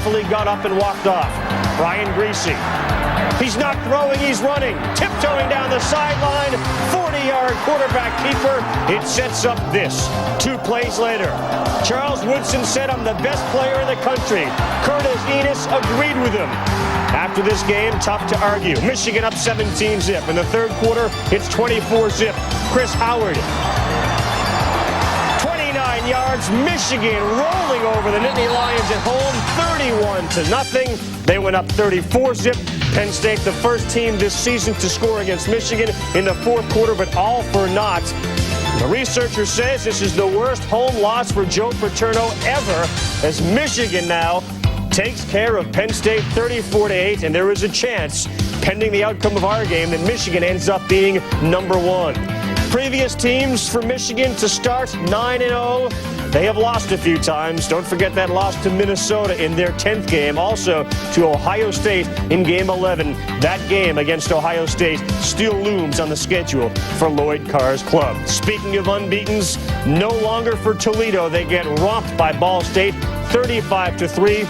respectfully got up and walked off. Brian Greasy. He's not throwing, he's running. Tiptoeing down the sideline. 40-yard quarterback keeper. It sets up this. 2 plays later. Charles Woodson said, "I'm the best player in the country." Curtis Enos agreed with him. After this game, tough to argue. Michigan up 17-zip. In the third quarter, it's 24-zip. Chris Howard. 29 yards. Michigan rolling over the Nittany Lions at home, 31-0. They went up 34-zip. Penn State, the first team this season to score against Michigan in the fourth quarter, but all for naught. The researcher says this is the worst home loss for Joe Paterno ever, as Michigan now takes care of Penn State 34-8, and there is a chance, pending the outcome of our game, that Michigan ends up being number 1. Previous teams for Michigan to start 9-0. They have lost a few times. Don't forget that loss to Minnesota in their 10th game. Also to Ohio State in Game 11. That game against Ohio State still looms on the schedule for Lloyd Carr's club. Speaking of unbeatens, no longer for Toledo. They get romped by Ball State 35-3.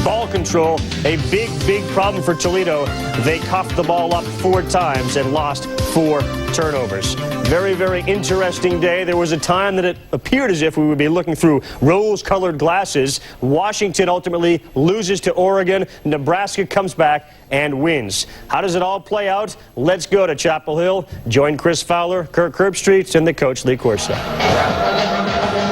Ball control, a big problem for Toledo. They cuffed the ball up 4 times and lost 4 turnovers. Very interesting day. There was a time that it appeared as if we would be looking through rose-colored glasses. Washington ultimately loses to Oregon. Nebraska comes back and wins. How does it all play out? Let's go to Chapel Hill. Join Chris Fowler, Kirk Herbstreit, and the coach Lee Corso.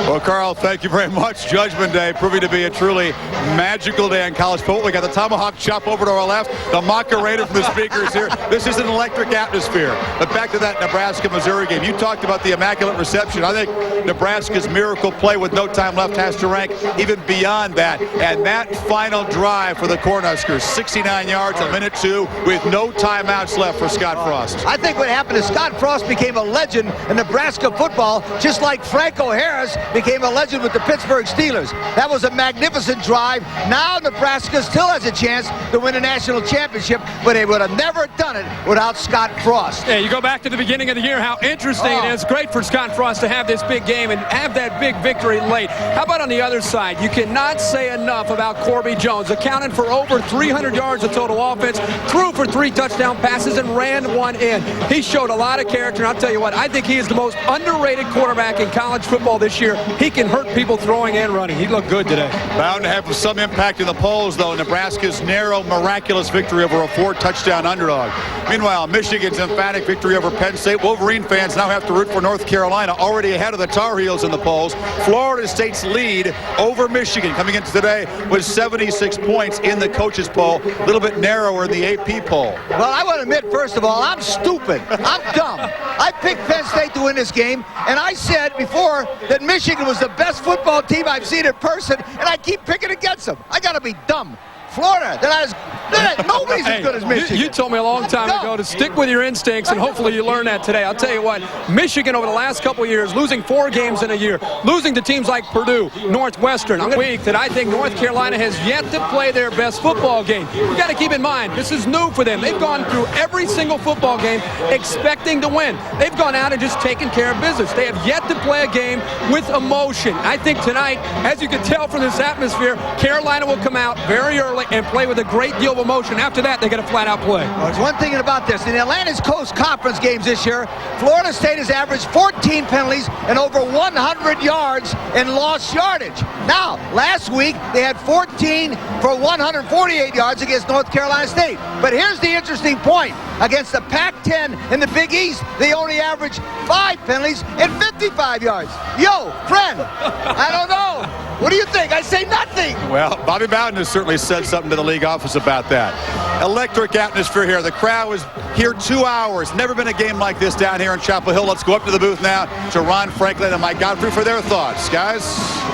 Well, Carl, thank you very much. Judgment Day proving to be a truly magical day in college football. We got the tomahawk chop over to our left, the Macarena from the speakers here. This is an electric atmosphere. But back to that Nebraska-Missouri game. You talked about the immaculate reception. I think Nebraska's miracle play with no time left has to rank even beyond that. And that final drive for the Cornhuskers, 69 yards, a minute 2, with no timeouts left for Scott Frost. I think what happened is Scott Frost became a legend in Nebraska football, just like Franco Harris became a legend with the Pittsburgh Steelers. That was a magnificent drive. Now Nebraska still has a chance to win a national championship, but they would have never done it without Scott Frost. Yeah, you go back to the beginning of the year, how interesting it is. Great for Scott Frost to have this big game and have that big victory late. How about on the other side? You cannot say enough about Corby Jones, accounted for over 300 yards of total offense, threw for 3 touchdown passes, and ran 1 in. He showed a lot of character, and I'll tell you what, I think he is the most underrated quarterback in college football this year. He can hurt people throwing and running. He looked good today. Bound to have some impact in the polls, though. Nebraska's narrow, miraculous victory over a 4-touchdown underdog. Meanwhile, Michigan's emphatic victory over Penn State. Wolverine fans now have to root for North Carolina, already ahead of the Tar Heels in the polls. Florida State's lead over Michigan coming into today was 76 points in the coaches poll, a little bit narrower in the AP poll. Well, I want to admit, first of all, I'm stupid. I'm dumb. I picked Penn State to win this game, and I said before that Michigan was the best football team I've seen in person, and I keep picking against them. I got to be dumb. Florida, nobody's as good as Michigan. You told me a long time ago to stick with your instincts, and hopefully you learn that today. I'll tell you what, Michigan over the last couple of years, losing 4 games in a year, losing to teams like Purdue, Northwestern. I'm going to week that I think North Carolina has yet to play their best football game. You got to keep in mind, this is new for them. They've gone through every single football game expecting to win. They've gone out and just taken care of business. They have yet to play a game with emotion. I think tonight, as you can tell from this atmosphere, Carolina will come out very early and play with a great deal of emotion. After that, they get a flat-out play. Well, there's one thing about this. In the Atlantic Coast Conference games this year, Florida State has averaged 14 penalties and over 100 yards in lost yardage. Now, last week, they had 14 for 148 yards against North Carolina State. But here's the interesting point. Against the Pac-10 in the Big East, they only averaged 5 penalties and 55 yards. Yo, friend, I don't know. What do you think? I say nothing. Well, Bobby Bowden has certainly said something to the league office about that. Electric atmosphere here. The crowd was here 2 hours. Never been a game like this down here in Chapel Hill. Let's go up to the booth now to Ron Franklin and Mike Godfrey for their thoughts. Guys?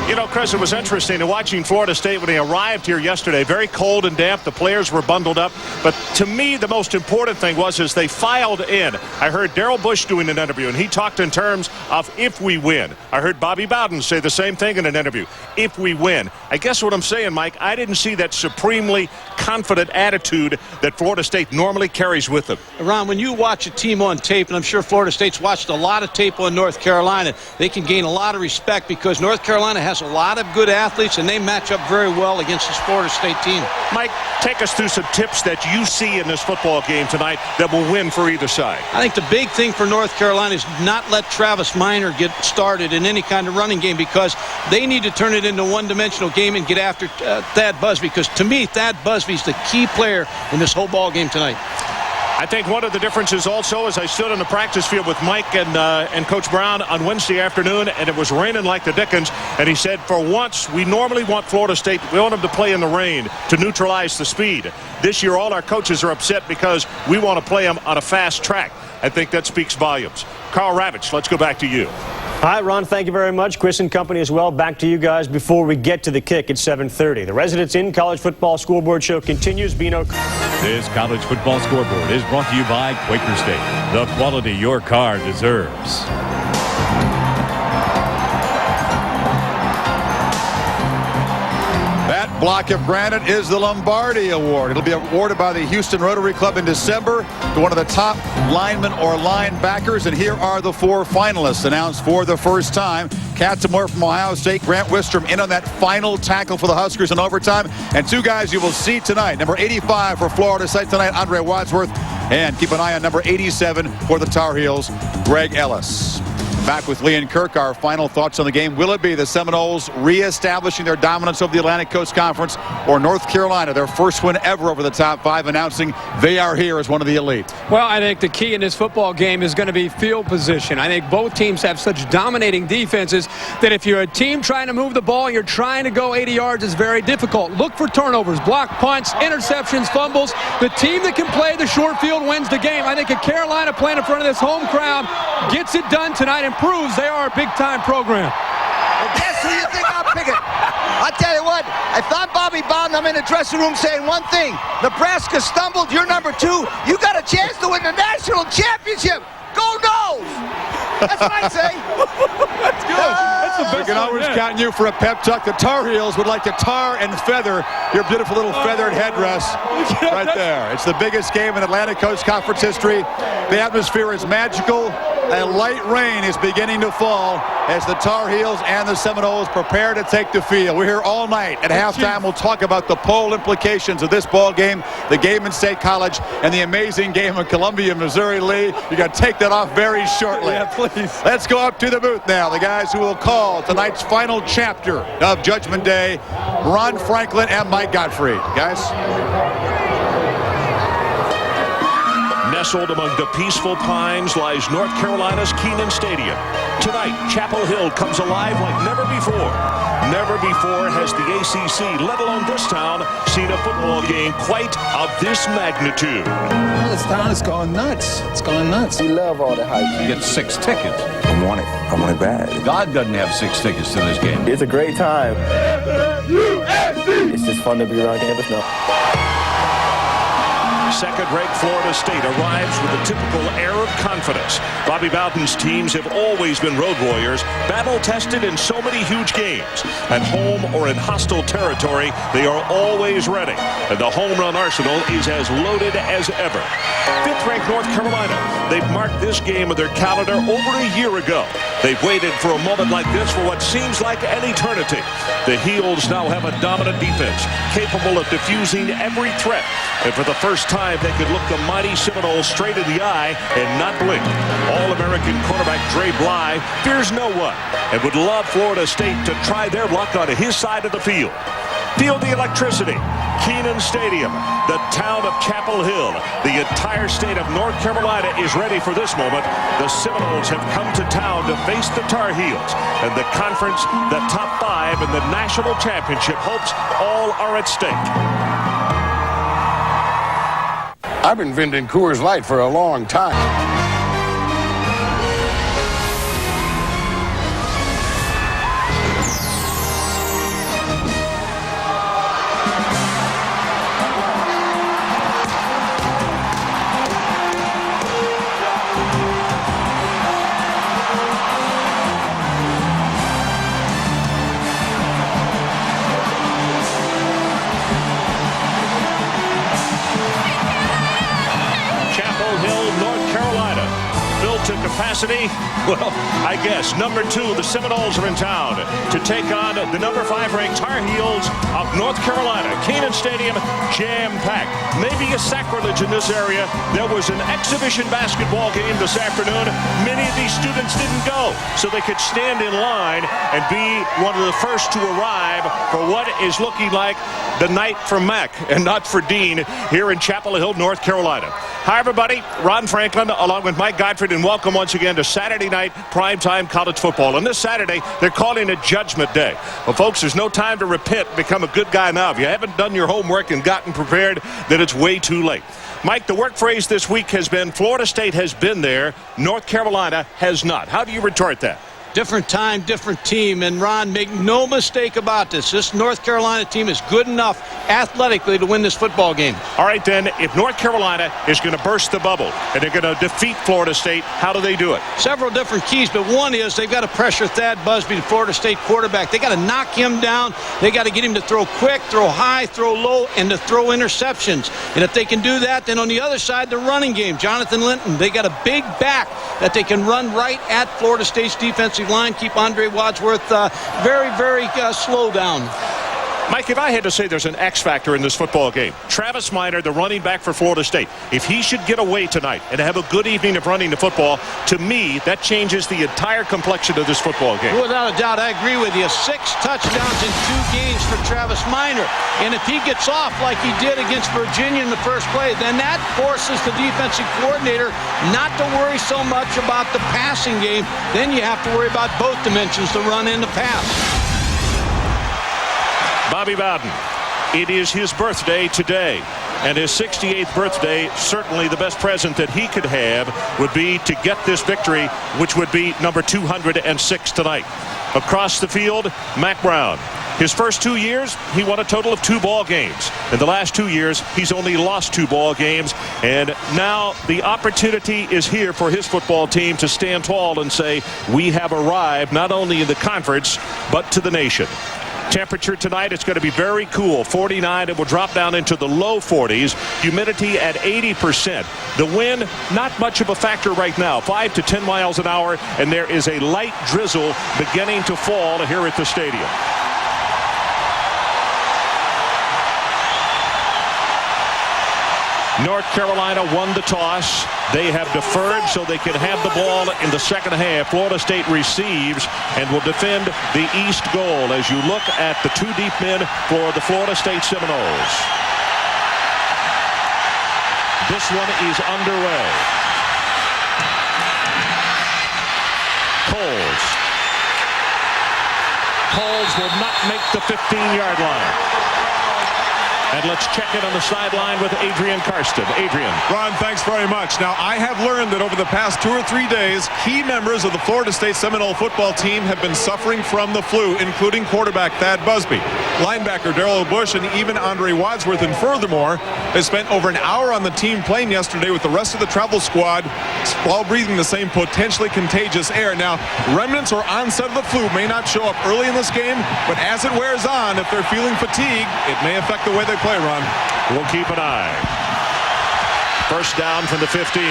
You know, Chris, it was interesting watching Florida State when they arrived here yesterday. Very cold and damp. The players were bundled up. But to me, the most important thing was they filed in. I heard Darrell Bush doing an interview, and he talked in terms of if we win. I heard Bobby Bowden say the same thing in an interview. If we win. I guess what I'm saying, Mike, I didn't see that supremely confident attitude that Florida State normally carries with them. Ron, when you watch a team on tape, and I'm sure Florida State's watched a lot of tape on North Carolina, they can gain a lot of respect because North Carolina has has a lot of good athletes, and they match up very well against this Florida State team. Mike, take us through some tips that you see in this football game tonight that will win for either side. I think the big thing for North Carolina is not let Travis Minor get started in any kind of running game, because they need to turn it into a one-dimensional game and get after Thad Busby, because to me, Thad Busby is the key player in this whole ball game tonight. I think one of the differences also is I stood on the practice field with Mike and Coach Brown on Wednesday afternoon, and it was raining like the dickens, and he said, for once, we normally want Florida State, we want them to play in the rain to neutralize the speed. This year, all our coaches are upset because we want to play them on a fast track. I think that speaks volumes. Carl Ravitch, let's go back to you. Hi, Ron. Thank you very much. Chris and company as well. Back to you guys before we get to the kick at 7:30. The Residents in College Football Scoreboard Show continues. Bino. This College Football Scoreboard is brought to you by Quaker State, the quality your car deserves. That block of granite is the Lombardi Award. It'll be awarded by the Houston Rotary Club in December to one of the top linemen or linebackers. And here are the 4 finalists announced for the first time. Katzenmoyer from Ohio State, Grant Wistrom in on that final tackle for the Huskers in overtime. And 2 guys you will see tonight. Number 85 for Florida State tonight, Andre Wadsworth. And keep an eye on number 87 for the Tar Heels, Greg Ellis. Back with Lee and Kirk, our final thoughts on the game. Will it be the Seminoles reestablishing their dominance over the Atlantic Coast Conference, or North Carolina, their first win ever over the top 5, announcing they are here as one of the elite? Well, I think the key in this football game is going to be field position. I think both teams have such dominating defenses that if you're a team trying to move the ball, you're trying to go 80 yards, it's very difficult. Look for turnovers, block punts, interceptions, fumbles. The team that can play the short field wins the game. I think a Carolina playing in front of this home crowd gets it done tonight and proves they are a big-time program. Well, guess who you think I'm picking? I tell you what, if I'm Bobby Bowden, I'm in the dressing room saying one thing. Nebraska stumbled, you're number 2. You got a chance to win the national championship. Go Noles! That's what I say. That's good. That's the best. We can always count you for a pep talk. The Tar Heels would like to tar and feather your beautiful little feathered headdress right there. It's the biggest game in Atlantic Coast Conference history. The atmosphere is magical. A light rain is beginning to fall as the Tar Heels and the Seminoles prepare to take the field. We're here all night. At halftime, we'll talk about the poll implications of this ball game, the game in State College, and the amazing game in Columbia, Missouri. Lee, you got to take that off very shortly. Yeah, please. Let's go up to the booth now. The guys who will call tonight's final chapter of Judgment Day, Ron Franklin and Mike Gottfried. Guys. Nestled among the peaceful pines lies North Carolina's Kenan Stadium. Tonight, Chapel Hill comes alive like never before. Never before has the ACC, let alone this town, seen a football game quite of this magnitude. Well, this town is going nuts. It's going nuts. We love all the hype. You get 6 tickets. I want it. I want it bad. God doesn't have 6 tickets to this game. It's a great time. It's just fun to be around campus now. Second-ranked Florida State arrives with a typical air of confidence. Bobby Bowden's teams have always been road warriors, battle-tested in so many huge games. At home or in hostile territory, they are always ready. And the home run arsenal is as loaded as ever. Fifth-ranked North Carolina, they've marked this game of their calendar over a year ago. They've waited for a moment like this for what seems like an eternity. The Heels now have a dominant defense, capable of diffusing every threat. And for the first time, they could look the mighty Seminoles straight in the eye and not blink. All-American quarterback Dre Bly fears no one and would love Florida State to try their luck on his side of the field. Feel the electricity. Kenan Stadium, the town of Chapel Hill. The entire state of North Carolina is ready for this moment. The Seminoles have come to town to face the Tar Heels. And the conference, the top 5, and the national championship hopes all are at stake. I've been vending Coors Light for a long time. Chapel Hill, North Carolina. to capacity? Well, I guess. Number 2, the Seminoles are in town to take on the number 5 ranked Tar Heels of North Carolina. Kenan Stadium jam-packed. Maybe a sacrilege in this area. There was an exhibition basketball game this afternoon. Many of these students didn't go, so they could stand in line and be one of the first to arrive for what is looking like the night for Mac and not for Dean here in Chapel Hill, North Carolina. Hi, everybody. Ron Franklin along with Mike Godfrey, and welcome once again to Saturday night primetime college football. And this Saturday, they're calling it Judgment Day. Well, folks, there's no time to repent, become a good guy now. If you haven't done your homework and gotten prepared, then it's way too late. Mike, the work phrase this week has been Florida State has been there, North Carolina has not. How do you retort that? Different time, different team. And, Ron, make no mistake about this. This North Carolina team is good enough athletically to win this football game. All right, then, if North Carolina is going to burst the bubble and they're going to defeat Florida State, how do they do it? Several different keys, but one is they've got to pressure Thad Busby, the Florida State quarterback. They got to knock him down. They got to get him to throw quick, throw high, throw low, and to throw interceptions. And if they can do that, then on the other side, the running game. Jonathan Linton, they got a big back that they can run right at Florida State's defensive line, keep Andre Wadsworth very, very slow down. Mike, if I had to say there's an X factor in this football game, Travis Minor, the running back for Florida State, if he should get away tonight and have a good evening of running the football, to me, that changes the entire complexion of this football game. Without a doubt, I agree with you. 6 touchdowns in 2 games for Travis Minor. And if he gets off like he did against Virginia in the first play, then that forces the defensive coordinator not to worry so much about the passing game. Then you have to worry about both dimensions, the run and the pass. Bobby Bowden, it is his birthday today, and his 68th birthday, certainly the best present that he could have would be to get this victory, which would be number 206 tonight. Across the field, Mac Brown. His first 2 years, he won a total of 2 ball games. In the last 2 years, he's only lost 2 ball games, and now the opportunity is here for his football team to stand tall and say, we have arrived not only in the conference, but to the nation. Temperature tonight, it's going to be very cool, 49. It will drop down into the low 40s. Humidity at 80%. The wind, not much of a factor right now, 5 to 10 miles an hour, and there is a light drizzle beginning to fall here at the stadium. North Carolina won the toss. They have deferred so they can have the ball in the second half. Florida State receives and will defend the east goal as you look at the 2 deep men for the Florida State Seminoles. This one is underway. Coles will not make the 15-yard line. And let's check it on the sideline with Adrian Karsten. Adrian. Ron, thanks very much. Now, I have learned that over the past 2 or 3 days, key members of the Florida State Seminole football team have been suffering from the flu, including quarterback Thad Busby, linebacker Darrell Bush, and even Andre Wadsworth. And furthermore, they spent over an hour on the team plane yesterday with the rest of the travel squad while breathing the same potentially contagious air. Now, remnants or onset of the flu may not show up early in this game, but as it wears on, if they're feeling fatigued, it may affect the way they play, Ron. We'll keep an eye. First down from the 15.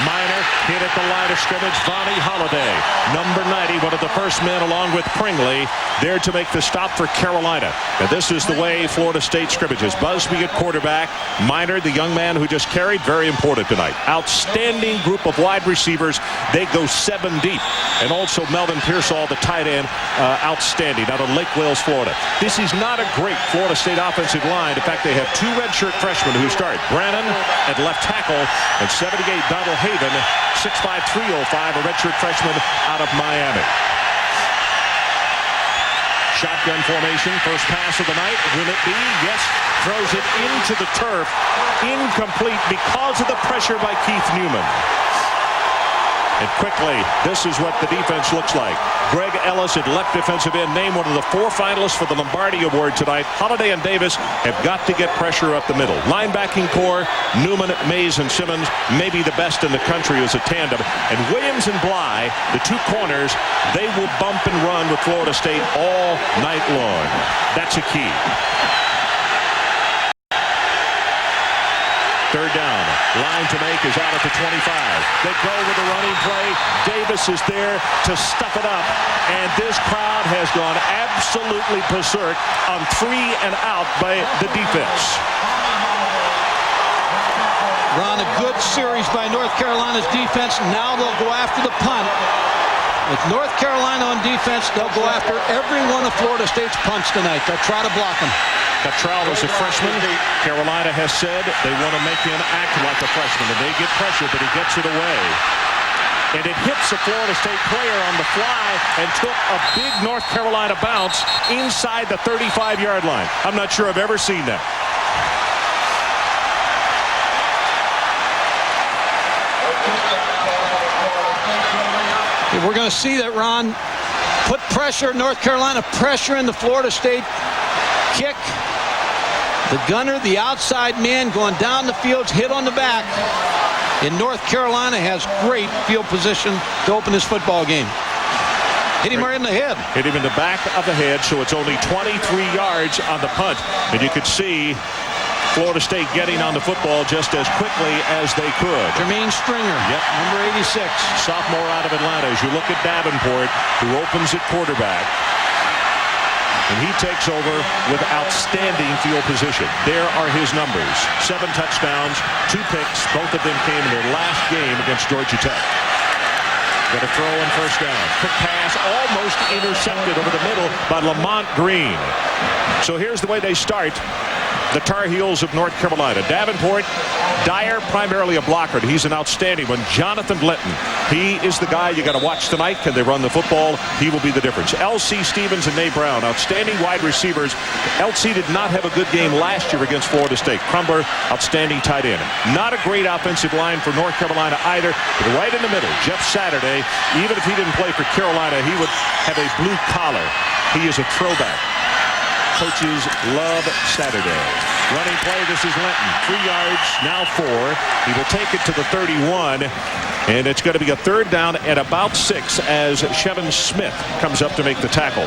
Minor hit at the line of scrimmage. Vonnie Holiday, number 90, one of the first men along with Pringley, there to make the stop for Carolina. And this is the way Florida State scrimmages. Busby at quarterback. Minor, the young man who just carried, very important tonight. Outstanding group of wide receivers. They go 7 deep. And also Melvin Pearsall, the tight end, outstanding out of Lake Wales, Florida. This is not a great Florida State offensive line. In fact, they have 2 redshirt freshmen who start. Brannon at left tackle, and 78 Donald Haven, 6'5", 305, a redshirt freshman out of Miami. Shotgun formation, first pass of the night. Will it be? Yes. Throws it into the turf. Incomplete because of the pressure by Keith Newman. And quickly, this is what the defense looks like. Greg Ellis at left defensive end, named one of the 4 finalists for the Lombardi Award tonight. Holiday and Davis have got to get pressure up the middle. Linebacking core, Newman, Mays, and Simmons, maybe the best in the country as a tandem. And Williams and Bly, the 2 corners, they will bump and run with Florida State all night long. That's a key. Third down. Line to make is out at the 25. They go with the running play. Davis is there to stuff it up. And this crowd has gone absolutely berserk on 3 and out by the defense. Ron, a good series by North Carolina's defense. Now they'll go after the punt. With North Carolina on defense, they'll go after every one of Florida State's punts tonight. They'll try to block them. Cottrell is a freshman. Carolina has said they want to make him act like a freshman, and they get pressure, but he gets it away. And it hits a Florida State player on the fly and took a big North Carolina bounce inside the 35-yard line. I'm not sure I've ever seen that. We're going to see that, Ron. Put pressure, North Carolina pressure in the Florida State kick. The gunner, the outside man going down the field, hit on the back. And North Carolina has great field position to open this football game. Hit him right in the head. Hit him in the back of the head, so it's only 23 yards on the punt. And you could see Florida State getting on the football just as quickly as they could. Jermaine Stringer, number 86. Sophomore out of Atlanta. As you look at Davenport, who opens at quarterback. And he takes over with outstanding field position. There are his numbers. 7 touchdowns, 2 picks. Both of them came in their last game against Georgia Tech. Got a throw and first down. Quick pass almost intercepted over the middle by Lamont Green. So here's the way they start. The Tar Heels of North Carolina. Davenport, Dyer, primarily a blocker. He's an outstanding one. Jonathan Litton, he is the guy you got to watch tonight. Can they run the football? He will be the difference. L.C. Stevens and Nate Brown, outstanding wide receivers. L.C. did not have a good game last year against Florida State. Crumbler, outstanding tight end. Not a great offensive line for North Carolina either, but right in the middle, Jeff Saturday, even if he didn't play for Carolina, he would have a blue collar. He is a throwback. Coaches love Saturday. Running play, this is Linton. 3 yards, now 4. He will take it to the 31. And it's going to be a third down at about 6 as Shevin Smith comes up to make the tackle.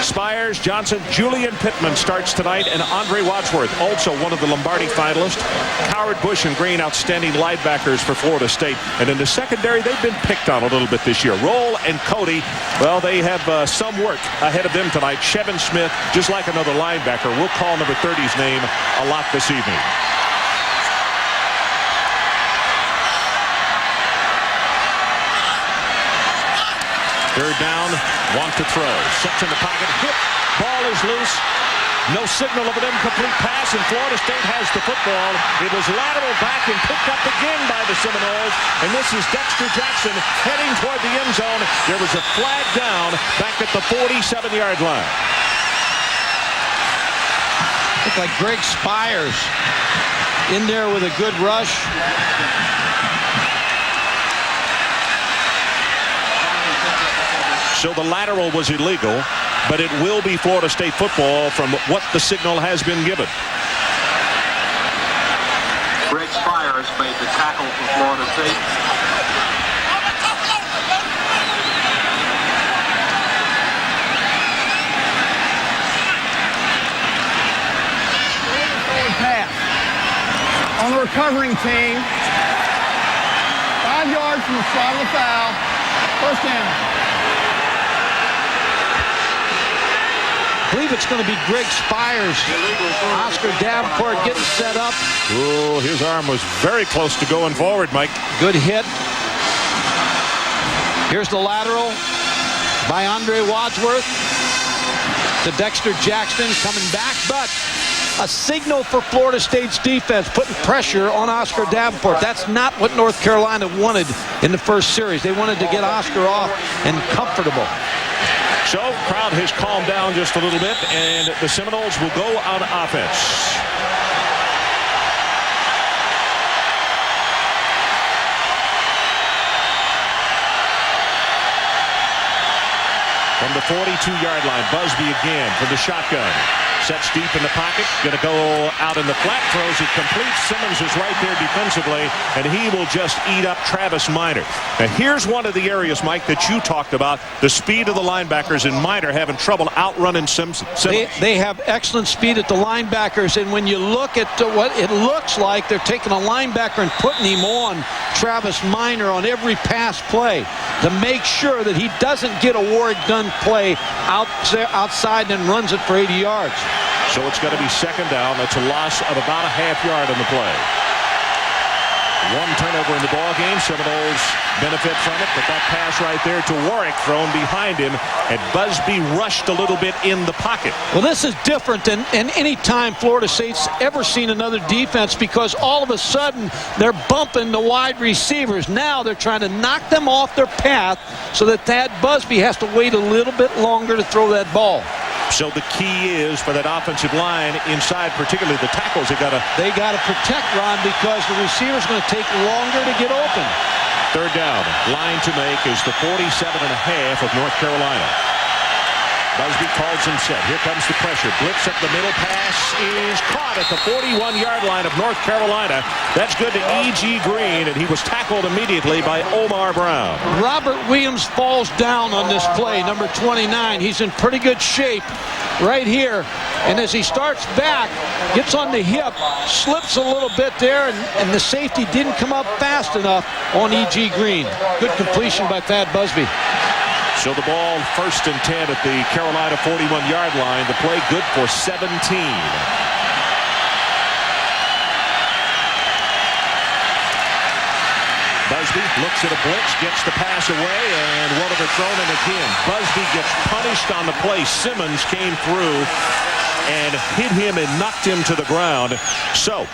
Spires, Johnson, Julian Pittman starts tonight, and Andre Wadsworth, also one of the Lombardi finalists. Howard Bush and Green, outstanding linebackers for Florida State. And in the secondary, they've been picked on a little bit this year. Roll and Cody, well, they have some work ahead of them tonight. Shevin Smith, just like another linebacker, we'll call number 30's name a lot this evening. Third down, want to throw. Sets in the pocket, hit, ball is loose. No signal of an incomplete pass, and Florida State has the football. It was lateral back and picked up again by the Seminoles, and this is Dexter Jackson heading toward the end zone. There was a flag down back at the 47-yard line. Looked like Greg Spires in there with a good rush. So the lateral was illegal, but it will be Florida State football from what the signal has been given. Greg Spires made the tackle for Florida State. Pass on the recovering team. 5 yards from the spot of the foul. First down. I believe it's going to be Greg Spires. Oscar Davenport getting set up. Oh, his arm was very close to going forward, Mike. Good hit. Here's the lateral by Andre Wadsworth to Dexter Jackson coming back, but a signal for Florida State's defense, putting pressure on Oscar Davenport. That's not what North Carolina wanted in the first series. They wanted to get Oscar off and comfortable. So, crowd has calmed down just a little bit, and the Seminoles will go on offense. From the 42-yard line, Busby again from the shotgun. Sets deep in the pocket, going to go out in the flat, throws it complete. Simmons is right there defensively, and he will just eat up Travis Minor. Now here's one of the areas, Mike, that you talked about, the speed of the linebackers, and Minor having trouble outrunning Simmons. They have excellent speed at the linebackers, and when you look at what it looks like, they're taking a linebacker and putting him on Travis Minor on every pass play to make sure that he doesn't get a Warwick Dunn play outside and runs it for 80 yards. So it's going to be second down. That's a loss of about a half yard on the play. One turnover in the ball game. Seminoles benefit from it, but that pass right there to Warwick thrown behind him, and Busby rushed a little bit in the pocket. Well, this is different than any time Florida State's ever seen another defense, because all of a sudden they're bumping the wide receivers. Now they're trying to knock them off their path so that Thad Busby has to wait a little bit longer to throw that ball. So the key is for that offensive line inside, particularly the tackles, they got to protect Ron, because the receiver's going to take longer to get open. Third down. Line to make is the 47.5 of North Carolina. Busby calls him set. Here comes the pressure. Blitz up the middle. Pass is caught at the 41-yard line of North Carolina. That's good to E.G. Green, and he was tackled immediately by Omar Brown. Robert Williams falls down on this play, number 29. He's in pretty good shape right here. And as he starts back, gets on the hip, slips a little bit there, and the safety didn't come up fast enough on E.G. Green. Good completion by Thad Busby. So the ball first and 10 at the Carolina 41-yard line. The play good for 17. Busby looks at a blitz, gets the pass away, and one of it thrown in again. Busby gets punished on the play. Simmons came through and hit him and knocked him to the ground. So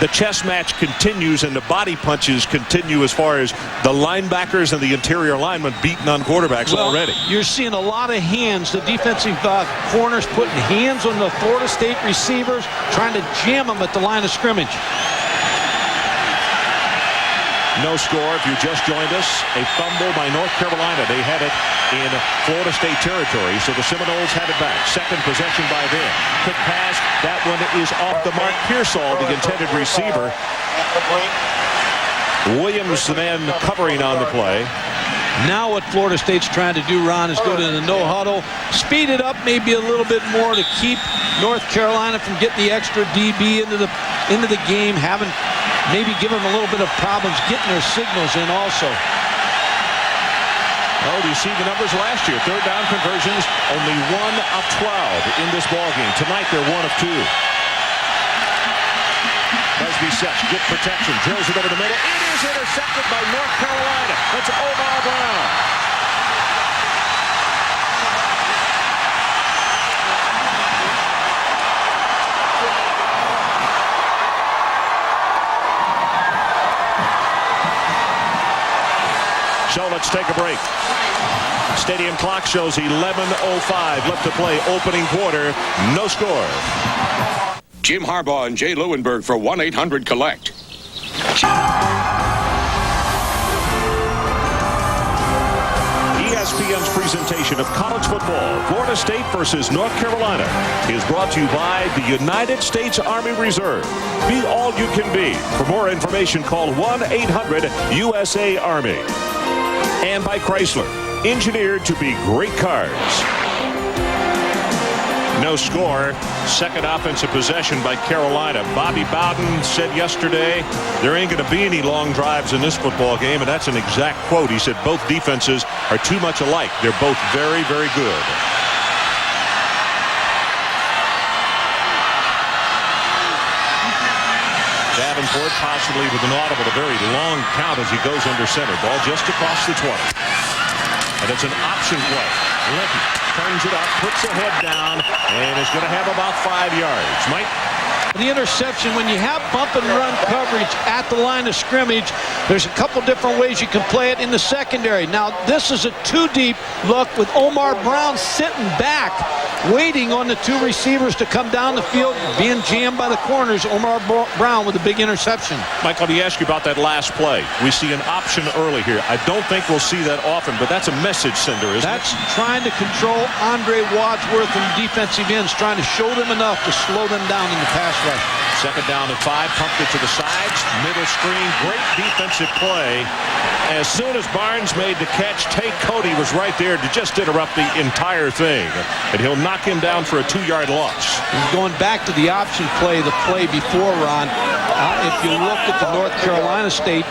the chess match continues, and the body punches continue as far as the linebackers and the interior linemen beating on quarterbacks already. You're seeing a lot of hands. The defensive corners putting hands on the Florida State receivers, trying to jam them at the line of scrimmage. No score if you just joined us. A fumble by North Carolina. They had it in Florida State territory, so the Seminoles have it back. Second possession by them. Quick pass. That one is off the mark. Pearsall, the intended receiver. Williams, the man covering on the play. Now what Florida State's trying to do, Ron, is go to the no huddle, speed it up maybe a little bit more to keep North Carolina from getting the extra DB into the game, maybe give them a little bit of problems getting their signals in also. Oh, do you see the numbers last year? Third down conversions, only 1 of 12 in this ballgame. Tonight they're 1 of 2. Busby sets, good protection, drills it over the middle. It is intercepted by North Carolina. That's Omar Brown. So let's take a break. Stadium clock shows 11:05 left to play. Opening quarter, no score. Jim Harbaugh and Jay Lewinberg for 1-800-COLLECT. ESPN's presentation of college football, Florida State versus North Carolina, is brought to you by the United States Army Reserve. Be all you can be. For more information, call 1-800-USA-ARMY. And by Chrysler, engineered to be great cars. No score. Second offensive possession by Carolina. Bobby Bowden said yesterday there ain't going to be any long drives in this football game, and that's an exact quote. He said both defenses are too much alike. They're both very, very good. Davenport possibly with an audible, a very long count as he goes under center. Ball just across the 20. And it's an option play. Leckie turns it up, puts the head down, and is going to have about 5 yards. Mike? The interception, when you have bump and run coverage at the line of scrimmage, there's a couple different ways you can play it in the secondary. Now, this is a two-deep look with Omar Brown sitting back, waiting on the two receivers to come down the field, being jammed by the corners. Omar Brown with a big interception. Mike, let me ask you about that last play. We see an option early here. I don't think we'll see that often, but that's a message sender, isn't it? That's trying to control Andre Wadsworth and defensive ends, trying to show them enough to slow them down in the pass rush. Second down and 5, pumped it to the sides, middle screen, great defensive play. As soon as Barnes made the catch, Tay Cody was right there to just interrupt the entire thing, and he'll knock him down for a 2-yard loss. Going back to the option play, the play before, Ron, if you look at the North Carolina State,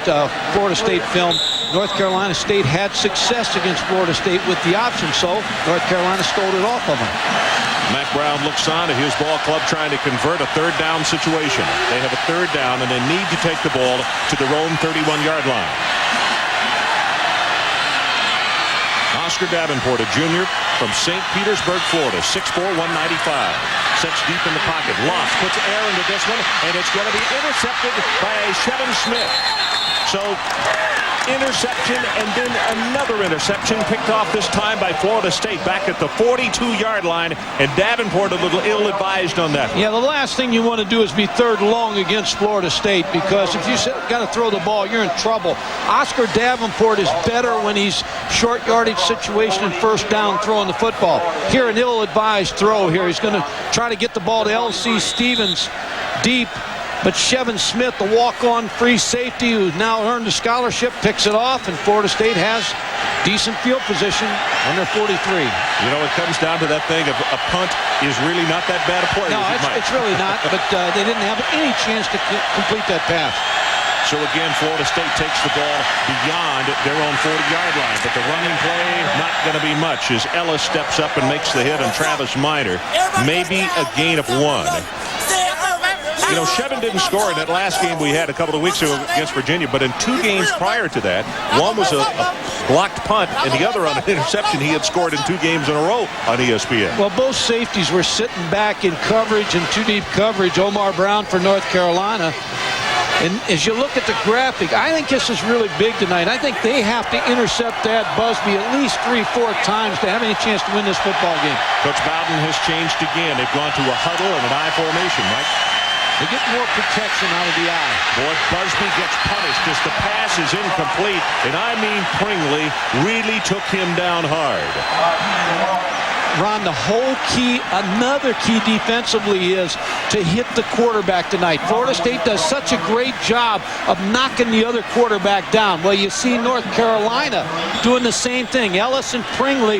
Florida State film, North Carolina State had success against Florida State with the option, so North Carolina stole it off of them. Mac Brown looks on at his ball club trying to convert a third down situation. They have a third down, and they need to take the ball to their own 31-yard line. Oscar Davenport, a junior from St. Petersburg, Florida, 6'4", 195. Sets deep in the pocket. Lost, puts air into this one, and it's going to be intercepted by Shevin Smith. So, interception and then another interception picked off this time by Florida State back at the 42-yard line, and Davenport a little ill-advised on that. Yeah, the last thing you want to do is be third long against Florida State, because if you got to throw the ball, you're in trouble. Oscar Davenport is better when he's short yardage situation and first down throwing the football. Here, an ill-advised throw here. He's going to try to get the ball to L.C. Stevens deep. But Shevin Smith, the walk-on free safety who's now earned a scholarship, picks it off, and Florida State has decent field position on their 43. You know, it comes down to that thing of a punt is really not that bad a play. No, it's really not, but they didn't have any chance to complete that pass. So again, Florida State takes the ball beyond their own 40-yard line, but the running play, not going to be much as Ellis steps up and makes the hit on Travis Minor. Maybe a gain of 1. You know, Shevin didn't score in that last game we had a couple of weeks ago against Virginia, but in 2 games prior to that, one was a blocked punt and the other on an interception. He had scored in 2 games in a row on ESPN. Well, both safeties were sitting back in coverage and 2-deep coverage. Omar Brown for North Carolina. And as you look at the graphic, I think this is really big tonight. I think they have to intercept Thad Busby at least 3-4 times to have any chance to win this football game. Coach Bowden has changed again. They've gone to a huddle and an I formation, Mike. They get more protection out of the eye. Boy, Busby gets punished as the pass is incomplete. And I mean, Pringley really took him down hard. Ron, the whole key, another key defensively is to hit the quarterback tonight. Florida State does such a great job of knocking the other quarterback down. Well, you see North Carolina doing the same thing. Ellis and Pringley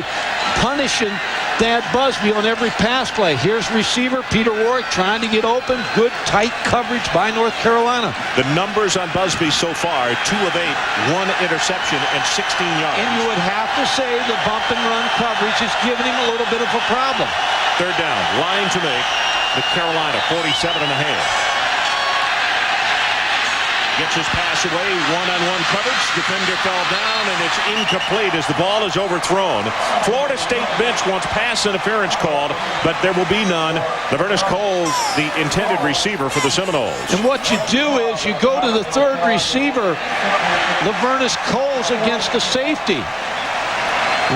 punishing Thad Busby on every pass play. Here's receiver Peter Warwick trying to get open. Good, tight coverage by North Carolina. The numbers on Busby so far, 2 of 8, 1 interception, and 16 yards. And you would have to say the bump and run coverage is giving him a little bit of a problem. Third down, line to make. The Carolina, 47 and a half. Gets his pass away, one-on-one coverage. Defender fell down, and it's incomplete as the ball is overthrown. Florida State bench wants pass interference called, but there will be none. Lavernus Coles, the intended receiver for the Seminoles. And what you do is you go to the third receiver, Lavernus Coles against the safety.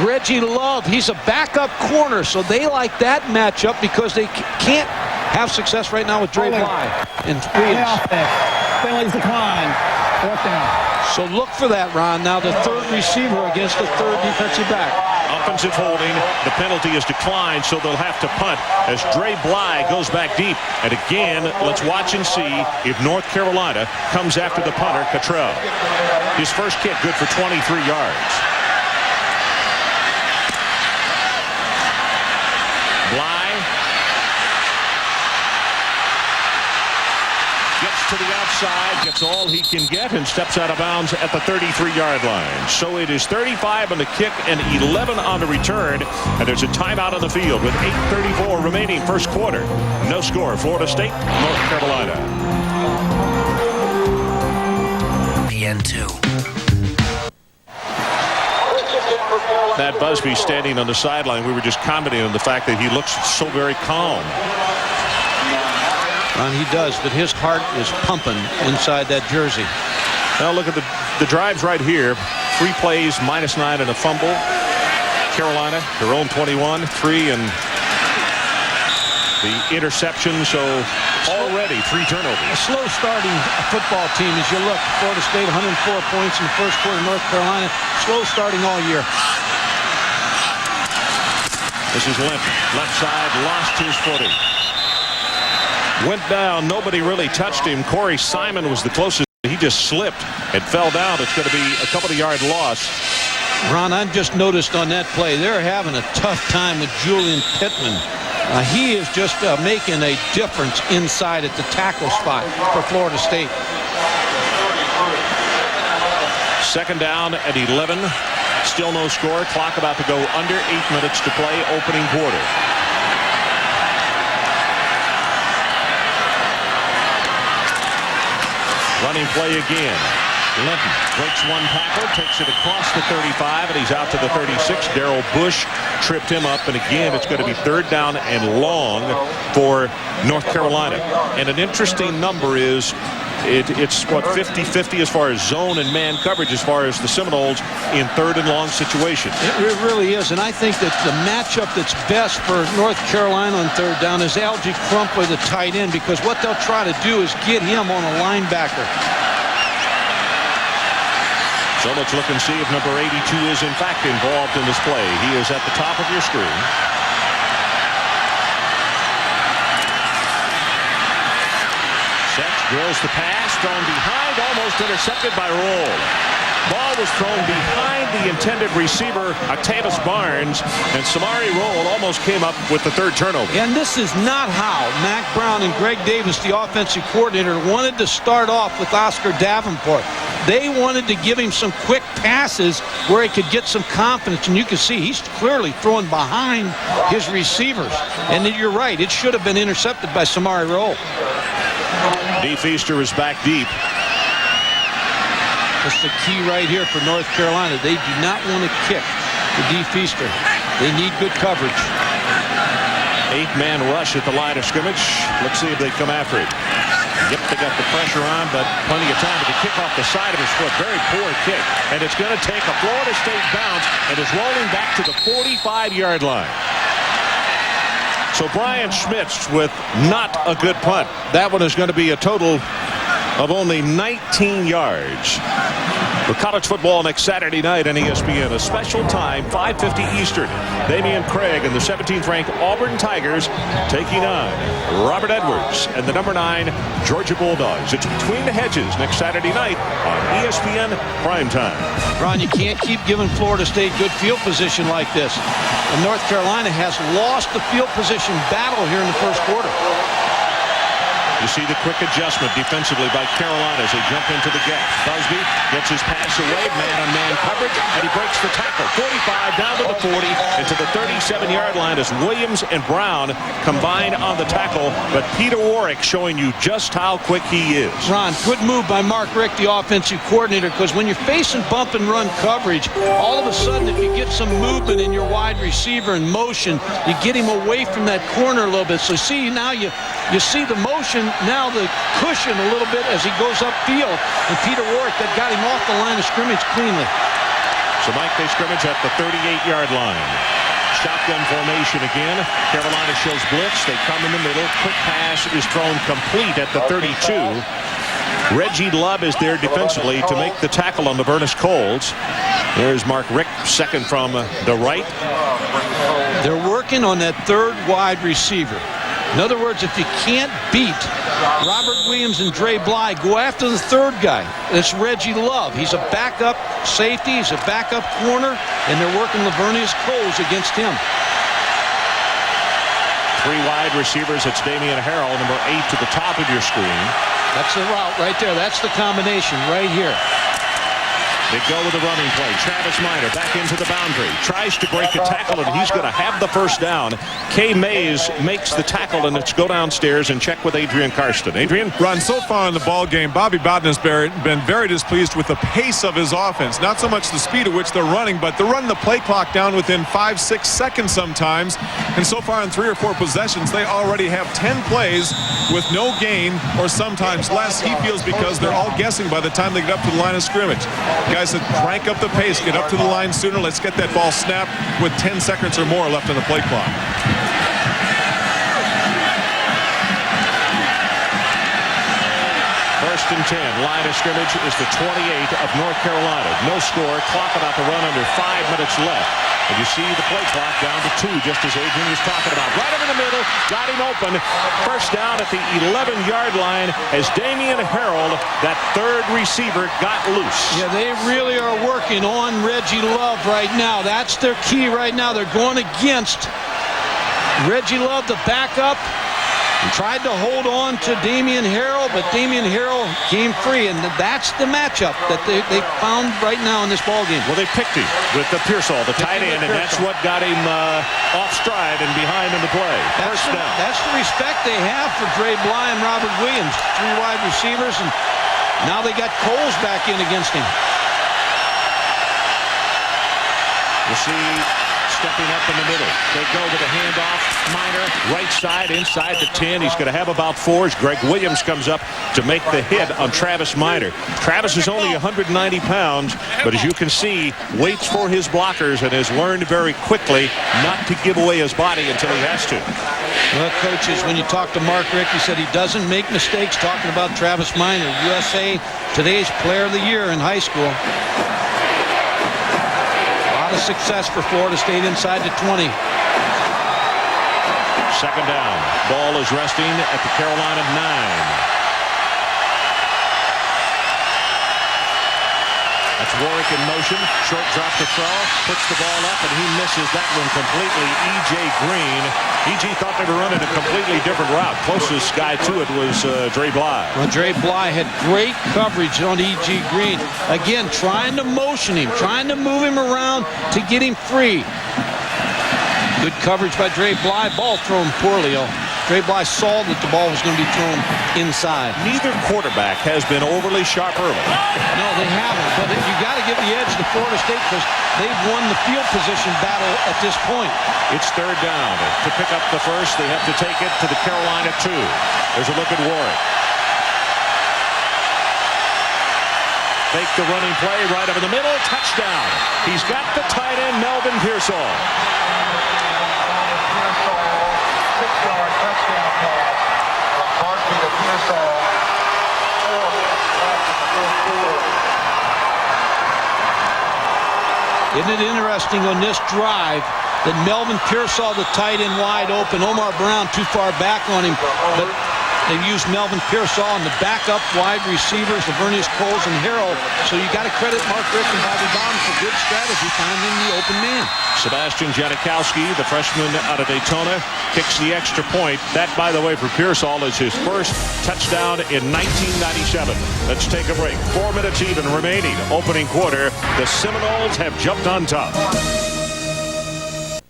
Reggie Love, he's a backup corner, so they like that matchup because they can't have success right now with Dre Bly and Williams. Penalties decline. 4th down. So look for that, Ron. Now the third receiver against the third defensive back. Offensive holding. The penalty is declined, so they'll have to punt as Dre Bly goes back deep. And again, let's watch and see if North Carolina comes after the punter, Cottrell. His first kick good for 23 yards. Bly gets to the outside, gets all he can get, and steps out of bounds at the 33-yard line. So it is 35 on the kick and 11 on the return, and there's a timeout on the field with 8:34 remaining first quarter. No score. Florida State, North Carolina. The end 2. Thad Busby standing on the sideline. We were just commenting on the fact that he looks so very calm. He does, but his heart is pumping inside that jersey. Now look at the drives right here. 3 plays, -9 and a fumble. Carolina, their own 21, 3 and the interception. So already 3 turnovers. A slow starting football team as you look. Florida State 104 points in the first quarter. North Carolina slow starting all year. This is Linton. Left side, lost his footing. Went down. Nobody really touched him. Corey Simon was the closest. He just slipped and fell down. It's going to be a couple of yard loss. Ron, I've just noticed on that play, they're having a tough time with Julian Pittman. He is just making a difference inside at the tackle spot for Florida State. 2nd down at 11. Still no score. Clock about to go under 8 minutes to play opening quarter. Running play again. Linton breaks 1 tackle, takes it across the 35, and he's out to the 36. Darrell Bush tripped him up, and again, it's going to be 3rd down and long for North Carolina. And an interesting number is it's what, 50-50 as far as zone and man coverage as far as the Seminoles in 3rd and long situations. It really is, and I think that the matchup that's best for North Carolina on 3rd down is Algie Crumpler, the tight end, because what they'll try to do is get him on a linebacker. So let's look and see if number 82 is in fact involved in this play. He is at the top of your screen. Sets, drills the pass, thrown behind, almost intercepted by Roll. Ball was thrown behind the intended receiver, Octavius Barnes, and Samari Roll almost came up with the 3rd turnover. And this is not how Mack Brown and Greg Davis, the offensive coordinator, wanted to start off with Oscar Davenport. They wanted to give him some quick passes where he could get some confidence, and you can see he's clearly throwing behind his receivers. And you're right, it should have been intercepted by Samari Roll. Dee Feaster is back deep. That's the key right here for North Carolina. They do not want to kick to Dee Feaster. They need good coverage. 8-man rush at the line of scrimmage. Let's see if they come after it. Yep, they got the pressure on, but plenty of time to kick off the side of his foot. Very poor kick. And it's going to take a Florida State bounce and is rolling back to the 45-yard line. So Brian Schmitz with not a good punt. That one is going to be a total of only 19 yards. For college football next Saturday night on ESPN, a special time, 5:50 Eastern. Damian Craig and the 17th-ranked Auburn Tigers taking on Robert Edwards and the number 9 Georgia Bulldogs. It's Between the Hedges next Saturday night on ESPN Primetime. Ron, you can't keep giving Florida State good field position like this. And North Carolina has lost the field position battle here in the first quarter. You see the quick adjustment defensively by Carolina as they jump into the gap. Busby gets his pass away, man-on-man coverage, and he breaks the tackle. 45 down to the 40 and to the 37-yard line as Williams and Brown combine on the tackle. But Peter Warwick showing you just how quick he is. Ron, good move by Mark Richt, the offensive coordinator, because when you're facing bump and run coverage, all of a sudden if you get some movement in your wide receiver in motion, you get him away from that corner a little bit. So see, now you see the motion, now the cushion a little bit as he goes upfield. And Peter Warwick that got him off the line of scrimmage cleanly. So Mike, they scrimmage at the 38-yard line. Shotgun formation again. Carolina shows blitz. They come in the middle. Quick pass is thrown complete at the 32. Reggie Love is there defensively to make the tackle on the Vernis Coles. There's Mark Richt, second from the right. They're working on that 3rd wide receiver. In other words, if you can't beat Robert Williams and Dre Bly, go after the 3rd guy. It's Reggie Love. He's a backup safety. He's a backup corner, and they're working Lavernius Coles against him. 3 wide receivers. It's Damian Harrell, number 8 to the top of your screen. That's the route right there. That's the combination right here. They go with the running play. Travis Minor back into the boundary. Tries to break a tackle, and he's going to have the first down. Kay Mays makes the tackle, and let's go downstairs and check with Adrian Karsten. Adrian? Ron, so far in the ball game, Bobby Bowden has been very displeased with the pace of his offense. Not so much the speed at which they're running, but they're running the play clock down within 5-6 seconds sometimes. And so far in 3 or 4 possessions, they already have 10 plays with no gain or sometimes less. He feels because they're all guessing by the time they get up to the line of scrimmage. Guys said, crank up the pace, get up to the line sooner. Let's get that ball snapped with 10 seconds or more left on the play clock. First and 10. Line of scrimmage is the 28 of North Carolina. No score. Clock about to run under 5 minutes left. And you see the play clock down to 2, just as Adrian was talking about. Right up in the middle. Got him open. First down at the 11-yard line as Damian Harold, that third receiver, got loose. Yeah, they really are working on Reggie Love right now. That's their key right now. They're going against Reggie Love, the backup. He tried to hold on to Damian Harold, but Damian Harold came free, and that's the matchup that they found right now in this ball game. Well, they picked him with the Pearsall, the tight end, and that's what got him off stride and behind in the play. First down. That's the respect they have for Dre Bly and Robert Williams, 3 wide receivers, and now they got Coles back in against him. You see, stepping up in the middle. They go with a handoff. Minor, right side, inside the 10. He's going to have about 4 as Greg Williams comes up to make the hit on Travis Minor. Travis is only 190 pounds, but as you can see, waits for his blockers and has learned very quickly not to give away his body until he has to. Well, coaches, when you talk to Mark Rick, he said he doesn't make mistakes talking about Travis Minor, USA Today's Player of the Year in high school. Success for Florida State inside the 20. Second down. Ball is resting at the Carolina 9. That's Warwick in motion. Short drop to throw. Puts the ball up, and he misses that one completely. E.J. Green. E.J. thought they were running a completely different route. Closest guy to it was Dre Bly. Well, Dre Bly had great coverage on E.J. Green. Again, trying to motion him, trying to move him around to get him free. Good coverage by Dre Bly. Ball thrown poorly. Dre Bly saw that the ball was going to be thrown inside. Neither quarterback has been overly sharp early. No, they haven't. But you got to give the edge to Florida State because they've won the field position battle at this point. It's third down. To pick up the first, they have to take it to the Carolina 2. There's a look at Warwick. Fake the running play right up in the middle. Touchdown. He's got the tight end, Melvin Pearsall. Isn't it interesting on this drive that Melvin Pearsall, the tight end, wide open. Omar Brown too far back on him, but they used Melvin Pearsall and the backup wide receivers, Lavernius Coles and Harold. So you got to credit Mark Rick and Bobby Bowden for good strategy finding the open man. Sebastian Janikowski, the freshman out of Daytona, kicks the extra point. That, by the way, for Pearsall is his first touchdown in 1997. Let's take a break. 4 minutes even remaining. Opening quarter. The Seminoles have jumped on top.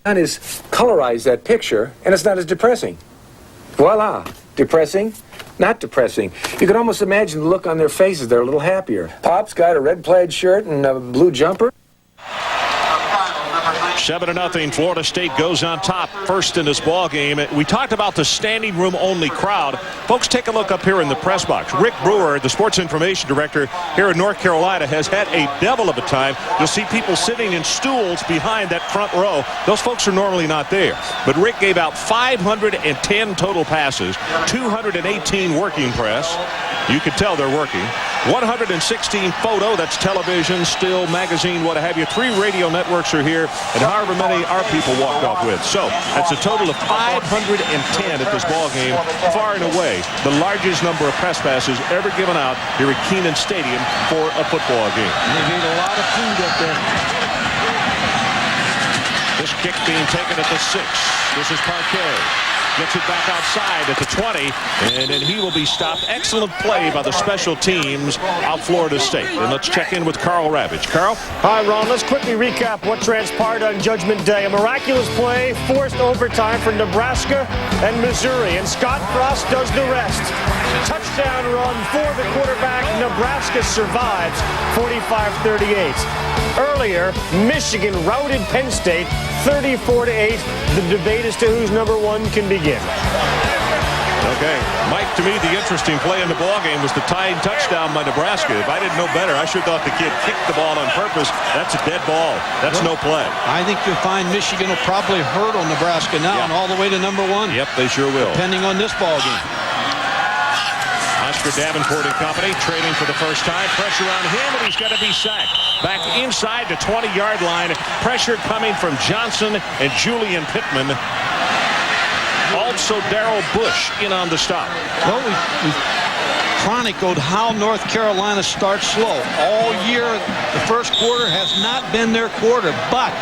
Is colorize that picture, and it's not as depressing. Voila. Depressing? Not depressing. You can almost imagine the look on their faces. They're a little happier. Pop's got a red plaid shirt and a blue jumper. 7-0. Florida State goes on top first in this ball game. We talked about the standing room only crowd. Folks, take a look up here in the press box. Rick Brewer, the sports information director here in North Carolina, has had a devil of a time. You'll see people sitting in stools behind that front row. Those folks are normally not there. But Rick gave out 510 total passes, 218 working press. You can tell they're working. 116 photo, that's television, still, magazine, what have you. 3 radio networks are here, and however many our people walked off with. So that's a total of 510 at this ball game, far and away the largest number of press passes ever given out here at Kenan Stadium for a football game. They've ate a lot of food up there. This kick being taken at the 6. This is Parquet. Gets it back outside at the 20, and then he will be stopped. Excellent play by the special teams out Florida State. And let's check in with Carl Ravage. Carl? Hi, Ron. Let's quickly recap what transpired on Judgment Day. A miraculous play, forced overtime for Nebraska and Missouri, and Scott Frost does the rest. Touchdown run for the quarterback. Nebraska survives 45-38. Earlier, Michigan routed Penn State 34-8. The debate as to who's number one can begin. Okay, Mike, to me, the interesting play in the ballgame was the tying touchdown by Nebraska. If I didn't know better, I sure thought the kid kicked the ball on purpose. That's a dead ball. That's no play. I think you'll find Michigan will probably hurdle Nebraska now and all the way to number one. Yep, they sure will. Depending on this ballgame. Oscar Davenport and company trailing for the first time. Pressure on him, and he's got to be sacked. Back inside the 20-yard line. Pressure coming from Johnson and Julian Pittman. Also, Darrell Bush in on the stop. Well, we chronicled how North Carolina starts slow. All year, the first quarter has not been their quarter, but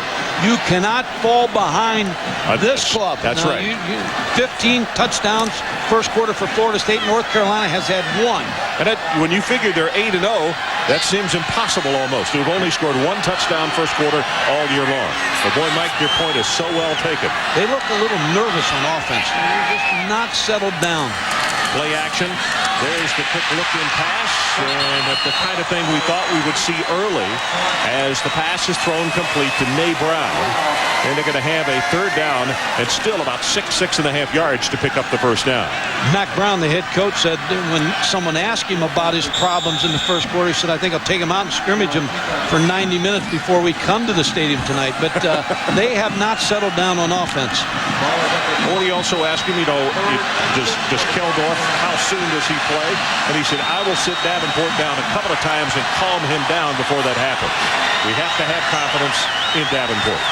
you cannot fall behind this club. That's now, right. 15 touchdowns first quarter for Florida State. North Carolina has had one. And when you figure they're 8-0, that seems impossible almost. They've only scored one touchdown first quarter all year long. But boy, Mike, your point is so well taken. They look a little nervous on offense. They're just not settled down. Play action. There's the quick look-in pass. And that's the kind of thing we thought we would see early as the pass is thrown complete to Nay Brown. And they're going to have a third down and still about 6.5 yards to pick up the first down. Mac Brown, the head coach, said when someone asked him about his problems in the first quarter, he said, I think I'll take him out and scrimmage him for 90 minutes before we come to the stadium tonight. But they have not settled down on offense. Well, he also asked him, does Keldorf, how soon does he play? And he said, I will sit Davenport down a couple of times and calm him down before that happens. We have to have confidence in Davenport.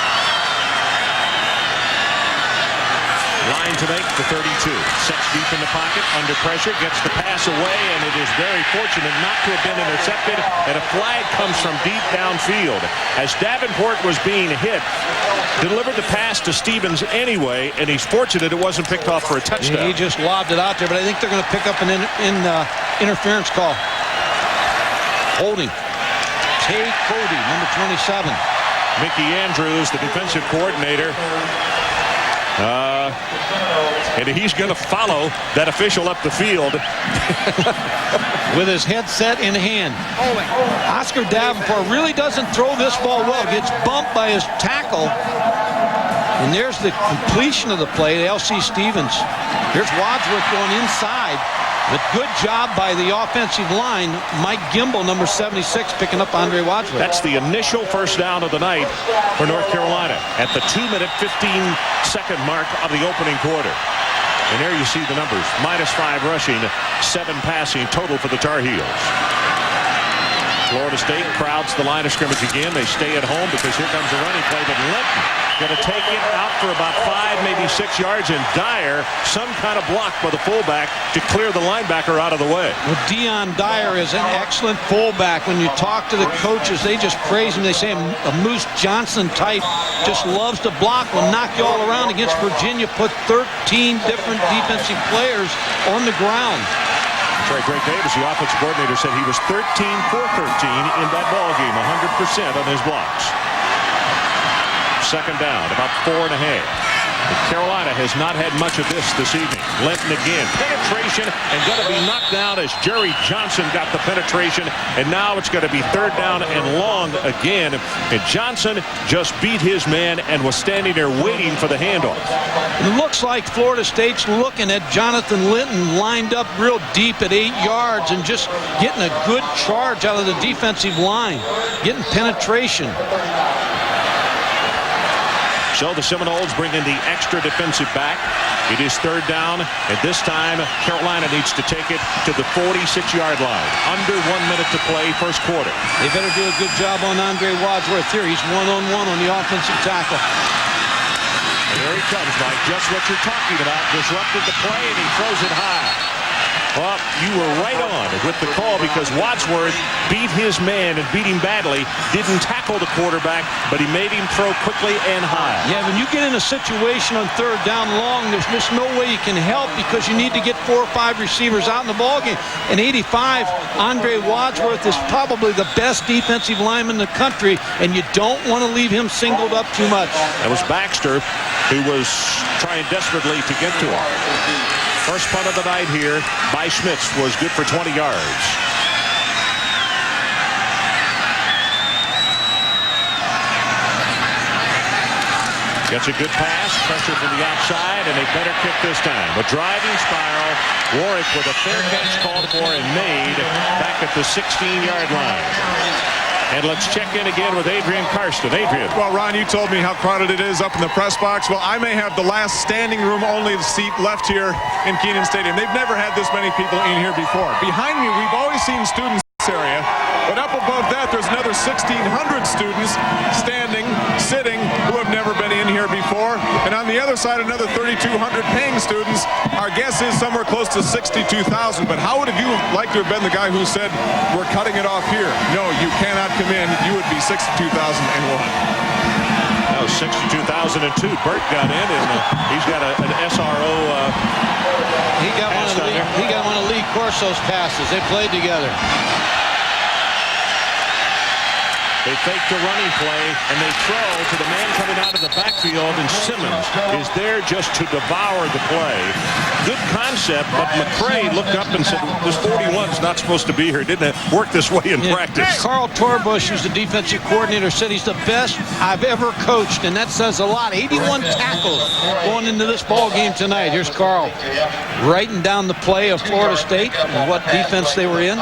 Line to make the 32. Sets deep in the pocket, under pressure, gets the pass away, and it is very fortunate not to have been intercepted, and a flag comes from deep downfield. As Davenport was being hit, delivered the pass to Stevens anyway, and he's fortunate it wasn't picked off for a touchdown. He just lobbed it out there, but I think they're going to pick up an interference call. Holding. Tay Cody, number 27. Mickey Andrews, the defensive coordinator. And he's going to follow that official up the field. With his headset in hand. Oscar Davenport really doesn't throw this ball well. Gets bumped by his tackle. And there's the completion of the play to L.C. Stevens. Here's Wadsworth going inside. But good job by the offensive line. Mike Gimbel, number 76, picking up Andre Wadsworth. That's the initial first down of the night for North Carolina at the 2-minute, 15-second mark of the opening quarter. And there you see the numbers. -5 rushing, 7 passing total for the Tar Heels. Florida State crowds the line of scrimmage again. They stay at home because here comes the running play. But Linton going to take it out for about 5, maybe 6 yards. And Dyer, some kind of block by the fullback to clear the linebacker out of the way. Well, Deion Dyer is an excellent fullback. When you talk to the coaches, they just praise him. They say a Moose Johnson type just loves to block, will knock you all around. Against Virginia, put 13 different defensive players on the ground. That's right. Greg Davis, the offensive coordinator, said he was 13 for 13 in that ball game, 100% on his blocks. Second down, about 4.5. Carolina has not had much of this evening. Linton again. Penetration and going to be knocked down as Jerry Johnson got the penetration. And now it's going to be third down and long again. And Johnson just beat his man and was standing there waiting for the handoff. It looks like Florida State's looking at Jonathan Linton lined up real deep at 8 yards and just getting a good charge out of the defensive line. Getting penetration. So the Seminoles bring in the extra defensive back. It is third down, and this time Carolina needs to take it to the 46-yard line. Under 1 minute to play, first quarter. They better do a good job on Andre Wadsworth here. He's one-on-one on the offensive tackle. And there he comes, Mike. Just what you're talking about. Disrupted the play, and he throws it high. Well, you were right on with the call because Wadsworth beat his man and beat him badly. Didn't tackle the quarterback, but he made him throw quickly and high. Yeah, when you get in a situation on third down long, there's just no way you can help because you need to get 4 or 5 receivers out in the ballgame. In 85, Andre Wadsworth is probably the best defensive lineman in the country, and you don't want to leave him singled up too much. That was Baxter who was trying desperately to get to him. First punt of the night here by Schmitz was good for 20 yards. Gets a good pass, pressure from the outside, and a better kick this time. A driving spiral. Warwick with a fair catch called for and made back at the 16-yard line. And let's check in again with Adrian Karsten. Adrian. Well, Ron, you told me how crowded it is up in the press box. Well, I may have the last standing room only seat left here in Kenan Stadium. They've never had this many people in here before. Behind me, we've always seen students in this area. But up above that, there's another 1,600 students standing, sitting, who have never been in here before. And on the other side, another 3,200 paying students. Our guess is somewhere close to 62,000. But how would have you liked to have been the guy who said, we're cutting it off here? No, you cannot come in. You would be 62,001. That was 62,002. Burt got in, and he's got an SRO. He got one of Lee Corso's passes. They played together. They fake the running play, and they throw to the man coming out of the backfield, and Simmons is there just to devour the play. Good concept, but McCray looked up and said, this 41's not supposed to be here. Didn't it work this way in practice? Carl Torbush, who's the defensive coordinator, said he's the best I've ever coached, and that says a lot. 81 tackles going into this ball game tonight. Here's Carl writing down the play of Florida State and what defense they were in.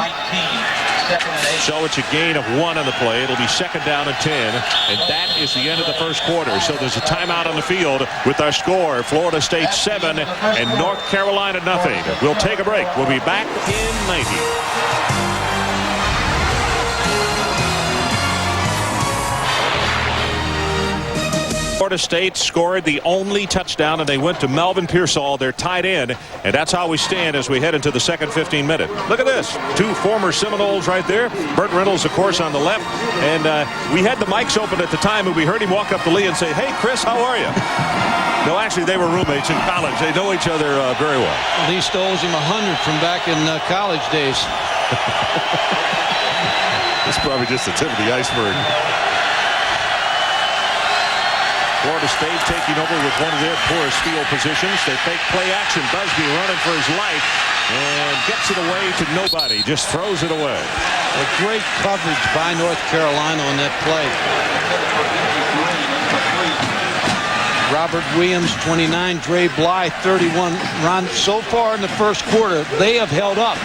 So it's a gain of 1 on the play. It'll be 2nd down and 10, and that is the end of the first quarter. So there's a timeout on the field with our score, Florida State 7 and North Carolina nothing. We'll take a break. We'll be back in 90. Florida State scored the only touchdown, and they went to Melvin Pearsall, their tight end, and that's how we stand as we head into the second 15-minute. Look at this. 2 former Seminoles right there. Burt Reynolds, of course, on the left, and we had the mics open at the time, and we heard him walk up to Lee and say, hey, Chris, how are you? No, actually, they were roommates in college. They know each other very well. Lee owes him 100 from back in college days. It's probably just the tip of the iceberg. Florida State taking over with one of their poorest field positions. They fake play action. Busby running for his life and gets it away to nobody. Just throws it away. A great coverage by North Carolina on that play. Robert Williams, 29. Dre Bly, 31. Ron, so far in the first quarter, they have held up.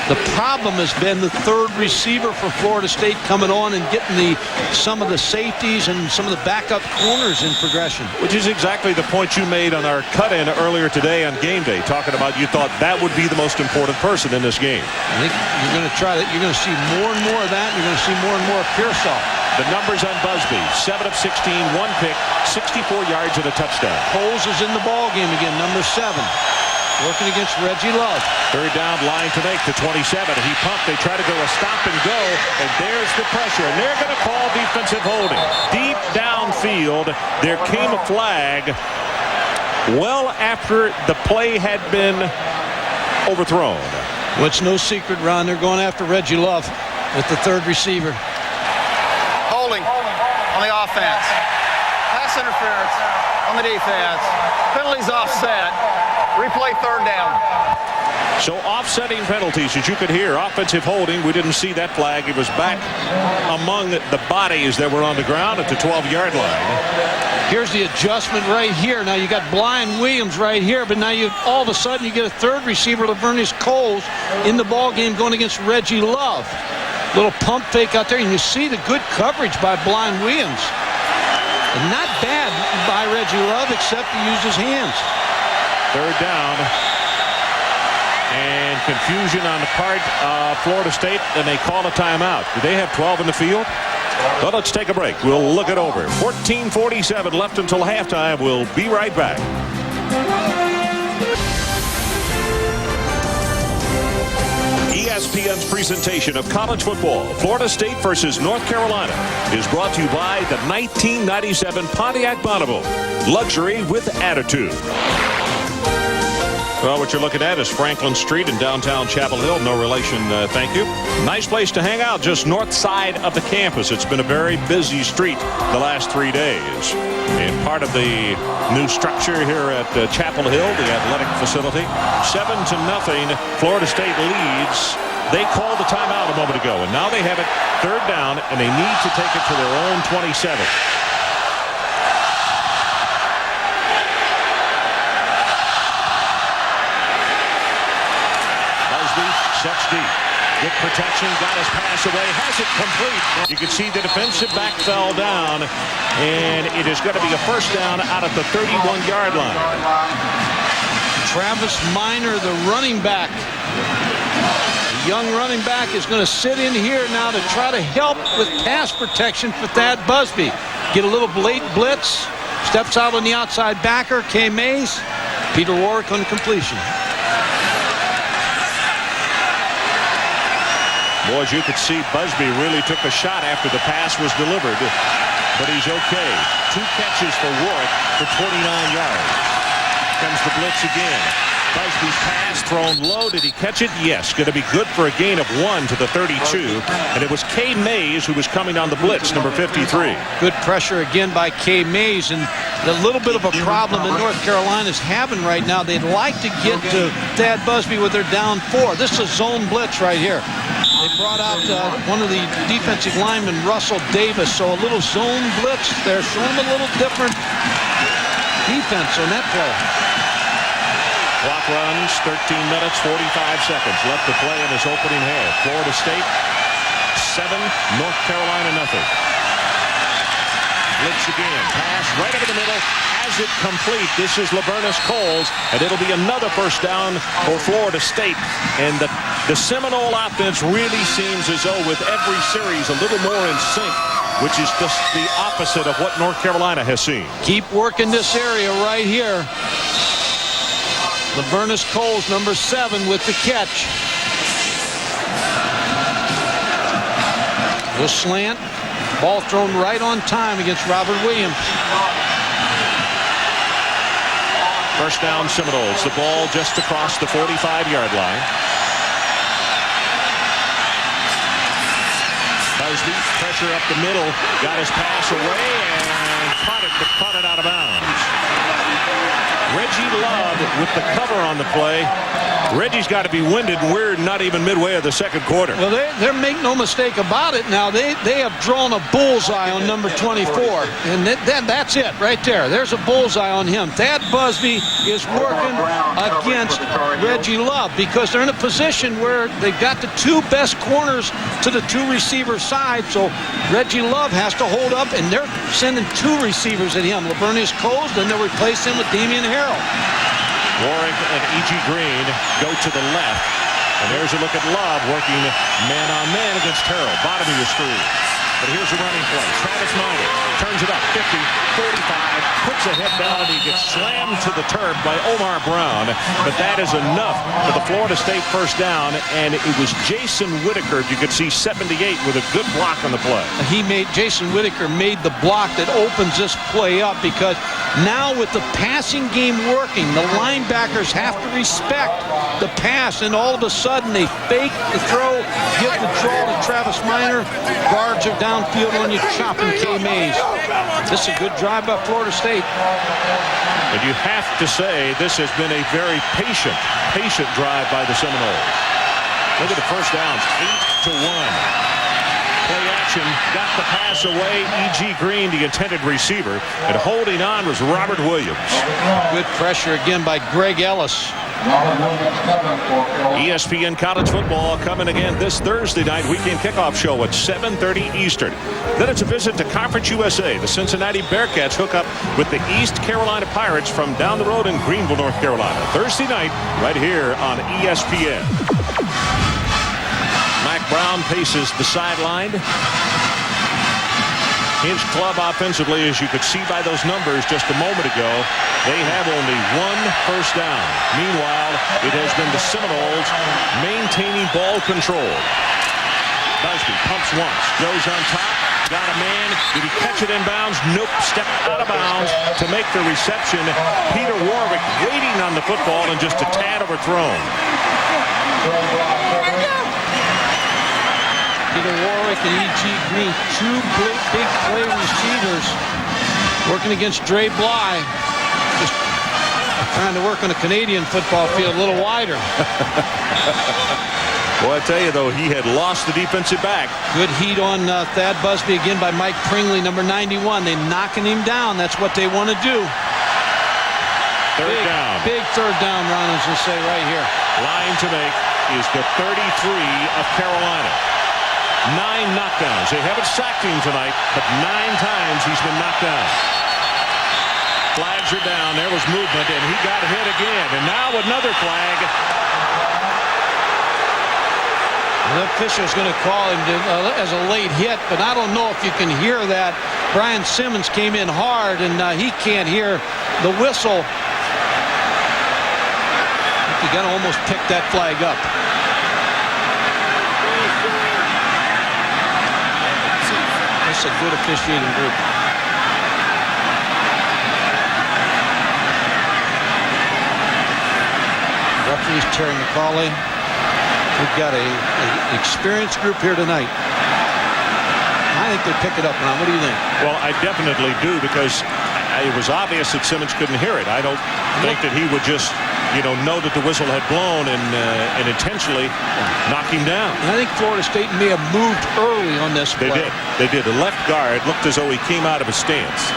The problem has been the third receiver for Florida State coming on and getting some of the safeties and some of the backup corners in progression. Which is exactly the point you made on our cut-in earlier today on game day, talking about you thought that would be the most important person in this game. I think you're going to try that. You're going to see more and more of that. You're going to see more and more of Pearsall. The numbers on Busby, 7 of 16, 1 pick, 64 yards and a touchdown. Coles is in the ball game again, number 7. Working against Reggie Love. 3rd down, line to make to 27. He pumped. They try to go a stop and go, and there's the pressure. And they're going to call defensive holding. Deep downfield, there came a flag well after the play had been overthrown. Well, it's no secret, Ron. They're going after Reggie Love with the 3rd receiver. Holding on the offense. Pass interference on the defense. Penalties offset. Replay 3rd down. So offsetting penalties, as you could hear, offensive holding. We didn't see that flag. It was back among the bodies that were on the ground at the 12-yard line. Here's the adjustment right here. Now you got Blind Williams right here, but now you all of a sudden you get a 3rd receiver, Lavernius Coles, in the ball game going against Reggie Love. Little pump fake out there, and you see the good coverage by Blind Williams. And not bad by Reggie Love, except to use his hands. 3rd down, and confusion on the part of Florida State, and they call a timeout. Do they have 12 in the field? Well, let's take a break. We'll look it over. 14:47 left until halftime. We'll be right back. ESPN's presentation of college football, Florida State versus North Carolina, is brought to you by the 1997 Pontiac Bonneville. Luxury with attitude. Well, what you're looking at is Franklin Street in downtown Chapel Hill. No relation, thank you. Nice place to hang out, just north side of the campus. It's been a very busy street the last 3 days. And part of the new structure here at Chapel Hill, the athletic facility, 7-0, Florida State leads. They called the timeout a moment ago, and now they have it third down, and they need to take it to their own 27. Sets deep. Good protection. Got his pass away. Has it complete. You can see the defensive back fell down. And it is going to be a first down out of the 31-yard line. Travis Minor, the running back. The young running back is going to sit in here now to try to help with pass protection for Thad Busby. Get a little late blitz. Steps out on the outside backer. K. Mays. Peter Warwick on completion. Boys, you could see Busby really took a shot after the pass was delivered, but he's okay. 2 catches for Warwick for 29 yards. Comes the blitz again. Busby's pass thrown low. Did he catch it? Yes. Going to be good for a gain of 1 to the 32. And it was K. Mays who was coming on the blitz, number 53. Good pressure again by K. Mays. And the little bit of a problem that North Carolina's having right now, they'd like to get to Thad Busby with their down 4. This is a zone blitz right here. They brought out one of the defensive linemen, Russell Davis. So a little zone blitz. They're showing a little different defense on that play. Clock runs, 13 minutes, 45 seconds left to play in his opening half. Florida State, 7, North Carolina, 0. Blitz again, pass right over the middle. Has it complete. This is Lavernus Coles, and it'll be another first down for Florida State. And the Seminole offense really seems as though with every series a little more in sync, which is just the opposite of what North Carolina has seen. Keep working this area right here. Lavernus Coles, number 7, with the catch. The slant. Ball thrown right on time against Robert Williams. First down, Seminoles. The ball just across the 45-yard line. Busby, pressure up the middle. Got his pass away and caught it out of bounds. Reggie Love with the cover on the play. Reggie's got to be winded, and we're not even midway of the second quarter. Well, they make no mistake about it now. They have drawn a bullseye on number 24, and then that's it right there. There's a bullseye on him. Thad Busby is working against Reggie Love because they're in a position where they've got the 2 best corners to the 2 receiver side, so Reggie Love has to hold up, and they're sending 2 receivers at him. Lavernus Coles, then they'll replace him with Damian Harrell. Warwick and E.G. Green go to the left. And there's a look at Love working man-on-man against Harrell. Bottom of your screen. But here's a running play. Travis Minor turns it up. 50, 45, puts a head down, and he gets slammed to the turf by Omar Brown. But that is enough for the Florida State first down. And it was Jason Whitaker, you could see 78 with a good block on the play. Jason Whitaker made the block that opens this play up because now with the passing game working, the linebackers have to respect the pass, and all of a sudden they fake the throw, give the draw to Travis Minor. Guards are downfield on you, chopping K. Mays. This is a good drive by Florida State. And you have to say this has been a very patient drive by the Seminoles. Look at the first downs, 8-1. Play action, got the pass away. E.G. Green, the intended receiver, and holding on was Robert Williams. Good pressure again by Greg Ellis. ESPN College Football coming again this Thursday night weekend kickoff show at 7:30 Eastern. Then it's a visit to Conference USA. The Cincinnati Bearcats hook up with the East Carolina Pirates from down the road in Greenville, North Carolina. Thursday night right here on ESPN. Mack Brown paces the sideline. Hinch club offensively, as you could see by those numbers just a moment ago, they have only 1 first down. Meanwhile, it has been the Seminoles maintaining ball control. Busby pumps once, goes on top, got a man. Did he catch it in bounds? Nope, stepped out of bounds to make the reception. Peter Warwick waiting on the football and just a tad overthrown. Peter Warwick and E.G. Green, 2 big play receivers working against Dre Bly. Just trying to work on a Canadian football field a little wider. Well, I tell you, though, he had lost the defensive back. Good heat on Thad Busby again by Mike Pringley, number 91. They're knocking him down. That's what they want to do. Third down. Big third down, Ron, as you say right here. Line to make is the 33 of Carolina. 9 knockdowns. They haven't sacked him tonight, but 9 times he's been knocked down. Flags are down. There was movement, and he got hit again. And now another flag. The official's going to call him as a late hit, but I don't know if you can hear that. Brian Simmons came in hard, and he can't hear the whistle. You got to almost pick that flag up. That's a good officiating group. Referee's Terry McCauley. We've got an experienced group here tonight. I think they pick it up, Ron. What do you think? Well, I definitely do, because it was obvious that Simmons couldn't hear it. I don't think that he would just, know that the whistle had blown and intentionally knock him down. And I think Florida State may have moved early on this play. They did. The left guard looked as though he came out of his stance.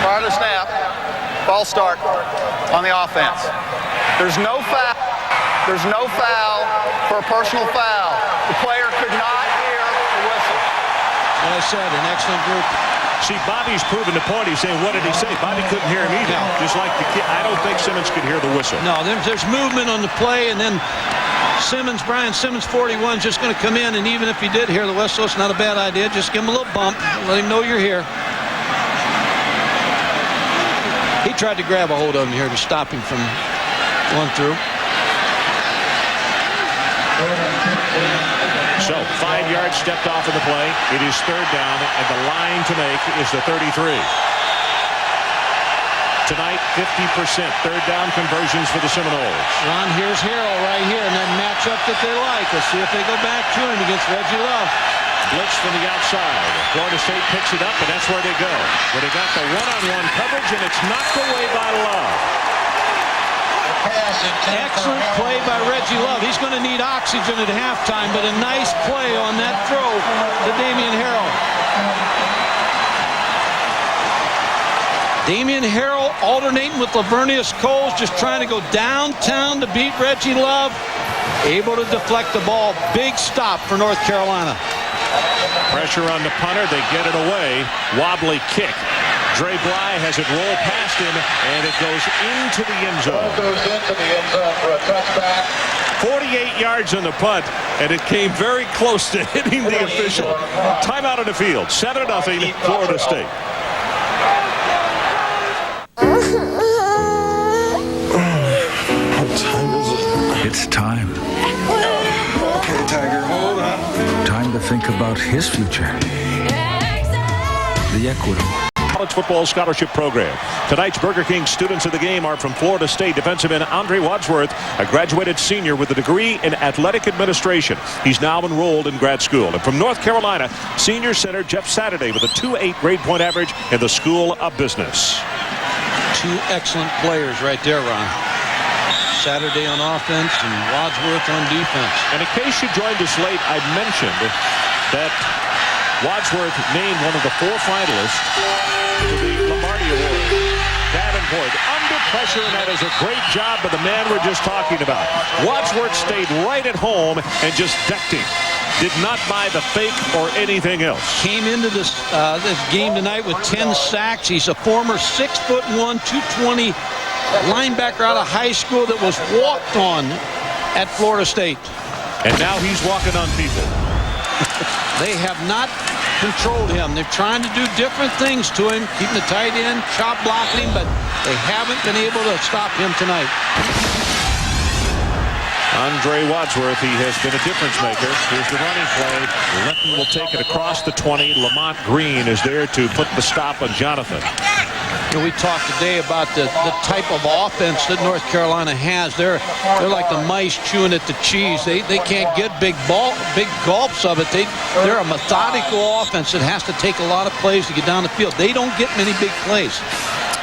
Prior to snap, ball start on the offense. There's no foul. There's no foul for a personal foul. The player could not hear the whistle. As I said, an excellent group. See, Bobby's proving the point. He's saying, what did he say? Bobby couldn't hear him either. No. Just like the kid. I don't think Simmons could hear the whistle. No, there's movement on the play, and then Brian Simmons, 41, just going to come in, and even if he did hear the whistle, it's not a bad idea. Just give him a little bump. Let him know you're here. He tried to grab a hold of him here to stop him from going through. So 5 yards stepped off of the play. It is third down, and the line to make is the 33. Tonight, 50% third down conversions for the Seminoles. Ron, here's Harrell right here in that matchup that they like. Let's see if they go back to him against Reggie Love. Blitz from the outside. Florida State picks it up, and that's where they go. But they got the one-on-one coverage, and it's knocked away by Love. Excellent play by Reggie Love. He's going to need oxygen at halftime, but a nice play on that throw to Damian Harrell. Damian Harrell alternating with Lavernius Coles, just trying to go downtown to beat Reggie Love. Able to deflect the ball. Big stop for North Carolina. Pressure on the punter. They get it away. Wobbly kick. Dre Bly has it roll past him, and it goes into the end zone. It goes into the end zone for a touchback. 48 yards on the punt, and it came very close to hitting the official. Timeout on the field. 7-0, Florida State. What time is it? It's time. Okay, Tiger, hold on. Time to think about his future. The Ecuador College football scholarship program. Tonight's Burger King students of the game are from Florida State defensive end Andre Wadsworth, a graduated senior with a degree in athletic administration. He's now enrolled in grad school. And from North Carolina, senior center Jeff Saturday with a 2.8 grade point average in the School of Business. 2 excellent players right there, Ron. Saturday on offense and Wadsworth on defense. And in case you joined us late, I mentioned that Wadsworth named one of the 4 finalists to the Lombardi Award. Davenport under pressure, and that is a great job by the man we're just talking about. Wadsworth stayed right at home and just decked him. Did not buy the fake or anything else. Came into this game tonight with 10 sacks. He's a former 6'1", 220 linebacker out of high school that was walked on at Florida State. And now he's walking on people. They have not controlled him. They're trying to do different things to him, keeping the tight end, chop blocking him, but they haven't been able to stop him tonight. Andre Wadsworth, he has been a difference maker. Here's the running play. Linton will take it across the 20. Lamont Green is there to put the stop on Jonathan. We talked today about the type of offense that North Carolina has. They're like the mice chewing at the cheese. They can't get big gulps of it. They're a methodical offense that has to take a lot of plays to get down the field. They don't get many big plays.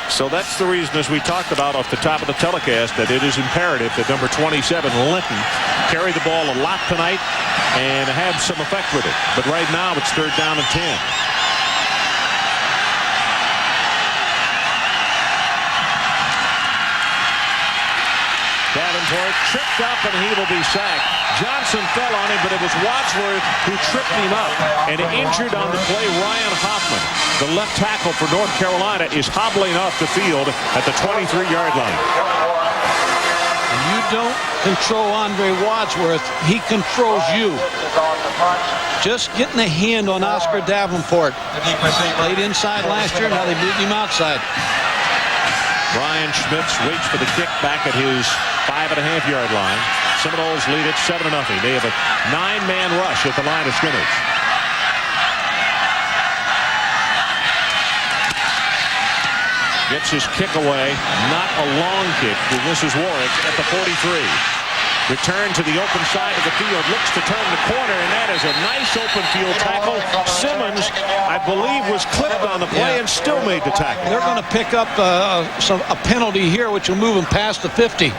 So that's the reason, as we talked about off the top of the telecast, that it is imperative that number 27, Linton, carry the ball a lot tonight and have some effect with it. But right now it's 3rd down and 10. Davenport tripped up and he will be sacked. Johnson fell on him, but it was Wadsworth who tripped him up. And injured on the play, Ryan Hoffman, the left tackle for North Carolina, is hobbling off the field at the 23-yard line. You don't control Andre Wadsworth. He controls you. Just getting a hand on Oscar Davenport. Played inside last year, now they moved him outside. Ryan Schmitz waits for the kick back at his 5.5-yard line. Seminoles lead it 7-0. They have a 9-man rush at the line of scrimmage. Gets his kick away. Not a long kick. This is Warwick at the 43. Return to the open side of the field. Looks to turn the corner, and that is a nice open field tackle. Simmons, I believe, was clipped on the play and still made the tackle. They're going to pick up a penalty here, which will move him past the 50.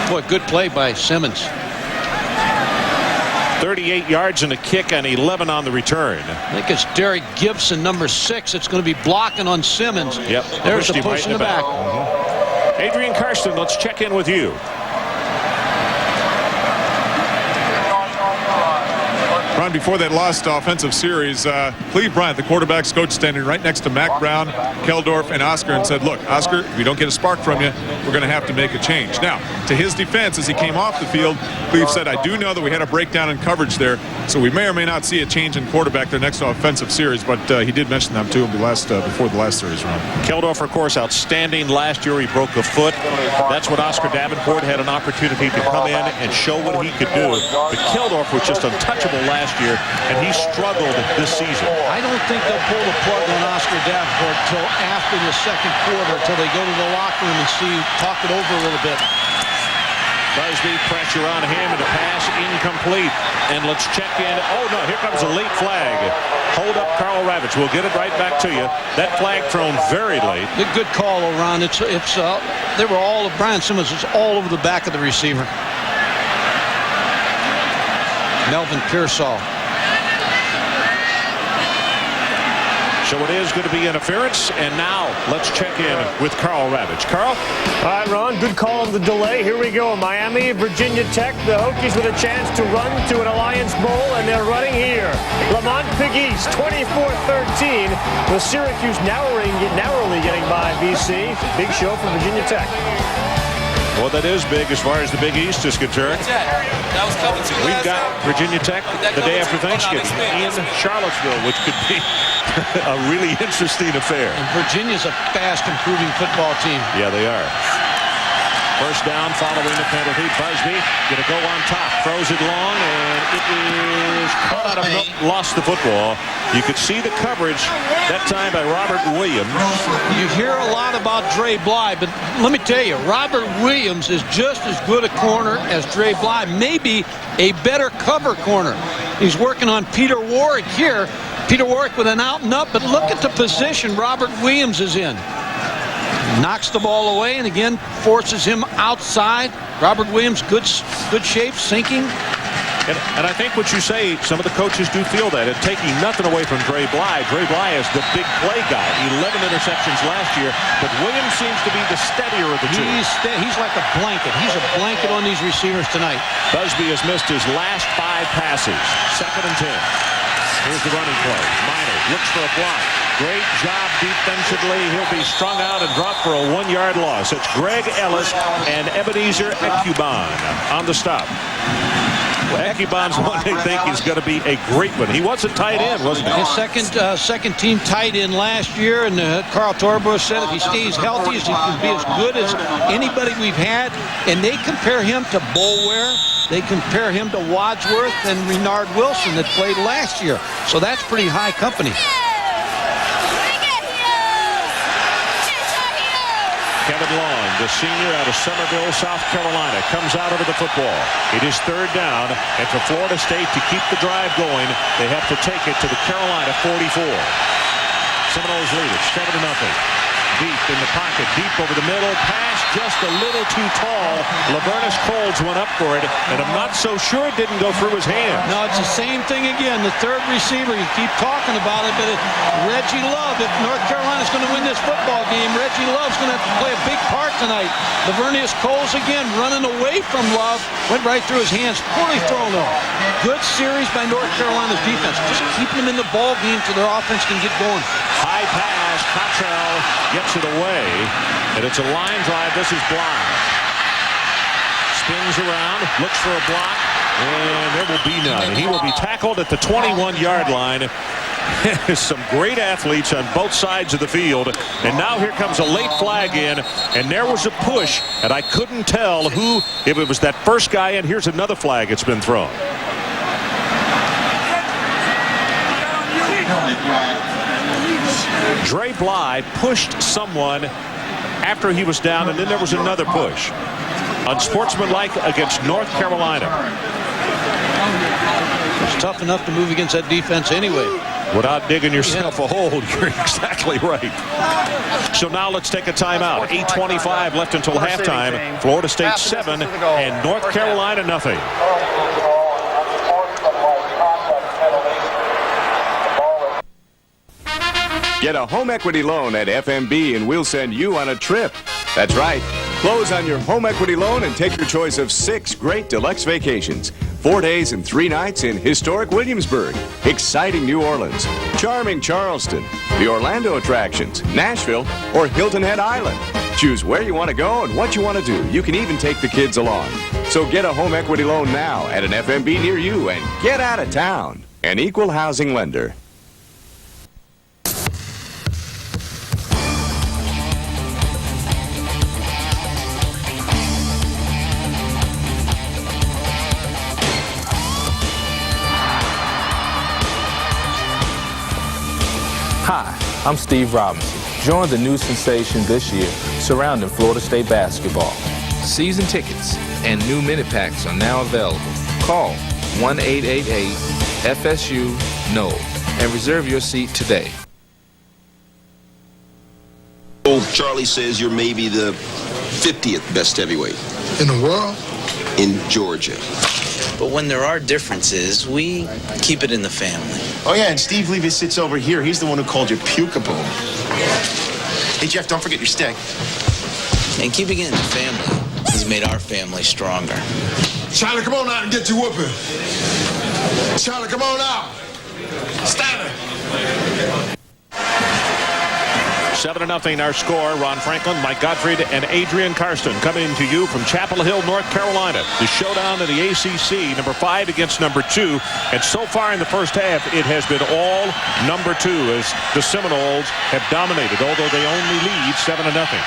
Boy, good play by Simmons. 38 yards and a kick and 11 on the return. I think it's Derek Gibson, number 6. It's going to be blocking on Simmons. Yep. There's the push in the back. Adrian Karsten, let's check in with you. Ron, before that last offensive series, Cleve Bryant, the quarterback's coach, standing right next to Mac Brown, Keldorf, and Oscar, and said, look, Oscar, if we don't get a spark from you, we're going to have to make a change. Now, to his defense, as he came off the field, Cleve said, I do know that we had a breakdown in coverage there, so we may or may not see a change in quarterback their next offensive series, but he did mention them to him before the last series, Ron. Keldorf, of course, outstanding. Last year he broke a foot. That's what Oscar Davenport had an opportunity to come in and show what he could do. But Keldorf was just untouchable last year, and he struggled this season. I don't think they'll pull the plug on Oscar Davenport until after the second quarter, until they go to the locker room and talk it over a little bit. Busby, pressure on him, and a pass incomplete. And let's check in. Oh, no, here comes a late flag. Hold up, Carl Ravitch. We'll get it right back to you. That flag thrown very late. Good call, Ron. They were all, Brian Simmons was all over the back of the receiver. Melvin Pearsall. So it is going to be interference, and now let's check in with Carl Ravitch. Carl? All right, Ron, good call on the delay. Here we go. Miami, Virginia Tech, the Hokies with a chance to run to an Alliance Bowl, and they're running here. Lamont Big East, 24-13, with Syracuse narrowly getting by BC. Big show for Virginia Tech. Well, that is big as far as the Big East is concerned. That was coming too. We've got Virginia Tech the day after Thanksgiving in Charlottesville, which could be a really interesting affair. And Virginia's a fast improving football team. Yeah, they are. First down following the penalty. Busby going to go on top. Throws it long, and it is caught out of lost the football. You could see the coverage that time by Robert Williams. You hear a lot about Dre Bly, but let me tell you, Robert Williams is just as good a corner as Dre Bly, maybe a better cover corner. He's working on Peter Warwick here. Peter Warwick with an out and up, but look at the position Robert Williams is in. Knocks the ball away and again forces him outside. Robert Williams, good shape, sinking. And I think what you say, some of the coaches do feel that, and taking nothing away from Dre Bly. Dre Bly is the big play guy. 11 interceptions last year, but Williams seems to be the steadier of the two. He's like a blanket. He's a blanket on these receivers tonight. Busby has missed his last 5 passes. 2nd and 10. Here's the running play. Minor looks for a block. Great job defensively. He'll be strung out and dropped for a 1-yard loss. It's Greg Ellis and Ebenezer Ekuban on the stop. Ecubon's one they think is going to be a great one. He was a tight end, wasn't he? His second team tight end last year, and Carl Torbush said if he stays healthy, he can be as good as anybody we've had. And they compare him to Boulware. They compare him to Wadsworth and Renard Wilson that played last year. So that's pretty high company. Kevin Long, the senior out of Summerville, South Carolina, comes out over the football. It is third down, and for Florida State to keep the drive going, they have to take it to the Carolina 44. Seminoles lead it 7-0. Deep in the pocket, deep over the middle, pass just a little too tall. Lavernus Coles went up for it, and I'm not so sure it didn't go through his hands. No, it's the same thing again. The third receiver, you keep talking about it, but Reggie Love, if North Carolina's going to win this football game, Reggie Love's going to have to play a big part tonight. Lavernus Coles again running away from Love, went right through his hands. Poorly thrown though. Good series by North Carolina's defense. Just keeping them in the ball game so their offense can get going. High pass, Cottrell gets it away, and it's a line drive. This is blind. Spins around, looks for a block, and there will be none. He will be tackled at the 21-yard line. There's some great athletes on both sides of the field, and now here comes a late flag in, and there was a push, and I couldn't tell who, if it was that first guy, and here's another flag that's been thrown. Dre Bly pushed someone after he was down, and then there was another push. Unsportsmanlike against North Carolina. It's tough enough to move against that defense anyway. Without digging yourself a hole, you're exactly right. So now let's take a timeout. 8:25 left until halftime. Florida State 7 and North Carolina nothing. Get a home equity loan at FMB and we'll send you on a trip. That's right. Close on your home equity loan and take your choice of 6 great deluxe vacations. 4 days and 3 nights in historic Williamsburg, exciting New Orleans, charming Charleston, the Orlando attractions, Nashville, or Hilton Head Island. Choose where you want to go and what you want to do. You can even take the kids along. So get a home equity loan now at an FMB near you and get out of town. An equal housing lender. Hi, I'm Steve Robinson. Join the new sensation this year surrounding Florida State basketball. Season tickets and new minute packs are now available. Call 1-888-FSU-NO and reserve your seat today. Charlie says you're maybe the 50th best heavyweight. In the world? In Georgia. But when there are differences, we keep it in the family. Oh, yeah, and Steve Levy sits over here. He's the one who called you Puke-a-boom. Hey, Jeff, don't forget your stick. And keeping it in the family has made our family stronger. Charlie, come on out and get your whooping. Charlie, come on out. Stand it. 7-0 our score. Ron Franklin, Mike Gottfried, and Adrian Karsten coming to you from Chapel Hill, North Carolina. The showdown in the ACC, number 5 against number 2. And so far in the first half, it has been all number 2 as the Seminoles have dominated, although they only lead 7-0.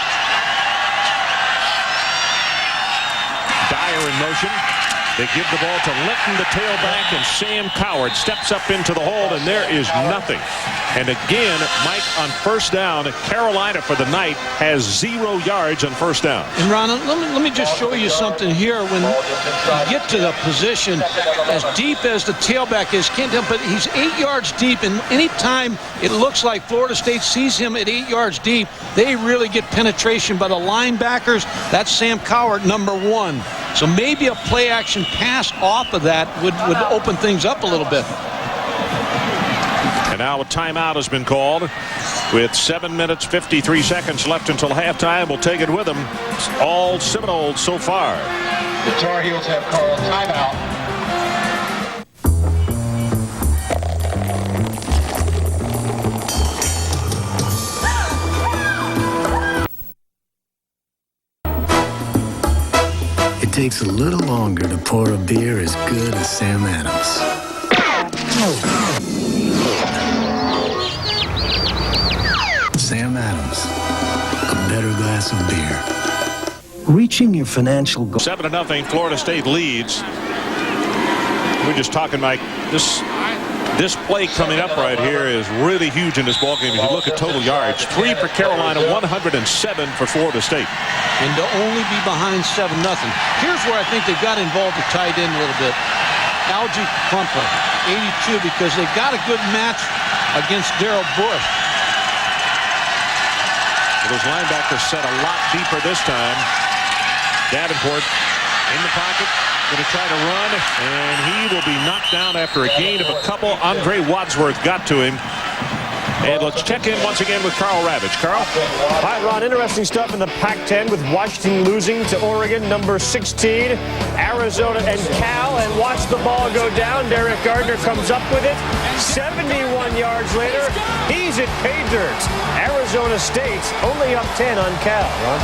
Dyer in motion. They give the ball to Linton, the tailback, and Sam Coward steps up into the hole, and there is nothing. And again, Mike, on first down, Carolina for the night has 0 yards on first down. And Ron, let me just show you something here. When you get to the position as deep as the tailback is, can't help but he's 8 yards deep, and anytime it looks like Florida State sees him at 8 yards deep, they really get penetration by the linebackers. That's Sam Coward, number 1. So maybe a play action pass off of that would open things up a little bit. And now a timeout has been called with 7 minutes, 53 seconds left until halftime. We'll take it with them. It's all Seminoles so far. The Tar Heels have called timeout. It takes a little longer to pour a beer as good as Sam Adams. Sam Adams, a better glass of beer. Reaching your financial goal. 7-0, Florida State leads. We're just talking, Mike, this play coming up right here is really huge in this ballgame. If you look at total yards, 3 for Carolina, 107 for Florida State. And to only be behind 7-0. Here's where I think they got involved with tight end a little bit. Algie Plumper, 82, because they got a good match against Darrell Bush. Those linebackers set a lot deeper this time. Davenport in the pocket, going to try to run, and he will be knocked down after a gain of a couple. Andre Wadsworth got to him. And let's check in once again with Carl Ravitch. Carl? Hi, Ron. Interesting stuff in the Pac-10 with Washington losing to Oregon, number 16. Arizona and Cal, and watch the ball go down. Derek Gardner comes up with it. 71 yards later, he's at pay dirt. Arizona State's only up 10 on Cal, Ron.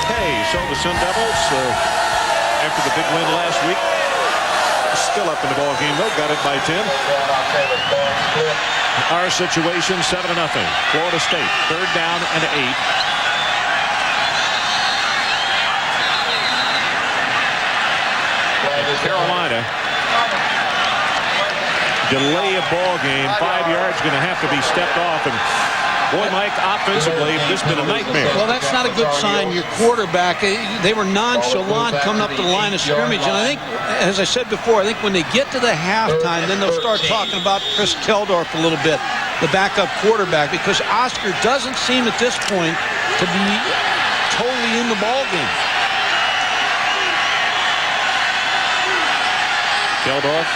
Okay, so the Sun Devils, after the big win last week, still up in the ball game, though. Got it by 10. Our situation, 7-0. Florida State, 3rd down and 8. Carolina, delay a ball game. 5 yards going to have to be stepped off. And boy, Mike, offensively, this has been a nightmare. Well, that's not a good sign. Your quarterback, they were nonchalant coming up to the line of scrimmage. And I think, as I said before, I think when they get to the halftime, then they'll start talking about Chris Keldorf a little bit, the backup quarterback, because Oscar doesn't seem at this point to be totally in the ball game. Keldorf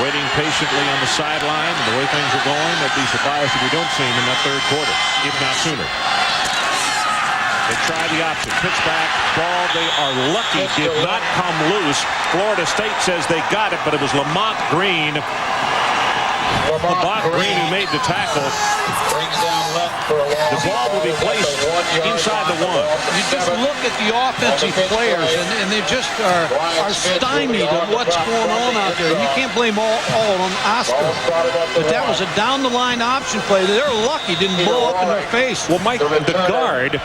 waiting patiently on the sideline, and the way things are going, I'd be surprised if we don't see him in that 3rd quarter, if not sooner. They try the option. Pitch back. Ball, they are lucky, did not come loose. Florida State says they got it, but it was Lamont Green. Lamont Green who made the tackle. The ball will be placed inside the 1. You just look at the offensive players, and they just are stymied of what's going on out there. You can't blame all on Oscar. But that was a down-the-line option play. They're lucky didn't blow up in their face. Well, Mike, the guard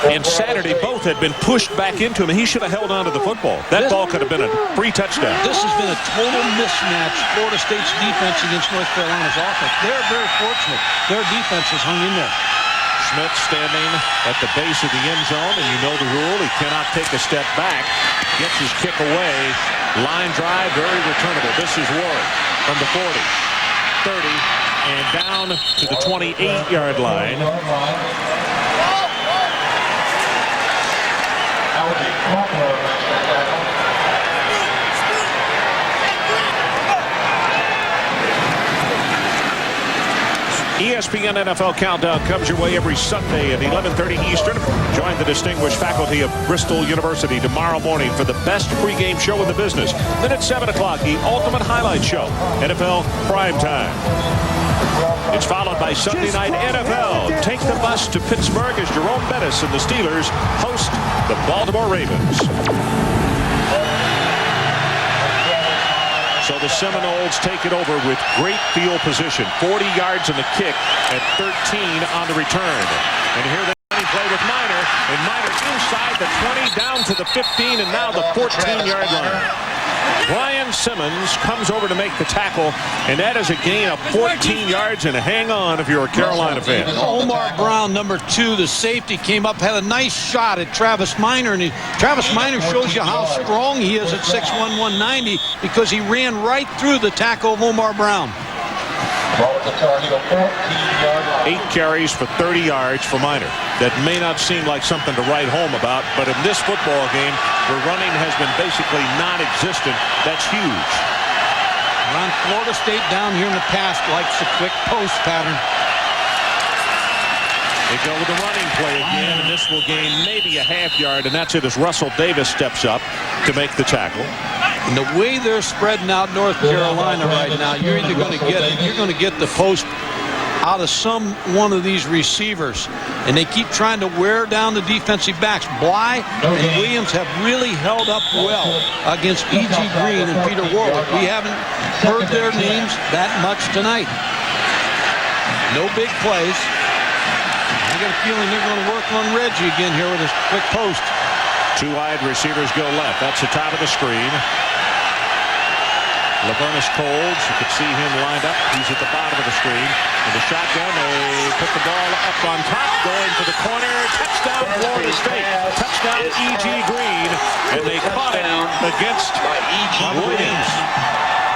and Saturday both had been pushed back into him, and he should have held on to the football. That ball could have been a free touchdown. This has been a total mismatch. Florida State's defense against North Carolina's offense. They're very fortunate. Their defense has hung in there. Smith standing at the base of the end zone, and you know the rule. He cannot take a step back. Gets his kick away. Line drive, very returnable. This is Ward from the 40, 30, and down to the 28-yard line. ESPN NFL Countdown comes your way every Sunday at 11:30 Eastern. Join the distinguished faculty of Bristol University tomorrow morning for the best pregame show in the business. Then at 7 o'clock, the Ultimate Highlight Show, NFL Primetime. It's followed by Sunday Night NFL. Take the bus to Pittsburgh as Jerome Bettis and the Steelers host the Baltimore Ravens. So the Seminoles take it over with great field position. 40 yards in the kick at 13 on the return. And here they play with Minor. And Minor inside the 20, down to the 15, and now the 14-yard line. Brian Simmons comes over to make the tackle, and that is a gain of 14 yards, and hang on if you're a Carolina fan. Omar Brown, number 2, the safety, came up, had a nice shot at Travis Minor, and Travis Minor shows you how strong he is at 6'1", 190, because he ran right through the tackle of Omar Brown. 8 carries for 30 yards for Minor. That may not seem like something to write home about, but in this football game, where running has been basically non-existent, that's huge. Ron, Florida State down here in the past likes a quick post pattern. They go with the running play again, and this will gain maybe a half yard, and that's it as Russell Davis steps up to make the tackle. And the way they're spreading out North Carolina right now, you're either going to get the post out of some one of these receivers, and they keep trying to wear down the defensive backs. Bly and Williams have really held up well against E.G. Green and Peter Warwick. We haven't heard their names that much tonight. No big plays. I got a feeling they're going to work on Reggie again here with a quick post. Two wide receivers go left. That's the top of the screen. Lavernus Coles, you could see him lined up. He's at the bottom of the screen. In the shotgun, they put the ball up on top, going to the corner. Touchdown, Florida State. Touchdown, E.G. Green. And they caught it against Williams.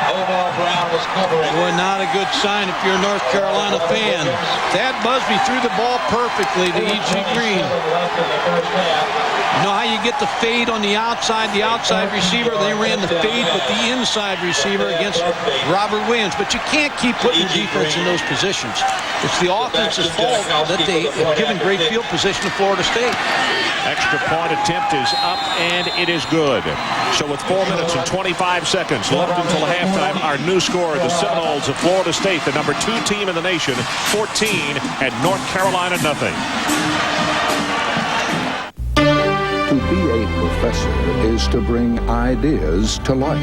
Boy, not a good sign if you're a North Carolina fan. Thad Busby threw the ball perfectly to E.G. Green. You know how you get the fade on the outside receiver? They ran the fade with the inside receiver against Robert Williams. But you can't keep putting your defense in those positions. It's the offense's fault that they have given great field position to Florida State. Extra point attempt is up, and it is good. So with 4 minutes and 25 seconds left until halftime, our new score, the Seminoles of Florida State, the number 2 team in the nation, 14, and North Carolina nothing. To be a professor is to bring ideas to life,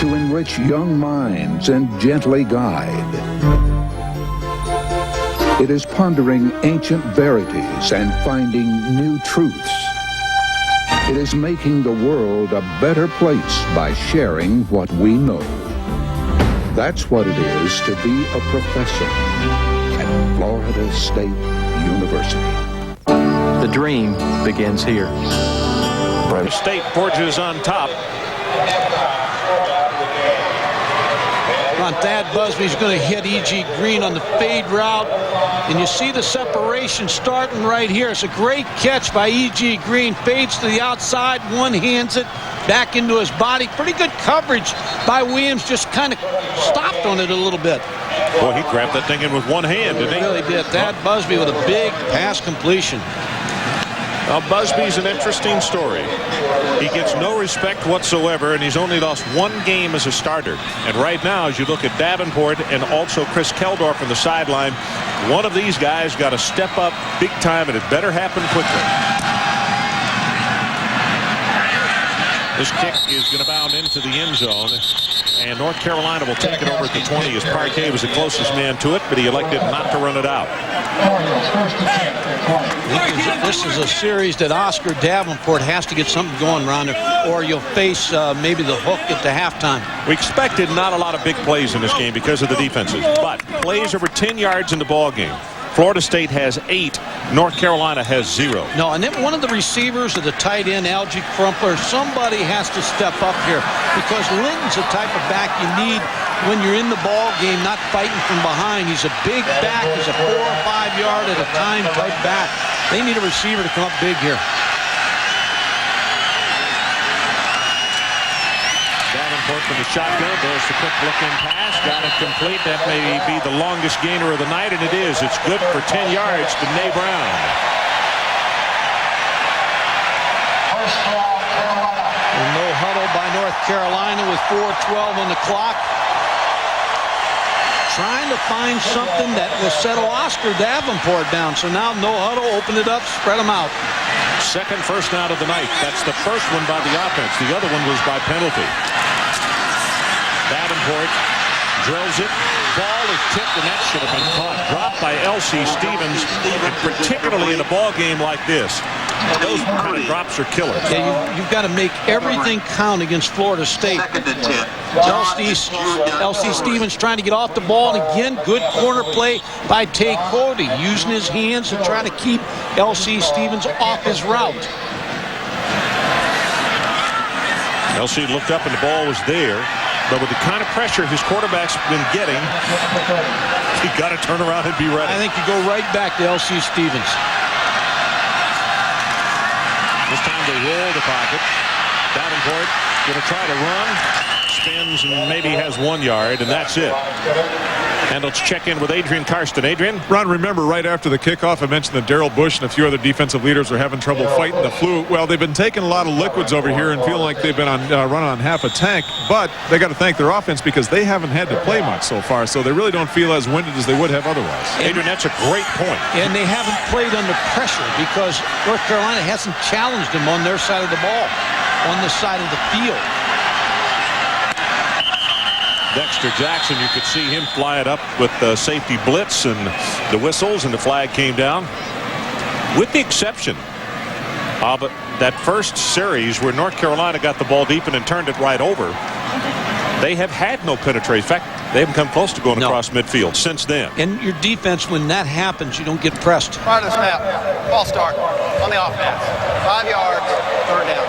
to enrich young minds and gently guide. It is pondering ancient verities and finding new truths. It is making the world a better place by sharing what we know. That's what it is to be a professor at Florida State University. The dream begins here. Florida State forges on top. Thad Busby's going to hit E.G. Green on the fade route, and you see the separation starting right here. It's a great catch by E.G. Green. Fades to the outside, one-hands it back into his body. Pretty good coverage by Williams, just kind of stopped on it a little bit. Boy, he grabbed that thing in with one hand, didn't he? He really did. Thad Busby with a big pass completion. Now, Busby's an interesting story. He gets no respect whatsoever, and he's only lost 1 game as a starter. And right now, as you look at Davenport and also Chris Keldorf on the sideline, one of these guys got to step up big time, and it better happen quickly. This kick is going to bound into the end zone, and North Carolina will take it over at the 20 as Parquet was the closest man to it, but he elected not to run it out. This is a series that Oscar Davenport has to get something going around there, or you'll face maybe the hook at the halftime. We expected not a lot of big plays in this game because of the defenses, but plays over 10 yards in the ball game. Florida State has 8. North Carolina has 0. No, and then one of the receivers or the tight end, Algie Crumpler, somebody has to step up here, because Linton's the type of back you need when you're in the ball game, not fighting from behind. He's a big back. He's a 4 or 5 yard at a time type back. They need a receiver to come up big here. Davenport from the shotgun. There's the quick looking pass. Got it complete. That may be the longest gainer of the night, and it is. It's good for 10 yards to Nay Brown. No huddle by North Carolina with 4:12 on the clock. Trying to find something that will settle Oscar Davenport down. So now no huddle, open it up, spread them out. Second first down of the night. That's the first one by the offense. The other one was by penalty. Davenport drills it. Ball is tipped, and that should have been caught. Dropped by L.C. Stevens, and particularly in a ball game like this. Those kind of drops are killers. Yeah, you've got to make everything count against Florida State. L.C. Stevens trying to get off the ball, and again, good corner play by Tay Cody, using his hands to try to keep L.C. Stevens off his route. L.C. looked up, and the ball was there. But with the kind of pressure his quarterback's been getting, you got to turn around and be ready. I think you go right back to L.C. Stevens. This time they roll the pocket. Davenport going to try to run. spins and maybe has 1 yard, and that's it. And let's check in with Adrian Karsten. Adrian? Ron, remember right after the kickoff, I mentioned that Darrell Bush and a few other defensive leaders are having trouble fighting the flu. Well, they've been taking a lot of liquids over here and feeling like they've been on running on half a tank. But they got to thank their offense because they haven't had to play much so far, so they really don't feel as winded as they would have otherwise. Adrian, that's a great point. And they haven't played under pressure because North Carolina hasn't challenged them on their side of the ball, on the side of the field. Dexter Jackson, you could see him fly it up with the safety blitz and the whistles, and the flag came down. With the exception of that first series where North Carolina got the ball deep and then turned it right over, they have had no penetration. In fact, they haven't come close to going across midfield since then. And your defense, when that happens, you don't get pressed. Prior to the snap, ball start on the offense. 5 yards, third down.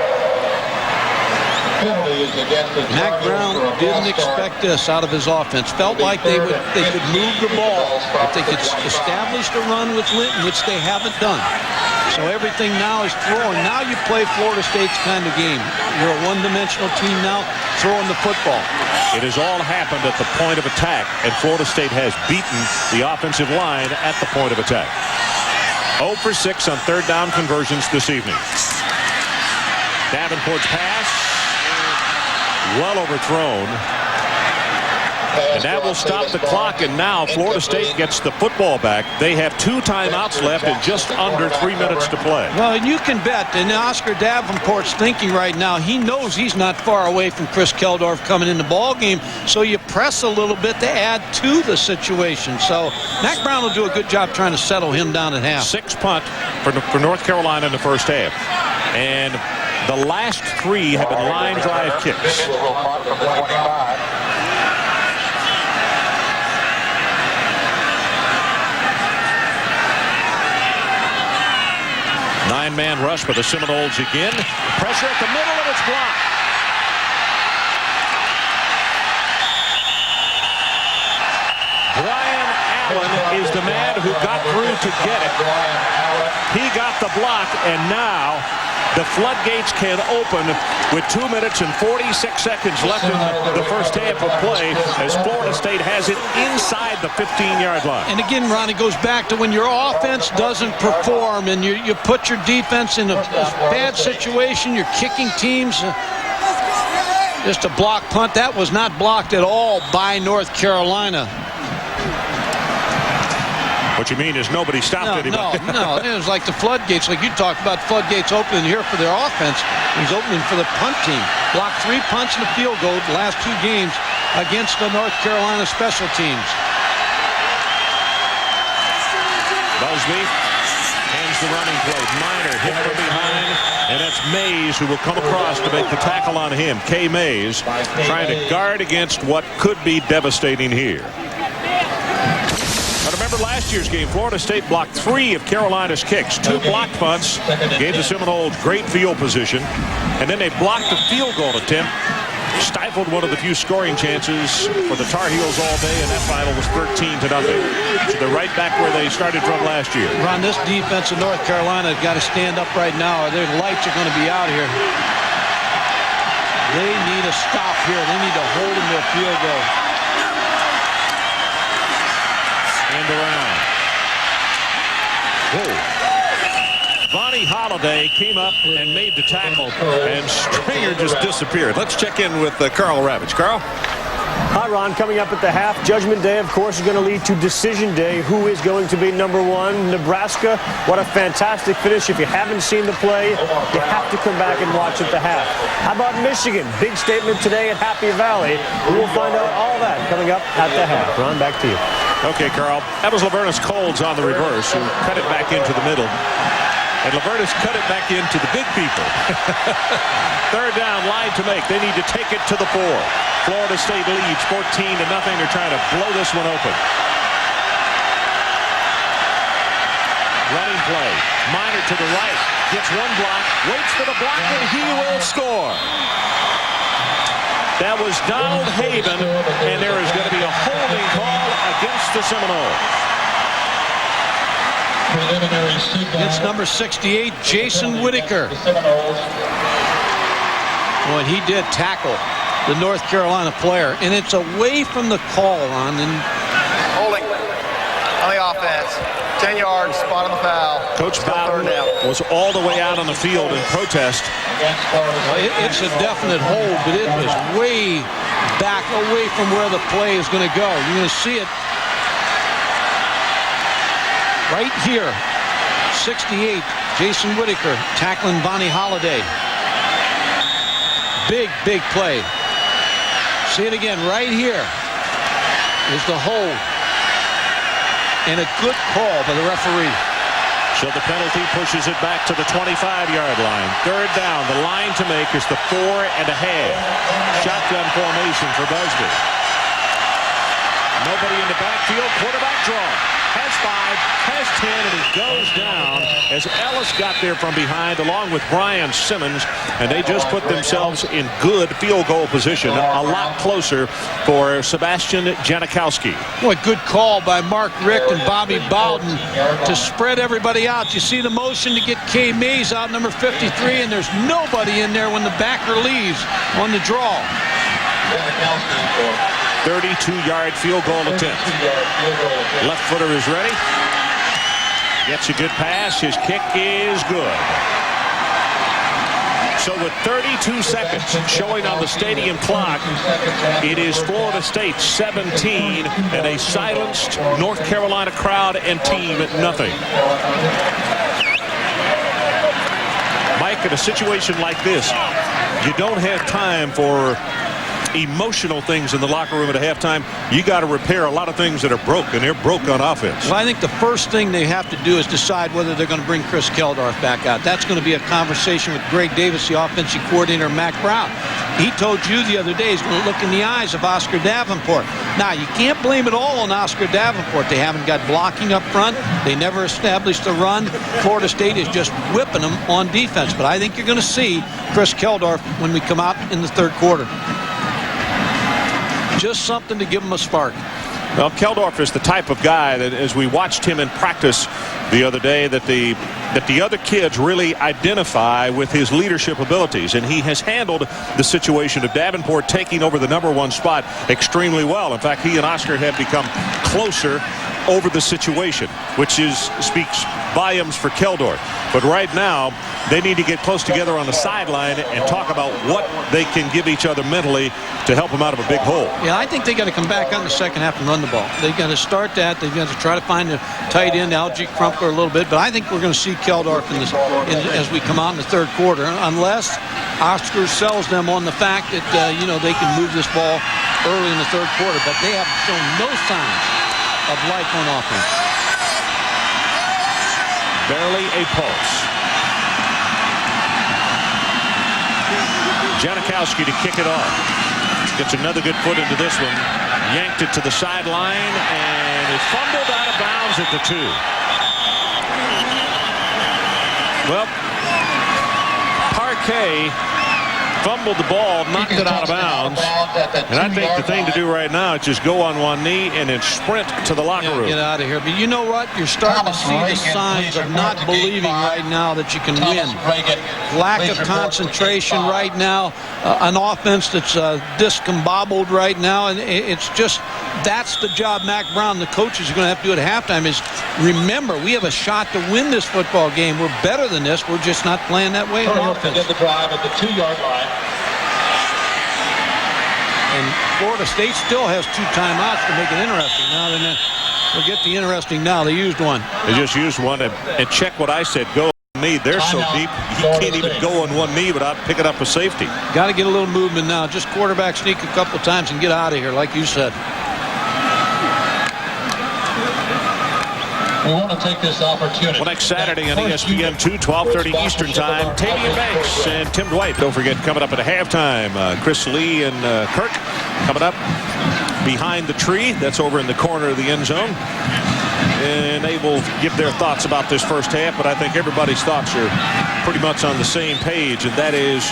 Mack Brown didn't expect this out of his offense. Felt like they could move the ball if they could establish the run with Linton, which they haven't done. So everything now is throwing. Now you play Florida State's kind of game. You're a one-dimensional team now, throwing the football. It has all happened at the point of attack, and Florida State has beaten the offensive line at the point of attack. 0 for 6 on third down conversions this evening. Davenport's pass. Well overthrown. And that will stop the clock, and now Florida State gets the football back. They have 2 timeouts left and just under 3 minutes to play. Well, and you can bet, and Oscar Davenport's thinking right now, he knows he's not far away from Chris Keldorf coming in the ball game, so you press a little bit to add to the situation. So Mack Brown will do a good job trying to settle him down at half. 6 punt for North Carolina in the first half. And the last 3 have been line drive kicks. 9-man rush for the Seminoles again. Pressure at the middle, and it's blocked. Brian Allen is the man who got through to get it. He got the block, and now the floodgates can open with 2 minutes and 46 seconds left in the first half of play as Florida State has it inside the 15-yard line. And again, Ron, it goes back to when your offense doesn't perform and you put your defense in a bad situation, you're kicking teams. Just a block punt. That was not blocked at all by North Carolina. What you mean is nobody stopped anybody. No. It was like the floodgates. Like you talked about floodgates opening here for their offense. He's opening for the punt team. Blocked 3 punts and a field goal the last 2 games against the North Carolina special teams. Busby hands the running play. Minor hit from behind, and that's Mays who will come across to make the tackle on him. K. Mays trying to guard against what could be devastating here. But remember last year's game, Florida State blocked 3 of Carolina's kicks. 2 blocked punts, gave the Seminoles great field position, and then they blocked a field goal attempt, stifled one of the few scoring chances for the Tar Heels all day, and that final was 13-0. So they're right back where they started from last year. Ron, this defense of North Carolina has got to stand up right now, or their lights are going to be out here. They need a stop here. They need to hold them to a field goal. And around. Whoa. Vonnie Holiday came up and made the tackle, and Stringer just disappeared. Let's check in with Carl Ravitch. Carl? Hi, Ron. Coming up at the half, Judgment Day, of course, is going to lead to Decision Day. Who is going to be number 1? Nebraska. What a fantastic finish. If you haven't seen the play, you have to come back and watch at the half. How about Michigan? Big statement today at Happy Valley. We will find out all that coming up at the half. Ron, back to you. Okay, Carl. That was Lavernus Colds on the reverse, who cut it back into the middle. And Lavernus cut it back into the big people. Third down, line to make. They need to take it to the 4. Florida State leads 14-0. They're trying to blow this one open. Running play. Minor to the right. Gets one block. Waits for the block, and he will score. That was Donald Haven, and there is going to be a holding call against the Seminoles. It's number 68, Jason Whitaker. Well, he did tackle the North Carolina player. And it's away from the call, Ron. And holding on the offense. 10 yards, spot on the foul. Coach Bowden was all the way out on the field in protest. Well, it's a definite hold, but it was way back away from where the play is going to go. You're going to see it right here. 68, Jason Whitaker tackling Bonnie Holiday. Big, big play. See it again right here. Is the hold. And a good call by the referee. So the penalty pushes it back to the 25-yard line. Third down. The line to make is the 4.5. Shotgun formation for Busby. Nobody in the backfield. Quarterback draw. Has 5, has 10, and he goes down as Ellis got there from behind along with Brian Simmons, and they just put themselves in good field goal position, a lot closer for Sebastian Janikowski. Boy, good call by Mark Richt and Bobby Bowden to spread everybody out. You see the motion to get Kay Mays out, number 53, and there's nobody in there when the backer leaves on the draw. 32-yard field goal attempt. Left footer is ready. Gets a good pass. His kick is good. So with 32 seconds showing on the stadium clock, it is Florida State 17 and a silenced North Carolina crowd and team at nothing. Mike, in a situation like this, you don't have time for emotional things in the locker room at halftime. You got to repair a lot of things that are broke, and they're broke on offense. Well, I think the first thing they have to do is decide whether they're going to bring Chris Keldorf back out. That's going to be a conversation with Greg Davis, the offensive coordinator, Mac Brown. He told you the other day he's going to look in the eyes of Oscar Davenport. Now, you can't blame it all on Oscar Davenport. They haven't got blocking up front. They never established the run. Florida State is just whipping them on defense. But I think you're going to see Chris Keldorf when we come out in the third quarter. Just something to give him a spark. Well, Keldorf is the type of guy that, as we watched him in practice the other day, that the other kids really identify with his leadership abilities, and he has handled the situation of Davenport taking over the #1 spot extremely well. In fact, he and Oscar have become closer over the situation, which speaks volumes for Keldorf. But right now, they need to get close together on the sideline and talk about what they can give each other mentally to help them out of a big hole. Yeah, I think they got to come back on the second half and run the ball. They got to start that. They've got to try to find a tight end, Algie Crumpler, a little bit. But I think we're going to see Keldorf as we come out in the third quarter, unless Oscar sells them on the fact that they can move this ball early in the third quarter. But they have shown no signs of life on offense. Barely a pulse. Janikowski to kick it off. Gets another good foot into this one. Yanked it to the sideline and is fumbled out of bounds at the 2. Well, Parquet fumbled the ball, knocked it out of bounds. And I think the thing to do right now is just go on one knee and then sprint to the locker room. Get out of here. But you know what? You're starting to see the signs of not believing right now that you can win. Lack of concentration right now. An offense that's discombobbled right now. And it's just, that's the job Mac Brown, the coaches, are going to have to do at halftime is remember, we have a shot to win this football game. We're better than this. We're just not playing that way on offense. Begin the drive at the 2-yard line. And Florida State still has 2 timeouts to make it interesting. Now forget the interesting now. They used one. They just used one, and check what I said. Go on knee. They're so deep, you can't even go on one knee without picking up a safety. Got to get a little movement now. Just quarterback sneak a couple times and get out of here, like you said. We want to take this opportunity. Well, next Saturday on ESPN 2, 12:30 Eastern Time, Tavian Banks and Tim Dwight. Don't forget, coming up at a halftime, Chris Lee and Kirk coming up behind the tree. That's over in the corner of the end zone. And they will give their thoughts about this first half, but I think everybody's thoughts are pretty much on the same page, and that is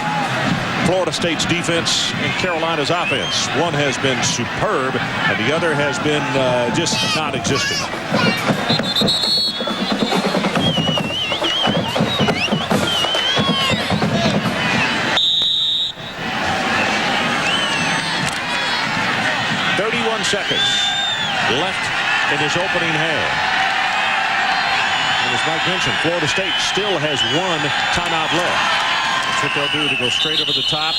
Florida State's defense and Carolina's offense. One has been superb, and the other has been just non-existent. seconds left in his opening half. And as Mike mentioned, Florida State still has one timeout left. That's what they'll do to go straight over the top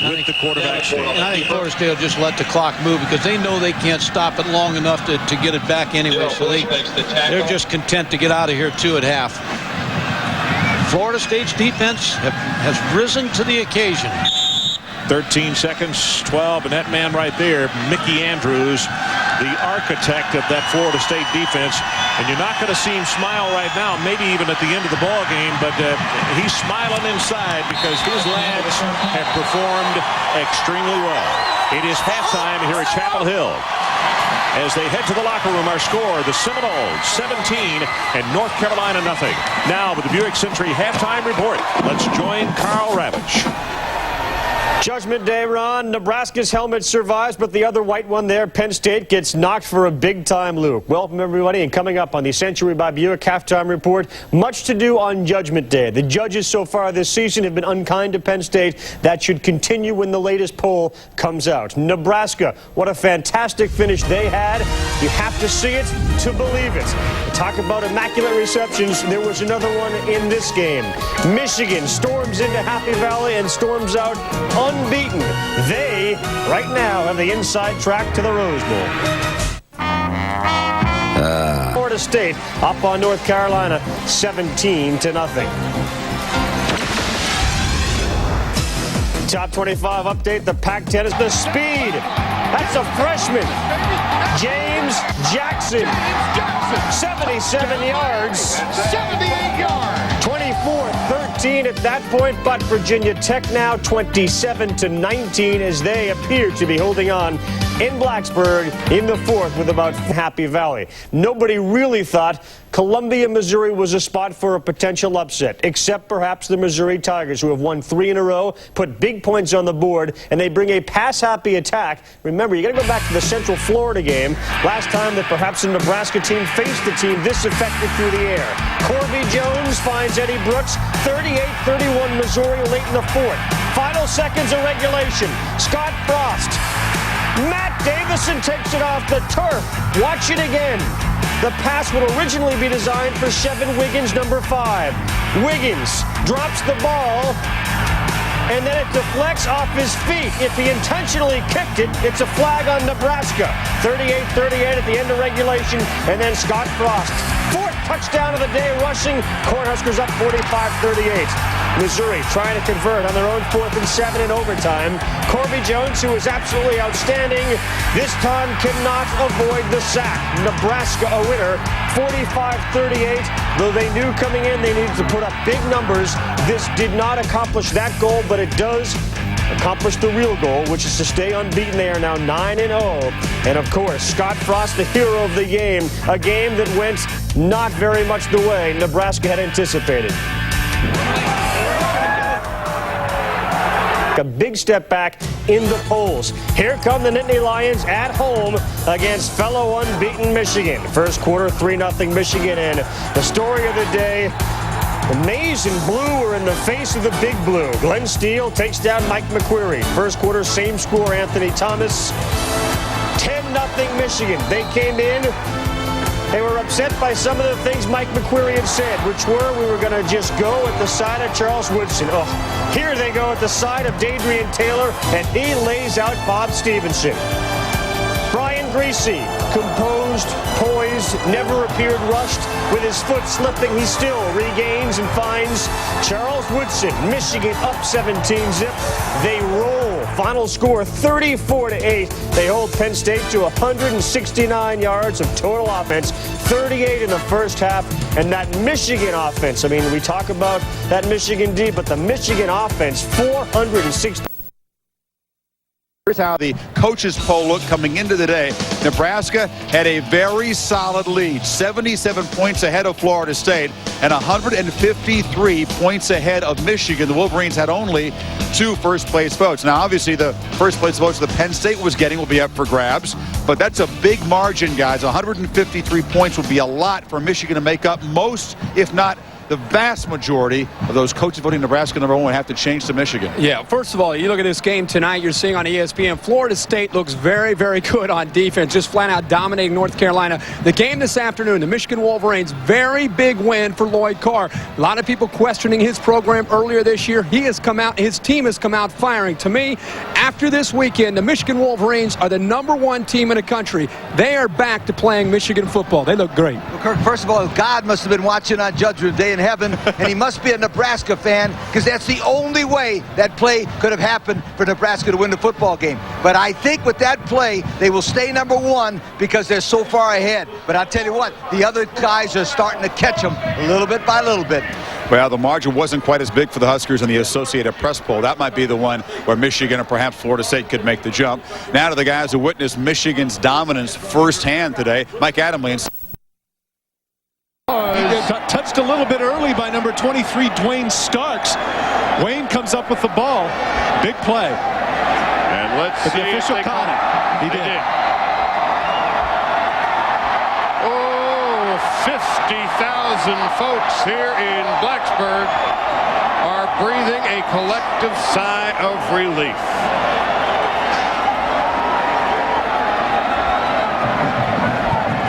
with the quarterback sneak. And I think Florida State will just let the clock move because they know they can't stop it long enough to get it back anyway. So they're just content to get out of here, too, at half. Florida State's defense has risen to the occasion. 13 seconds, 12, and that man right there, Mickey Andrews, the architect of that Florida State defense. And you're not going to see him smile right now, maybe even at the end of the ball game, but he's smiling inside because his lads have performed extremely well. It is halftime here at Chapel Hill. As they head to the locker room, our score, the Seminoles 17 and North Carolina nothing. Now with the Buick Century halftime report, let's join Carl Ravitch. Judgment Day, Ron. Nebraska's helmet survives, but the other white one there, Penn State, gets knocked for a big-time loop. Welcome, everybody, and coming up on the Century by Buick halftime report, much to do on Judgment Day. The judges so far this season have been unkind to Penn State. That should continue when the latest poll comes out. Nebraska, what a fantastic finish they had. You have to see it to believe it. Talk about immaculate receptions. There was another one in this game. Michigan storms into Happy Valley and storms out unbeaten. They, right now, have the inside track to the Rose Bowl. Florida State up on North Carolina 17-0. Top 25 update, the Pac-10 is the speed. That's a freshman. James Jackson. 77 yards. 78 yards. 24-13 at that point, but Virginia Tech now 27-19 as they appear to be holding on in Blacksburg in the fourth with about Happy Valley. Nobody really thought Columbia, Missouri was a spot for a potential upset, except perhaps the Missouri Tigers, who have won 3 in a row, put big points on the board, and they bring a pass-happy attack. Remember, you got to go back to the Central Florida game, last time that perhaps a Nebraska team faced a team this effective through the air. Corby Jones finds Eddie Brooks, 38-31 Missouri late in the fourth. Final seconds of regulation. Scott Frost. Matt Davison takes it off the turf. Watch it again. The pass would originally be designed for Chevin Wiggins, number 5. Wiggins drops the ball, and then it deflects off his feet. If he intentionally kicked it, it's a flag on Nebraska. 38-38 at the end of regulation, and then Scott Frost. Fourth touchdown of the day rushing. Cornhuskers up 45-38. Missouri trying to convert on their own 4th and 7 in overtime. Corby Jones, who is absolutely outstanding, this time cannot avoid the sack. Nebraska a winner, 45-38. Though they knew coming in they needed to put up big numbers, this did not accomplish that goal, but it does accomplish the real goal, which is to stay unbeaten. They are now 9-0. And of course, Scott Frost, the hero of the game, a game that went not very much the way Nebraska had anticipated. A big step back in the polls. Here come the Nittany Lions at home against fellow unbeaten Michigan. First quarter, 3-0 Michigan. And the story of the day, the maize and blue are in the face of the big blue. Glenn Steele takes down Mike McQuarrie. First quarter, same score, Anthony Thomas. 10-0 Michigan. They came in. They were upset by some of the things Mike McQuarrie had said, which were we were going to just go at the side of Charles Woodson. Oh, here they go at the side of Dadrian Taylor, and he lays out Bob Stevenson. Brian Griese, composed, poised, never appeared rushed. With his foot slipping, he still regains and finds Charles Woodson. Michigan up 17-zip. They roll. Final score 34-8. They hold Penn State to 169 yards of total offense, 38 in the first half. And that Michigan offense, I mean, we talk about that Michigan D, but the Michigan offense, 460. Here's how the coaches poll looked coming into the day. Nebraska had a very solid lead, 77 points ahead of Florida State and 153 points ahead of Michigan. The Wolverines had only 2 first-place votes. Now, obviously, the first-place votes that Penn State was getting will be up for grabs, but that's a big margin, guys. 153 points would be a lot for Michigan to make up most, if not the vast majority of those coaches voting Nebraska #1 would have to change to Michigan. Yeah, first of all, you look at this game tonight, you're seeing on ESPN, Florida State looks very, very good on defense, just flat out dominating North Carolina. The game this afternoon, the Michigan Wolverines, very big win for Lloyd Carr. A lot of people questioning his program earlier this year. He has come out, his team has come out firing. To me, after this weekend, the Michigan Wolverines are the #1 team in the country. They are back to playing Michigan football. They look great. Well, Kirk, first of all, God must have been watching on Judgment Day in heaven, and he must be a Nebraska fan, because that's the only way that play could have happened for Nebraska to win the football game. But I think with that play, they will stay #1 because they're so far ahead. But I'll tell you what, the other guys are starting to catch them little bit by little bit. Well, the margin wasn't quite as big for the Huskers in the Associated Press poll. That might be the one where Michigan or perhaps Florida State could make the jump. Now to the guys who witnessed Michigan's dominance firsthand today. Mike Adamle. He got touched a little bit early by number 23, Dwayne Starks. Wayne comes up with the ball. Big play. And let's see the official caught it. He did. 50,000 folks here in Blacksburg are breathing a collective sigh of relief.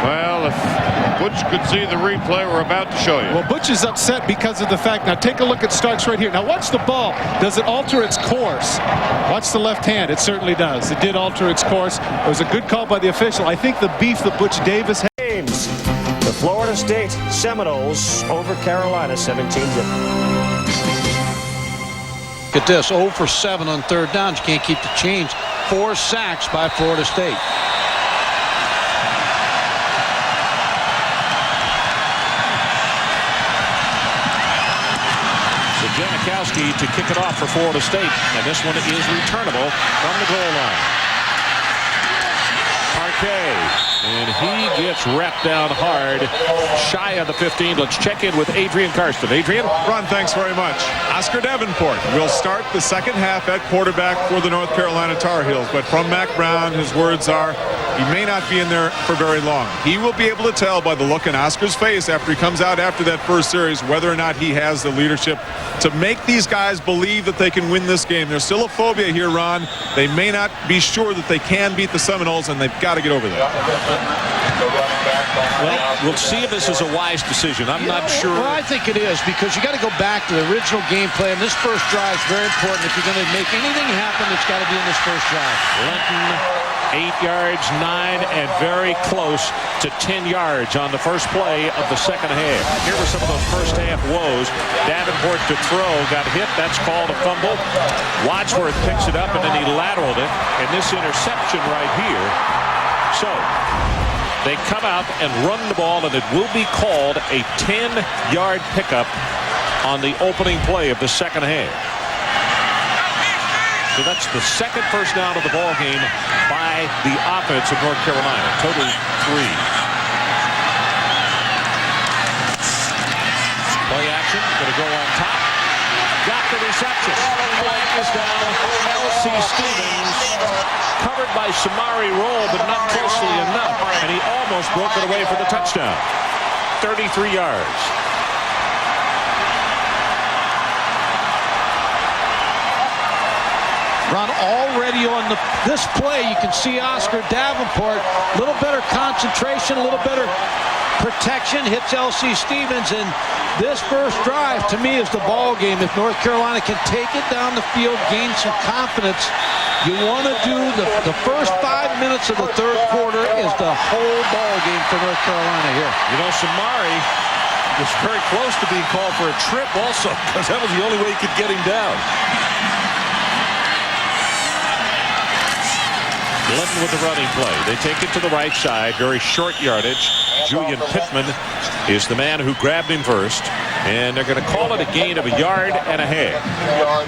Well, if Butch could see the replay we're about to show you. Well, Butch is upset because of the fact. Now take a look at Starks right here. Now watch the ball. Does it alter its course? Watch the left hand. It certainly does. It did alter its course. It was a good call by the official. I think the beef that Butch Davis had. The Florida State Seminoles over Carolina 17-zip. Look at this, 0 for 7 on third downs. You can't keep the change. 4 sacks by Florida State. So Janikowski to kick it off for Florida State. And this one is returnable from the goal line. Parquet. And he gets wrapped down hard, shy of the 15. Let's check in with Adrian Karsten. Adrian? Ron, thanks very much. Oscar Davenport will start the second half at quarterback for the North Carolina Tar Heels. But from Mack Brown, his words are, he may not be in there for very long. He will be able to tell by the look in Oscar's face after he comes out after that first series whether or not he has the leadership to make these guys believe that they can win this game. There's still a phobia here, Ron. They may not be sure that they can beat the Seminoles, and they've got to get over that. Well, we'll see if this is a wise decision. I'm not sure. Well, I think it is, because you got to go back to the original game plan. This first drive is very important. If you're going to make anything happen, it's got to be in this first drive. Linton, 8 yards, 9, and very close to 10 yards on the first play of the second half. Here were some of those first half woes. Davenport to throw, got hit. That's called a fumble. Wadsworth picks it up, and then he lateraled it. And this interception right here. So they come out and run the ball, and it will be called a 10-yard pickup on the opening play of the second half. So that's the second first down of the ball game by the offense of North Carolina. Total 3. Play action, going to go on top. Got the reception. Flag is down. L.C. Stevens covered by Samari Roll, but not closely enough. And he almost broke it away for the touchdown. 33 yards. Ron, already on this play, you can see Oscar Davenport, a little better concentration, a little better protection, hits L.C. Stevens, and this first drive, to me, is the ball game. If North Carolina can take it down the field, gain some confidence, you want to do the first 5 minutes of the third quarter is the whole ball game for North Carolina here. You know, Samari was very close to being called for a trip also, because that was the only way he could get him down. Linton with the running play. They take it to the right side. Very short yardage. Julian Pittman is the man who grabbed him first. And they're going to call it a gain of 1.5 yards.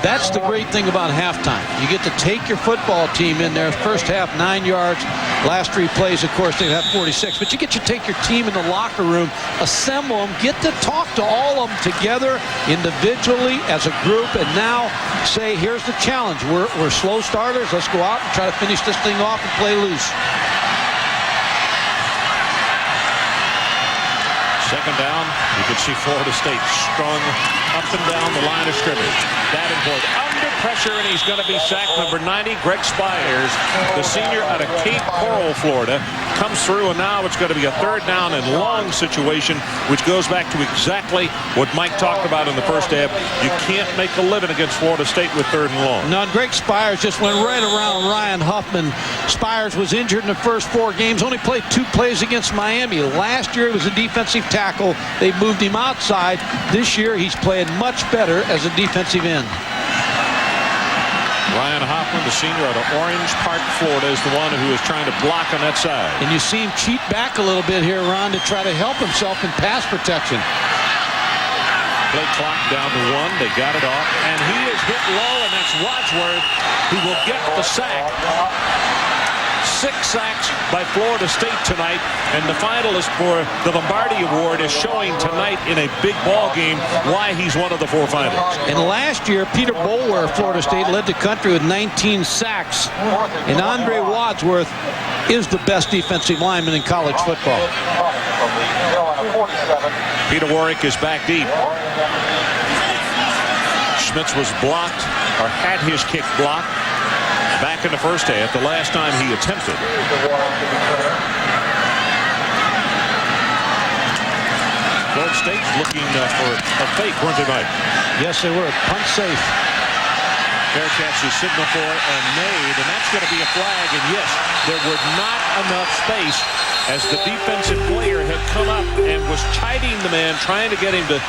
That's the great thing about halftime. You get to take your football team in there. First half, 9 yards. Last 3 plays, of course, they have 46. But you get to take your team in the locker room, assemble them, get to talk to all of them together, individually, as a group, and now say, here's the challenge. We're slow starters. Let's go out and try to finish this thing off and play loose. Second down, you can see Florida State strung up and down the line of scrimmage. Davenport under pressure, and he's going to be sacked. Number 90, Greg Spires, the senior out of Cape Coral, Florida, comes through, and now it's going to be a third down and long situation, which goes back to exactly what Mike talked about in the first half. You can't make a living against Florida State with third and long. No, and Greg Spires just went right around Ryan Huffman. Spires was injured in the first 4 games, only played 2 plays against Miami. Last year, he was a defensive tackle. They moved him outside. This year, he's playing much better as a defensive end. Ryan Hoffman, the senior out of Orange Park, Florida, is the one who is trying to block on that side. And you see him cheat back a little bit here, Ron, to try to help himself in pass protection. Play clock down to 1. They got it off, and he is hit low, and that's Wadsworth who will get the sack. 6 sacks by Florida State tonight, and the finalist for the Lombardi Award is showing tonight in a big ball game why he's one of the 4 finalists. And last year, Peter Boulware of Florida State led the country with 19 sacks, and Andre Wadsworth is the best defensive lineman in college football. Peter Warwick is back deep. Schmitz was blocked, or had his kick blocked, back in the first half, the last time he attempted. Florida State's looking for a fake, weren't they, Mike? Yes, they were. Punt safe. Bearcats is signal for and made, and that's going to be a flag. And yes, there were not enough space as the defensive player had come up and was chiding the man, trying to get him to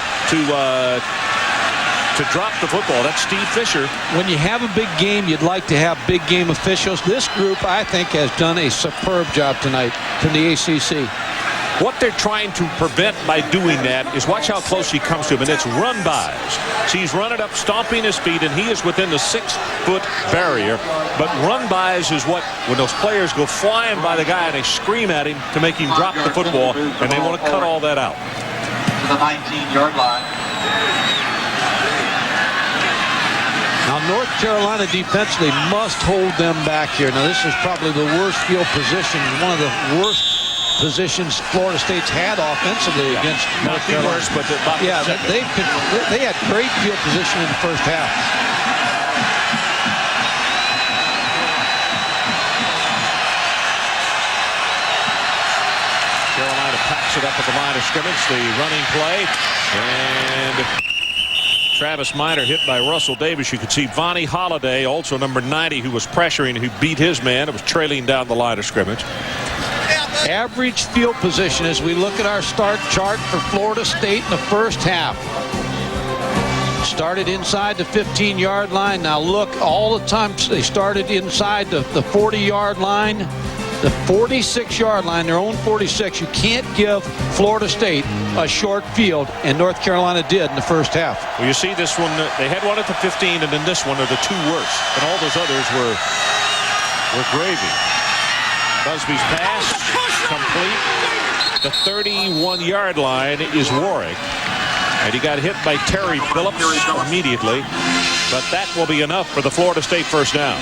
drop the football. That's Steve Fisher. When you have a big game, you'd like to have big game officials. This group, I think, has done a superb job tonight from the ACC. What they're trying to prevent by doing that is watch how close he comes to him, and it's run-bys. So he's running up, stomping his feet, and he is within the 6-foot barrier. But run-bys is what, when those players go flying by the guy and they scream at him to make him drop the football, and they want to cut all that out. To the 19-yard line. Now, North Carolina defensively must hold them back here. Now, this is probably the worst field position, one of the worst positions Florida State's had offensively against North Carolina. Worse, but they had great field position in the first half. Carolina packs it up at the line of scrimmage, the running play, and Travis Minor hit by Russell Davis. You could see Vonnie Holiday, also number 90, who was pressuring, who beat his man. It was trailing down the line of scrimmage. Average field position as we look at our start chart for Florida State in the first half. Started inside the 15-yard line. Now look, all the time they started inside the 40-yard line, the 46-yard line, their own 46. You can't give Florida State a short field, and North Carolina did in the first half. Well, you see this one, they had one at the 15, and then this one are the 2 worst. And all those others were gravy. Busby's pass, complete. The 31-yard line is Warwick. And he got hit by Terry Phillips immediately. But that will be enough for the Florida State first down.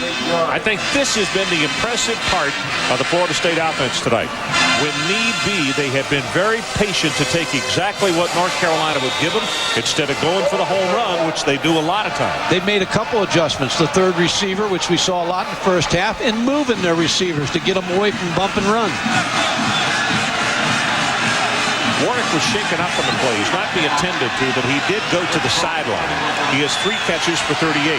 I think this has been the impressive part of the Florida State offense tonight. When need be, they have been very patient to take exactly what North Carolina would give them instead of going for the home run, which they do a lot of times. They've made a couple adjustments. The third receiver, which we saw a lot in the first half, and moving their receivers to get them away from bump and run. Warwick was shaken up on the play. He's not being attended to, but he did go to the sideline. He has 3 catches for 38.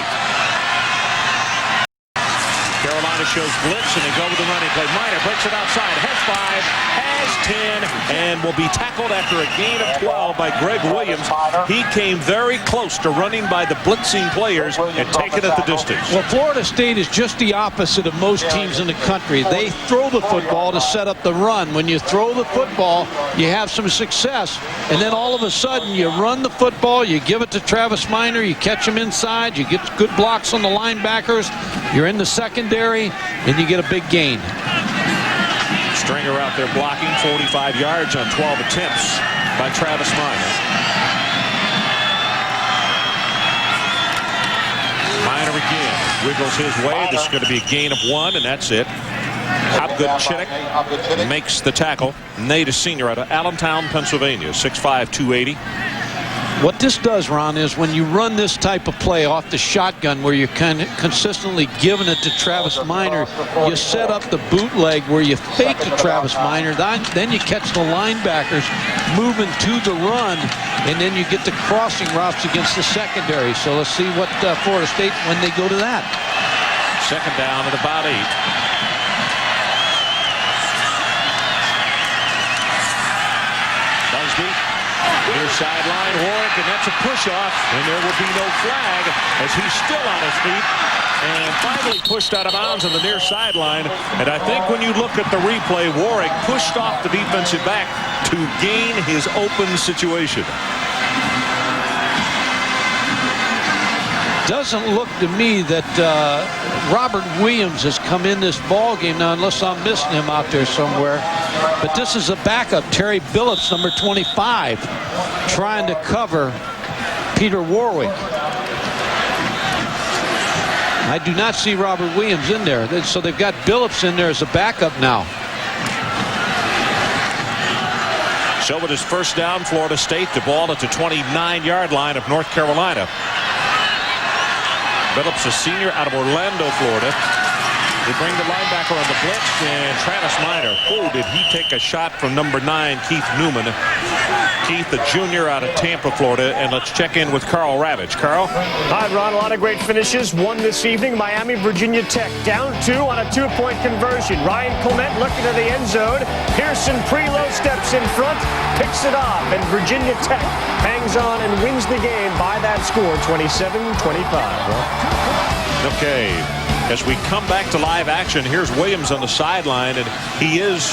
Carolina shows blitz, and they go with the running play. Minor breaks it outside, has 5, has 10, and will be tackled after a gain of 12 by Greg Williams. He came very close to running by the blitzing players and taking it the distance. Well, Florida State is just the opposite of most teams in the country. They throw the football to set up the run. When you throw the football, you have some success, and then all of a sudden you run the football, you give it to Travis Minor, you catch him inside, you get good blocks on the linebackers, you're in the secondary, and you get a big gain. Stringer out there blocking, 45 yards on 12 attempts by Travis Minor. Minor again wiggles his way. This is going to be a gain of 1, and that's it. Hopgood-Chittick makes the tackle. Nate, a senior out of Allentown, Pennsylvania, 6'5", 280. What this does, Ron, is when you run this type of play off the shotgun where you're kind of consistently giving it to Travis Minor, you set up the bootleg where you fake to Travis Minor, then you catch the linebackers moving to the run, and then you get the crossing routes against the secondary. So let's see what Florida State, when they go to that. Second down at about 8. Busby, near sideline, Warwick, and that's a push-off, and there will be no flag as he's still on his feet and finally pushed out of bounds on the near sideline. And I think when you look at the replay, Warwick pushed off the defensive back to gain his open situation. Doesn't look to me that Robert Williams has come in this ball game now, unless I'm missing him out there somewhere. But this is a backup, Terry Billups, number 25, trying to cover Peter Warwick. I do not see Robert Williams in there, so they've got Billups in there as a backup now. So it is first down, Florida State, the ball at the 29-yard line of North Carolina. Billups, a senior out of Orlando, Florida. They bring the linebacker on the blitz, and Travis Minor. Oh, did he take a shot from number 9, Keith Newman. Keith, the junior out of Tampa, Florida. And let's check in with Carl Ravitch. Carl? Hi, Ron. A lot of great finishes. One this evening, Miami, Virginia Tech. Down 2 on a 2-point conversion. Ryan Clement looking to the end zone. Pearson Prelow steps in front, picks it off, and Virginia Tech hangs on and wins the game by that score, 27-25. Okay. As we come back to live action, here's Williams on the sideline, and he is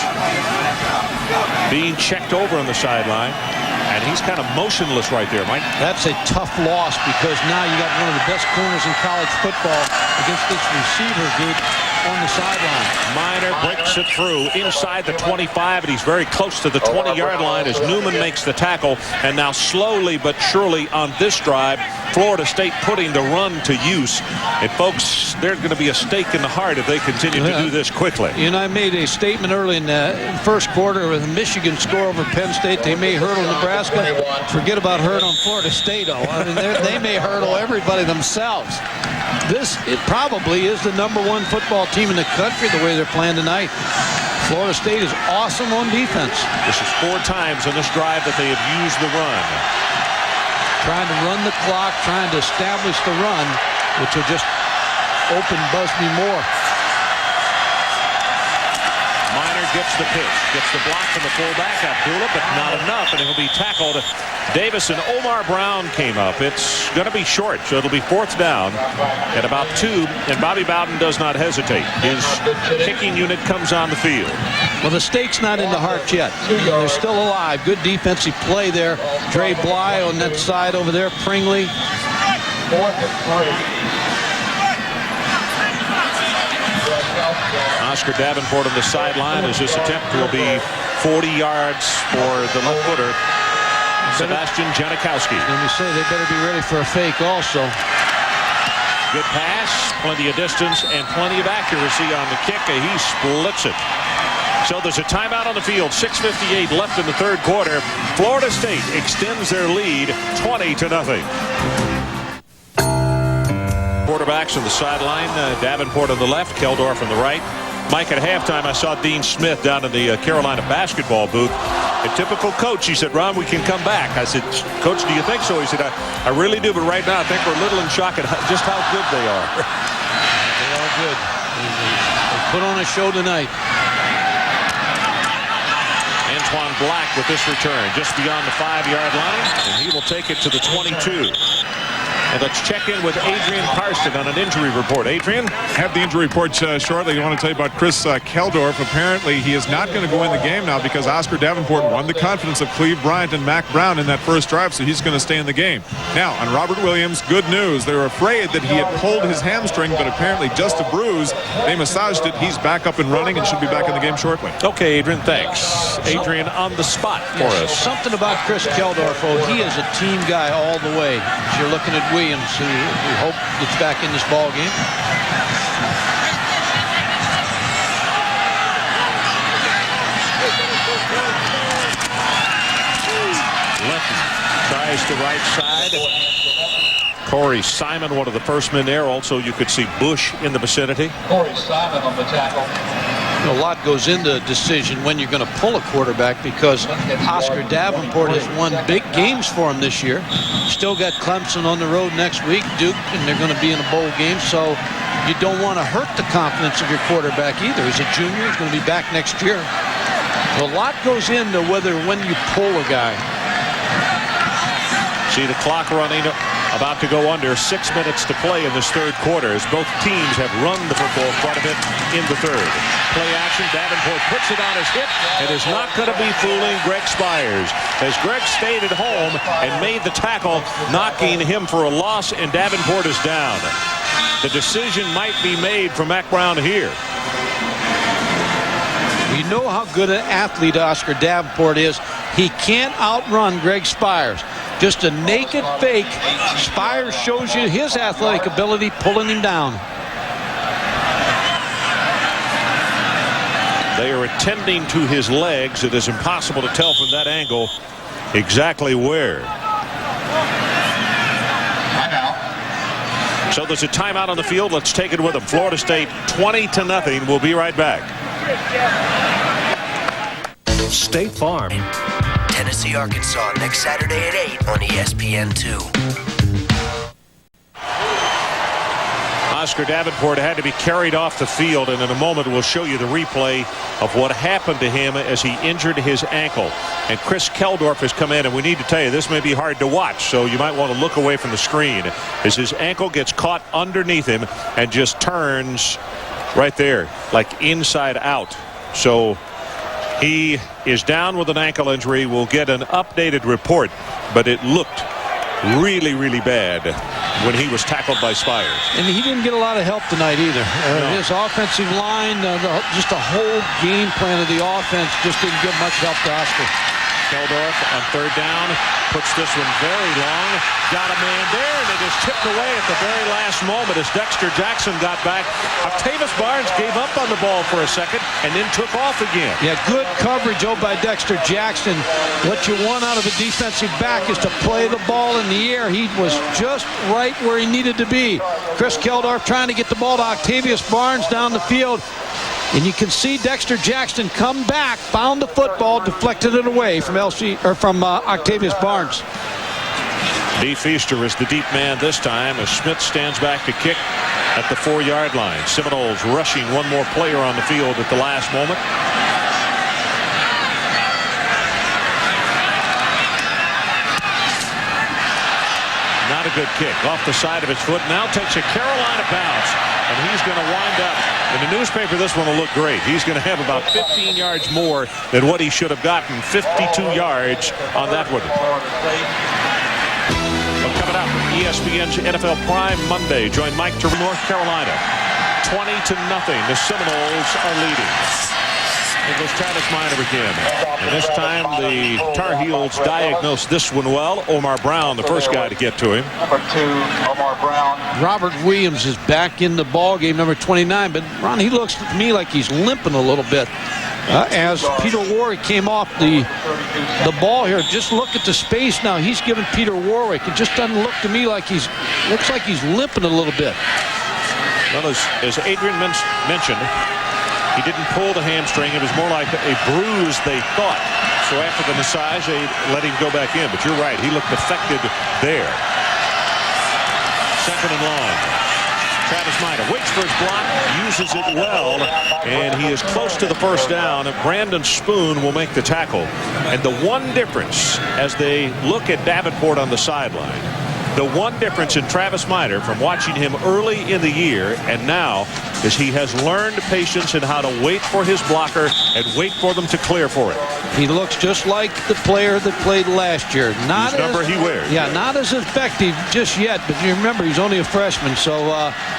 being checked over on the sideline, and he's kind of motionless right there, Mike. That's a tough loss because now you got one of the best corners in college football against this receiver group on the sideline. Minor breaks it through inside the 25, and he's very close to the 20-yard line as Newman makes the tackle. And now slowly but surely on this drive, Florida State putting the run to use. And folks, there's going to be a stake in the heart if they continue to do this quickly. You know, I made a statement early in the first quarter with Michigan score over Penn State. They may hurdle Nebraska. Forget about hurdling Florida State. I mean, they may hurdle everybody themselves. It probably is the #1 football team in the country the way they're playing tonight. Florida State is awesome on defense. This is 4 times on this drive that they have used the run. Trying to run the clock, trying to establish the run, which will just open Busby more. Minor gets the pitch, gets the block from the fullback, Abdullah, but not enough, and he'll be tackled. Davis and Omar Brown came up. It's going to be short, so it'll be 4th down at about 2, and Bobby Bowden does not hesitate. His kicking unit comes on the field. Well, the stake's not in the heart yet. They're still alive. Good defensive play there. Dre Bly on that side over there. Pringley. Oscar Davenport on the sideline as this attempt will be 40 yards for the left footer, Sebastian Janikowski. Let me say, they better be ready for a fake also. Good pass, plenty of distance, and plenty of accuracy on the kick. He splits it. So there's a timeout on the field. 6:58 left in the 3rd quarter. Florida State extends their lead 20-0. Quarterbacks on the sideline. Davenport on the left, Keldorf on the right. Mike, at halftime, I saw Dean Smith down in the Carolina basketball booth. A typical coach. He said, Ron, we can come back. I said, Coach, do you think so? He said, I really do, but right now I think we're a little in shock at just how good they are. They're all good. They put on a show tonight. Antoine Black with this return just beyond the 5-yard line, and he will take it to the 22. And let's check in with Adrian Parston on an injury report. Adrian? Have the injury report shortly. I want to tell you about Chris Keldorf. Apparently, he is not going to go in the game now because Oscar Davenport won the confidence of Cleve Bryant and Mac Brown in that first drive, so he's going to stay in the game. Now, on Robert Williams, good news. They were afraid that he had pulled his hamstring, but apparently just a bruise. They massaged it. He's back up and running and should be back in the game shortly. Okay, Adrian, thanks. Adrian on the spot for us. Something about Chris Keldorf, he is a team guy all the way. As you're looking at Williams, who we hope gets back in this ball game. tries the right side. Corey Simon, one of the first men there. Also, you could see Bush in the vicinity. Corey Simon on the tackle. A lot goes into decision when you're going to pull a quarterback, because Oscar Davenport has won big games for him this year. Still got Clemson on the road next week, Duke, and they're going to be in a bowl game. So you don't want to hurt the confidence of your quarterback either. He's a junior. He's going to be back next year. A lot goes into when you pull a guy. See the clock running, about to go under. 6 minutes to play in this third quarter, as both teams have run the football quite a bit in the third. Play action, Davenport puts it on his hip and is not going to be fooling Greg Spires, as Greg stayed at home and made the tackle, knocking him for a loss, and Davenport is down. The decision might be made for Mack Brown here. You know how good an athlete Oscar Davenport is. He can't outrun Greg Spires. Just a naked fake. Spires shows you his athletic ability, pulling him down. They are attending to his legs. It is impossible to tell from that angle exactly where. So there's a timeout on the field. Let's take it with them. Florida State 20-0. We'll be right back. State Farm. Tennessee, Arkansas, next Saturday at 8 on ESPN2. Oscar Davenport had to be carried off the field, and in a moment we'll show you the replay of what happened to him as he injured his ankle. And Chris Keldorf has come in, and we need to tell you this may be hard to watch, so you might want to look away from the screen as his ankle gets caught underneath him and just turns right there, like inside out. So he is down with an ankle injury. We'll get an updated report, but it looked really, really bad when he was tackled by Spires. And he didn't get a lot of help tonight either. His offensive line, just a whole game plan of the offense just didn't give much help to Oscar. Keldorf on third down puts this one very long. Got a man there, and it is tipped away at the very last moment as Dexter Jackson got back. Octavius Barnes gave up on the ball for a second and then took off again. Yeah, good coverage by Dexter Jackson. What you want out of a defensive back is to play the ball in the air. He was just right where he needed to be. Chris Keldorf trying to get the ball to Octavius Barnes down the field. And you can see Dexter Jackson come back, found the football, deflected it away from Octavius Barnes. Dee Feaster is the deep man this time as Smith stands back to kick at the 4-yard line. Seminoles rushing one more player on the field at the last moment. Not a good kick off the side of his foot. Now takes a Carolina bounce, and he's going to wind up. In the newspaper, this one will look great. He's going to have about 15 yards more than what he should have gotten. 52 yards on that one. Well, coming up, ESPN's NFL Prime Monday. Join Mike to North Carolina. 20-0. The Seminoles are leading. It goes Travis Minor again. And this time the Tar Heels diagnosed this one well. Omar Brown, the first guy to get to him. Number 2, Omar Brown. Robert Williams is back in the ball game, number 29. But, Ron, he looks to me like he's limping a little bit. As Peter Warwick came off the ball here, just look at the space now. He's giving Peter Warwick. It just doesn't look to me like looks like he's limping a little bit. Well, as Adrian mentioned, he didn't pull the hamstring. It was more like a bruise, they thought. So after the massage, they let him go back in. But you're right, he looked affected there. Second and long. Travis Minor waits for his block, uses it well, and he is close to the first down. Brandon Spoon will make the tackle. And the one difference as they look at Davenport on the sideline, the one difference in Travis Minor from watching him early in the year and now is he has learned patience and how to wait for his blocker and wait for them to clear for it. He looks just like the player that played last year. Not whose number he wears. Yeah, not as effective just yet, but you remember he's only a freshman, so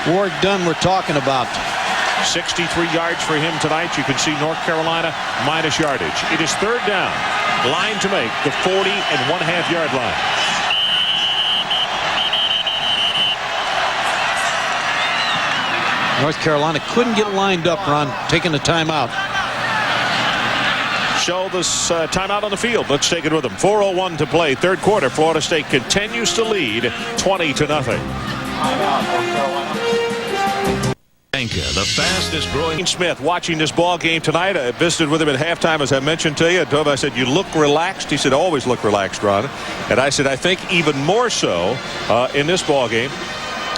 Warwick Dunn we're talking about. 63 yards for him tonight. You can see North Carolina minus yardage. It is third down. Line to make the 40-and-1/2-yard line. North Carolina couldn't get lined up, Ron, taking the timeout. show this timeout on the field. Let's take it with them. 4:01 to play. Third quarter. Florida State continues to lead 20-0. The fastest growing. Smith watching this ball game tonight. I visited with him at halftime, as I mentioned to you. I told him, I said, you look relaxed. He said, always look relaxed, Ron. And I said, I think even more so in this ball game.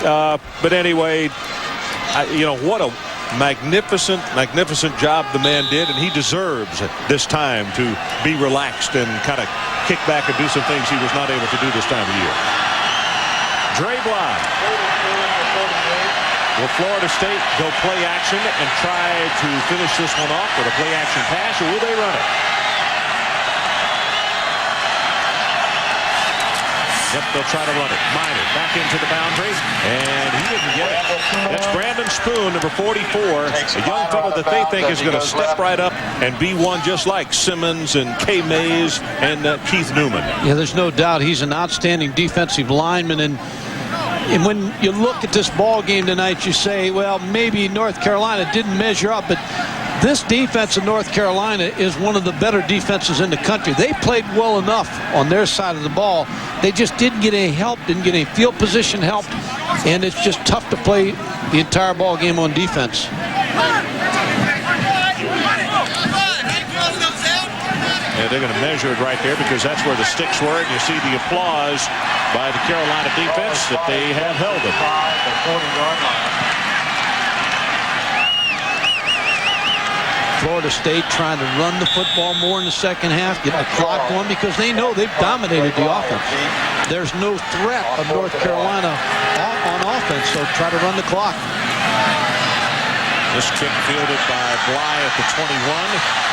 But anyway, what a magnificent job the man did, and he deserves this time to be relaxed and kind of kick back and do some things he was not able to do this time of year. Dre Bly. Will Florida State go play action and try to finish this one off with a play action pass, or will they run it? Yep, they'll try to run it. Minor back into the boundary, and he didn't get it. That's Brandon Spoon, number 44, a young fellow that they think is going to step right up and be one just like Simmons and Kay Mays and Keith Newman. Yeah, there's no doubt he's an outstanding defensive lineman, and when you look at this ball game tonight, you say, well, maybe North Carolina didn't measure up, but this defense in North Carolina is one of the better defenses in the country. They played well enough on their side of the ball. They just didn't get any help, didn't get any field position help, and it's just tough to play the entire ball game on defense. Yeah, they're going to measure it right there because that's where the sticks were, and you see the applause by the Carolina defense that they have held them. Florida State trying to run the football more in the second half, get the clock going because they know they've dominated the offense. There's no threat of North Carolina on offense, so try to run the clock. This kick fielded by Bly at the 21.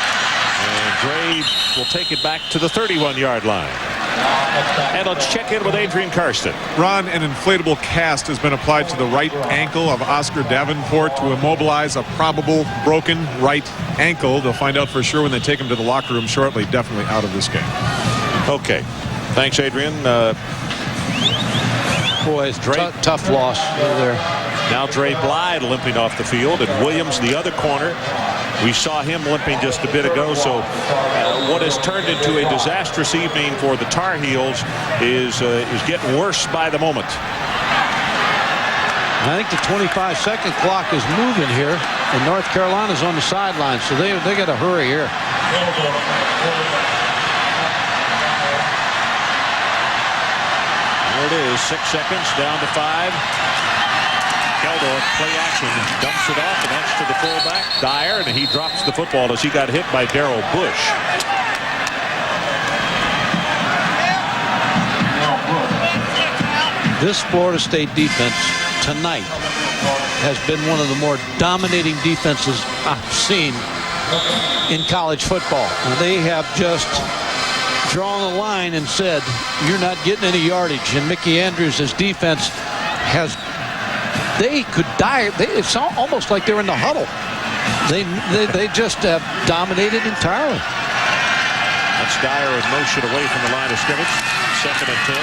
And Dre will take it back to the 31-yard line. And let's check in with Adrian Karsten. Ron, an inflatable cast has been applied to the right ankle of Oscar Davenport to immobilize a probable broken right ankle. They'll find out for sure when they take him to the locker room shortly. Definitely out of this game. Okay. Thanks, Adrian. Boy, it's tough loss there. Now Dre Bly limping off the field, and Williams, the other corner. We saw him limping just a bit ago, so what has turned into a disastrous evening for the Tar Heels is getting worse by the moment. I think the 25-second clock is moving here, and North Carolina's on the sideline, so they got to hurry here. There it is, 6 seconds, down to 5. Keldorf, play action, dumps it off, and that's to the fullback, Dyer, and he drops the football as he got hit by Darrell Bush. This Florida State defense tonight has been one of the more dominating defenses I've seen in college football. And they have just drawn a line and said, you're not getting any yardage. And Mickey Andrews' defense has, they could die. It's almost like they're in the huddle. They just have dominated entirely. That's Dyer in motion away from the line of scrimmage. 2nd and 10.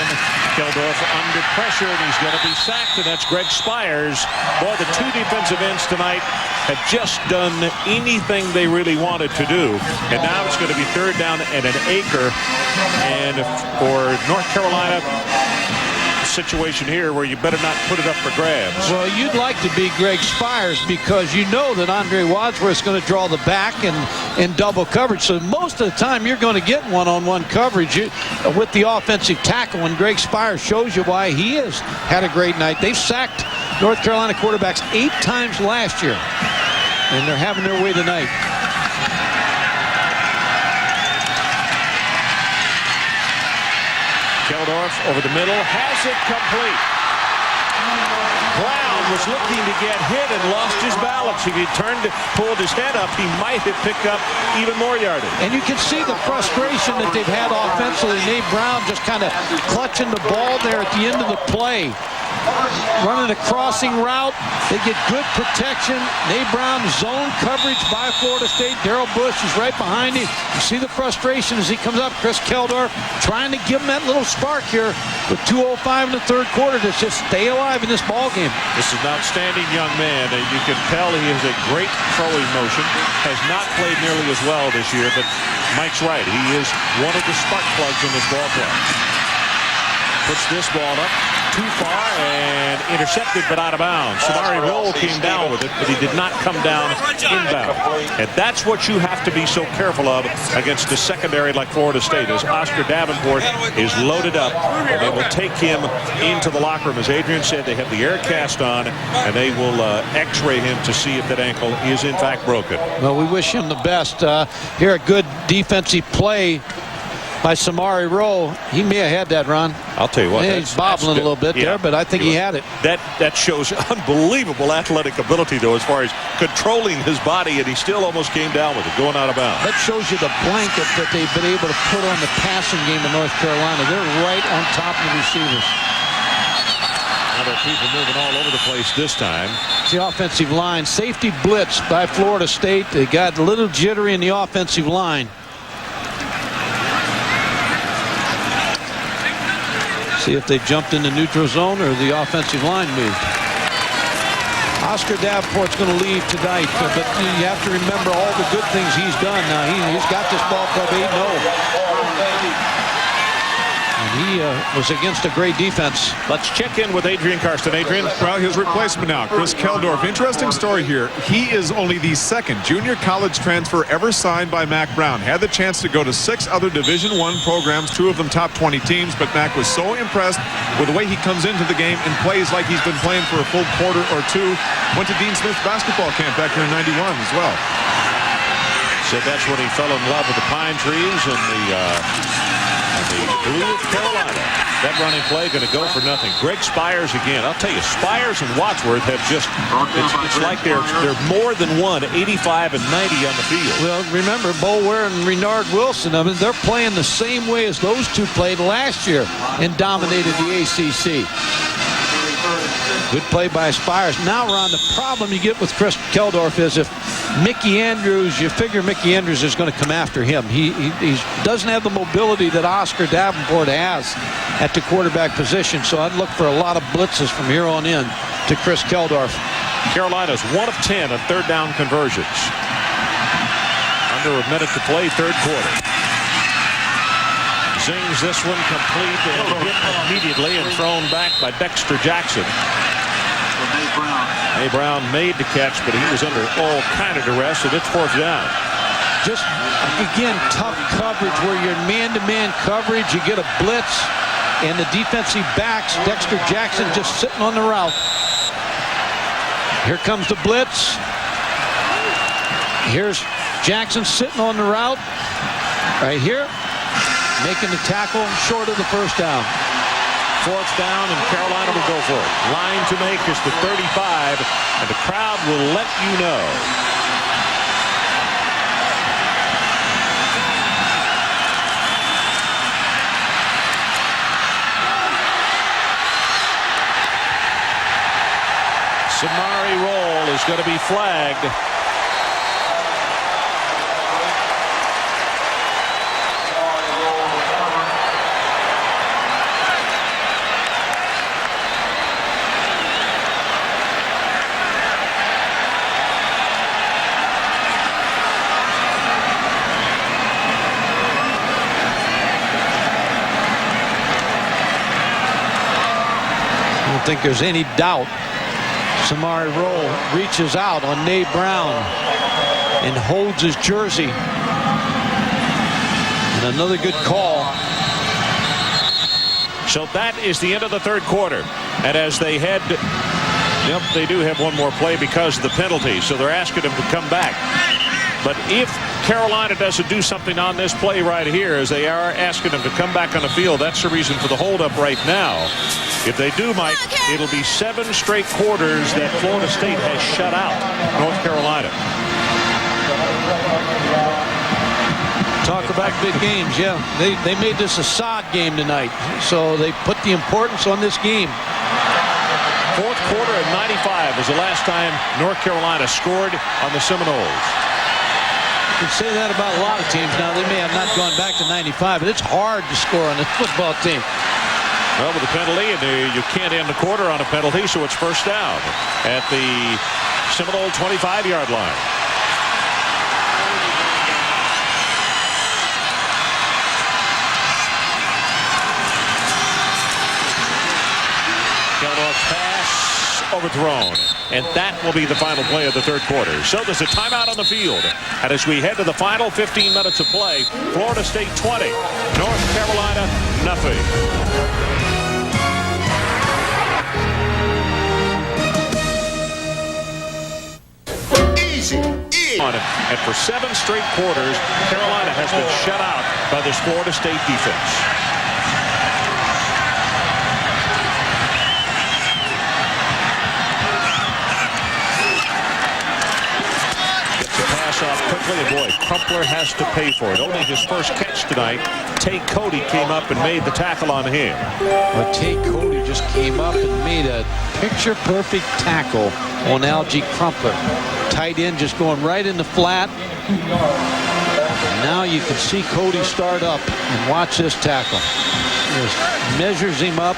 Keldorf under pressure, and he's going to be sacked, and that's Greg Spires. Boy, the two defensive ends tonight have just done anything they really wanted to do. And now it's going to be 3rd down and an acre. And for North Carolina, situation here where you better not put it up for grabs. Well, you'd like to be Greg Spires because you know that Andre Wadsworth's going to draw the back and double coverage. So most of the time you're going to get one-on-one coverage with the offensive tackle, and Greg Spires shows you why he has had a great night. They've sacked North Carolina quarterbacks 8 times last year, and they're having their way tonight. Keldorf over the middle, has it complete. Brown was looking to get hit and lost his balance. If he pulled his head up, he might have picked up even more yardage. And you can see the frustration that they've had offensively. Nate Brown just kind of clutching the ball there at the end of the play. running a crossing route. They get good protection. Nate Brown zone coverage by Florida State. Darrell Bush is right behind him. You see the frustration as he comes up. Chris Keldorf trying to give him that little spark here with 2:05 in the third quarter to just stay alive in this ball game. This is an outstanding young man. You can tell he has a great throwing motion. Has not played nearly as well this year, but Mike's right. He is one of the spark plugs in this ball club. Puts this ball up too far and intercepted, but out of bounds. Samari Roll came down with it, but he did not come down inbound. And that's what you have to be so careful of against a secondary like Florida State, as Oscar Davenport is loaded up, and they will take him into the locker room. As Adrian said, they have the air cast on, and they will x-ray him to see if that ankle is in fact broken. Well, we wish him the best. Here, a good defensive play by Samari Rowe. He may have had that, Ron. I'll tell you what. Yeah, he's bobbling a little bit there, but I think he had it. That shows unbelievable athletic ability, though, as far as controlling his body, and he still almost came down with it, going out of bounds. That shows you the blanket that they've been able to put on the passing game in North Carolina. They're right on top of the receivers. Now there are people moving all over the place this time. It's the offensive line. Safety blitz by Florida State. They got a little jittery in the offensive line. See if they jumped in the neutral zone or the offensive line moved. Oscar Davenport's going to leave tonight, but you have to remember all the good things he's done. Now he's got this ball club 8-0. And he was against a great defense. Let's check in with Adrian Karsten. Adrian. Well, his replacement now, Chris Keldorf. Interesting story here. He is only the second junior college transfer ever signed by Mack Brown. Had the chance to go to 6 other Division I programs, 2 of them top 20 teams, but Mack was so impressed with the way he comes into the game and plays like he's been playing for a full quarter or 2. Went to Dean Smith's basketball camp back here in '91 as well. Said that's when he fell in love with the pine trees and the blue of Carolina. That running play going to go for nothing. Greg Spires again. I'll tell you, Spires and Wadsworth have just, it's like they're more than one, 85 and 90 on the field. Well, remember, Bo Ware and Renard Wilson, I mean, they're playing the same way as those two played last year and dominated the ACC. Good play by Spires. Now, Ron, the problem you get with Chris Keldorf is if Mickey Andrews, you figure Mickey Andrews is going to come after him. He doesn't have the mobility that Oscar Davenport has at the quarterback position, so I'd look for a lot of blitzes from here on in to Chris Keldorf. Carolina's 1 of 10 on third down conversions. Under a minute to play, third quarter. Zings this one complete and hit immediately and thrown back by Dexter Jackson. Nate Brown made the catch, but he was under all kind of duress, and it's 4th down. Just, again, tough coverage where you're man-to-man coverage. You get a blitz, and the defensive backs, Dexter Jackson just sitting on the route. Here comes the blitz. Here's Jackson sitting on the route. Right here. Making the tackle short of the first down. 4th down, and Carolina will go for it. Line to make is the 35, and the crowd will let you know. Samari Roll is going to be flagged. I don't think there's any doubt. Samari Roll reaches out on Nate Brown and holds his jersey. And another good call. So that is the end of the third quarter. And as they head, yep, they do have one more play because of the penalty. So they're asking him to come back. But if Carolina doesn't do something on this play right here, as they are asking him to come back on the field, that's the reason for the holdup right now. If they do, Mike, it'll be 7 straight quarters that Florida State has shut out North Carolina. Talk about big games, yeah. They made this a sod game tonight, so they put the importance on this game. quarter of 95 was the last time North Carolina scored on the Seminoles. You can say that about a lot of teams now. They may have not gone back to 95, but it's hard to score on this football team. Well, with the penalty, and you can't end the quarter on a penalty, so it's first down at the Seminole 25-yard line. Kellogg's pass overthrown, and that will be the final play of the third quarter. So there's a timeout on the field, and as we head to the final 15 minutes of play, Florida State 20, North Carolina nothing. And for 7 straight quarters, Carolina has been shut out by this Florida State defense. Gets the pass off quickly, and boy, Crumpler has to pay for it. Only his first catch tonight. Tate Cody came up and made the tackle on him. Well, Tate Cody just came up and made a picture-perfect tackle on Algie Crumpler. Tight end just going right in the flat. And now you can see Cody start up and watch this tackle. Just measures him up.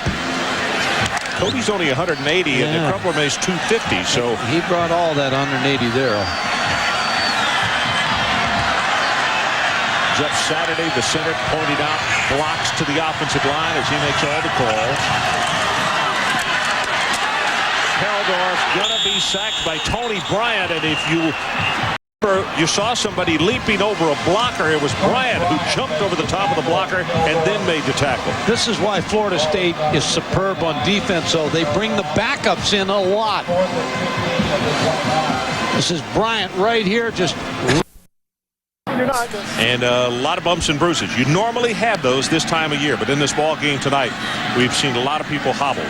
Cody's only 180 and Crumpler weighs 250, so he brought all that 180 there. Jeff Saturday, the center, pointed out blocks to the offensive line as he makes all the calls. Keldorf gonna be sacked by Tony Bryant, and if you saw somebody leaping over a blocker, it was Bryant who jumped over the top of the blocker and then made the tackle. This is why Florida State is superb on defense, though. They bring the backups in a lot. This is Bryant right here, just... And a lot of bumps and bruises. You normally have those this time of year, but in this ball game tonight, we've seen a lot of people hobbled.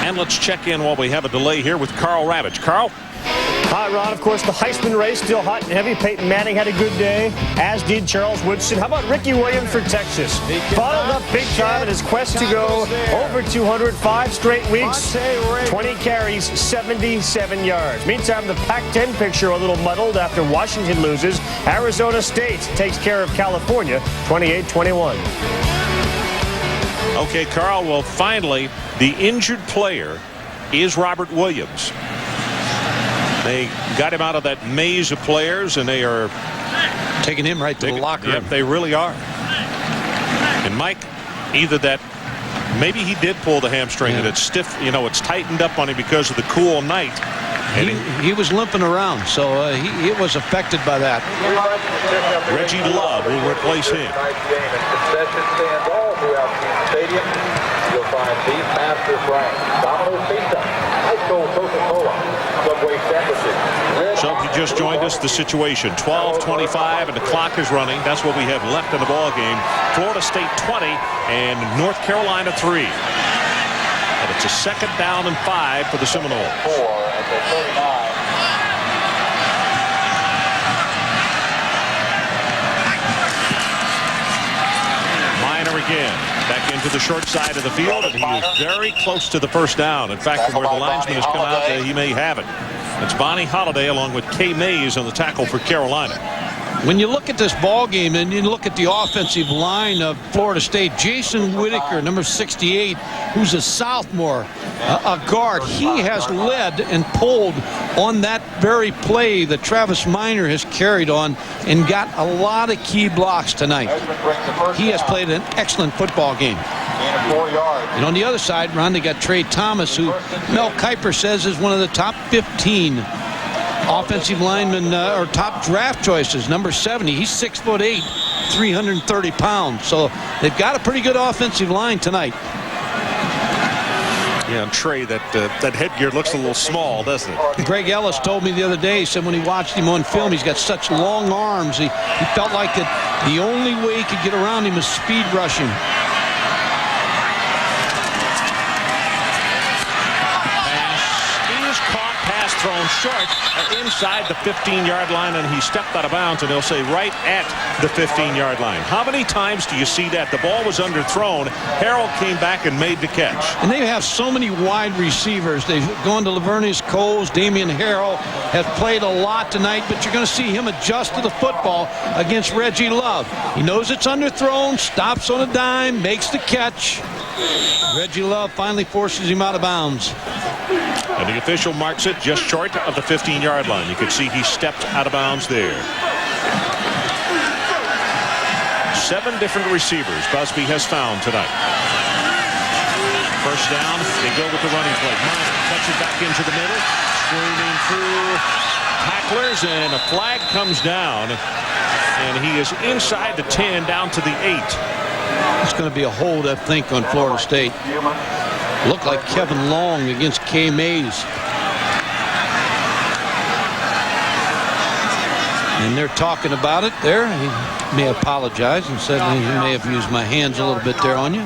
And let's check in while we have a delay here with Carl Ravitch. Carl? Hi, Ron. Of course, the Heisman race still hot and heavy. Peyton Manning had a good day, as did Charles Woodson. How about Ricky Williams for Texas? Followed up big time in his quest to go over 200, 5 straight weeks, 20 carries, 77 yards. Meantime, the Pac-10 picture a little muddled after Washington loses. Arizona State takes care of California, 28-21. Okay, Carl, well, finally, the injured player is Robert Williams. They got him out of that maze of players, and they are taking him right to the locker room. Yep, they really are. And Mike, either that, maybe he did pull the hamstring and it's stiff, it's tightened up on him because of the cool night. And he was limping around, so he was affected by that. Reggie Love will replace him. You'll find beef, master frying, Domino's Pizza, High School Coca-Cola. So if you just joined us, the situation 12:25 and the clock is running. That's what we have left in the ball game. Florida State 20 and North Carolina 3. And it's a 2nd down and 5 for the Seminoles. 4 at the 39. Minor again. Back into the short side of the field, and he is very close to the first down. In fact, from where the linesman has come out, he may have it. It's Bonnie Holiday along with Kay Mays on the tackle for Carolina. When you look at this ball game and you look at the offensive line of Florida State, Jason Whitaker, number 68, who's a sophomore, a guard, he has led and pulled on that very play that Travis Minor has carried on and got a lot of key blocks tonight. He has played an excellent football game. And on the other side, Ron, they got Trey Thomas, who Mel Kiper says is one of the top 15 offensive linemen or top draft choices. Number 70, he's 6'8", 330 pounds. So they've got a pretty good offensive line tonight. Yeah, and Trey, that headgear looks a little small, doesn't it? Greg Ellis told me the other day, he said when he watched him on film, he's got such long arms. He felt like that the only way he could get around him was speed rushing. pass thrown short inside the 15-yard line, and he stepped out of bounds, and they'll say right at the 15-yard line. How many times do you see that? The ball was underthrown. Harrell came back and made the catch. And they have so many wide receivers. They've gone to Laveranues Coles. Damian Harrell has played a lot tonight, but you're going to see him adjust to the football against Reggie Love. He knows it's underthrown, stops on a dime, makes the catch. Reggie Love finally forces him out of bounds. And the official marks it just short of the 15-yard line. You can see he stepped out of bounds there. 7 different receivers Busby has found tonight. First down, they go with the running play. Minor cuts it back into the middle, screaming through tacklers, and a flag comes down, and he is inside the 10 down to the 8. It's going to be a hold, I think, on Florida State. Looked like Kevin Long against Kay Mays. And they're talking about it there. He may apologize and said he may have used my hands a little bit there on you.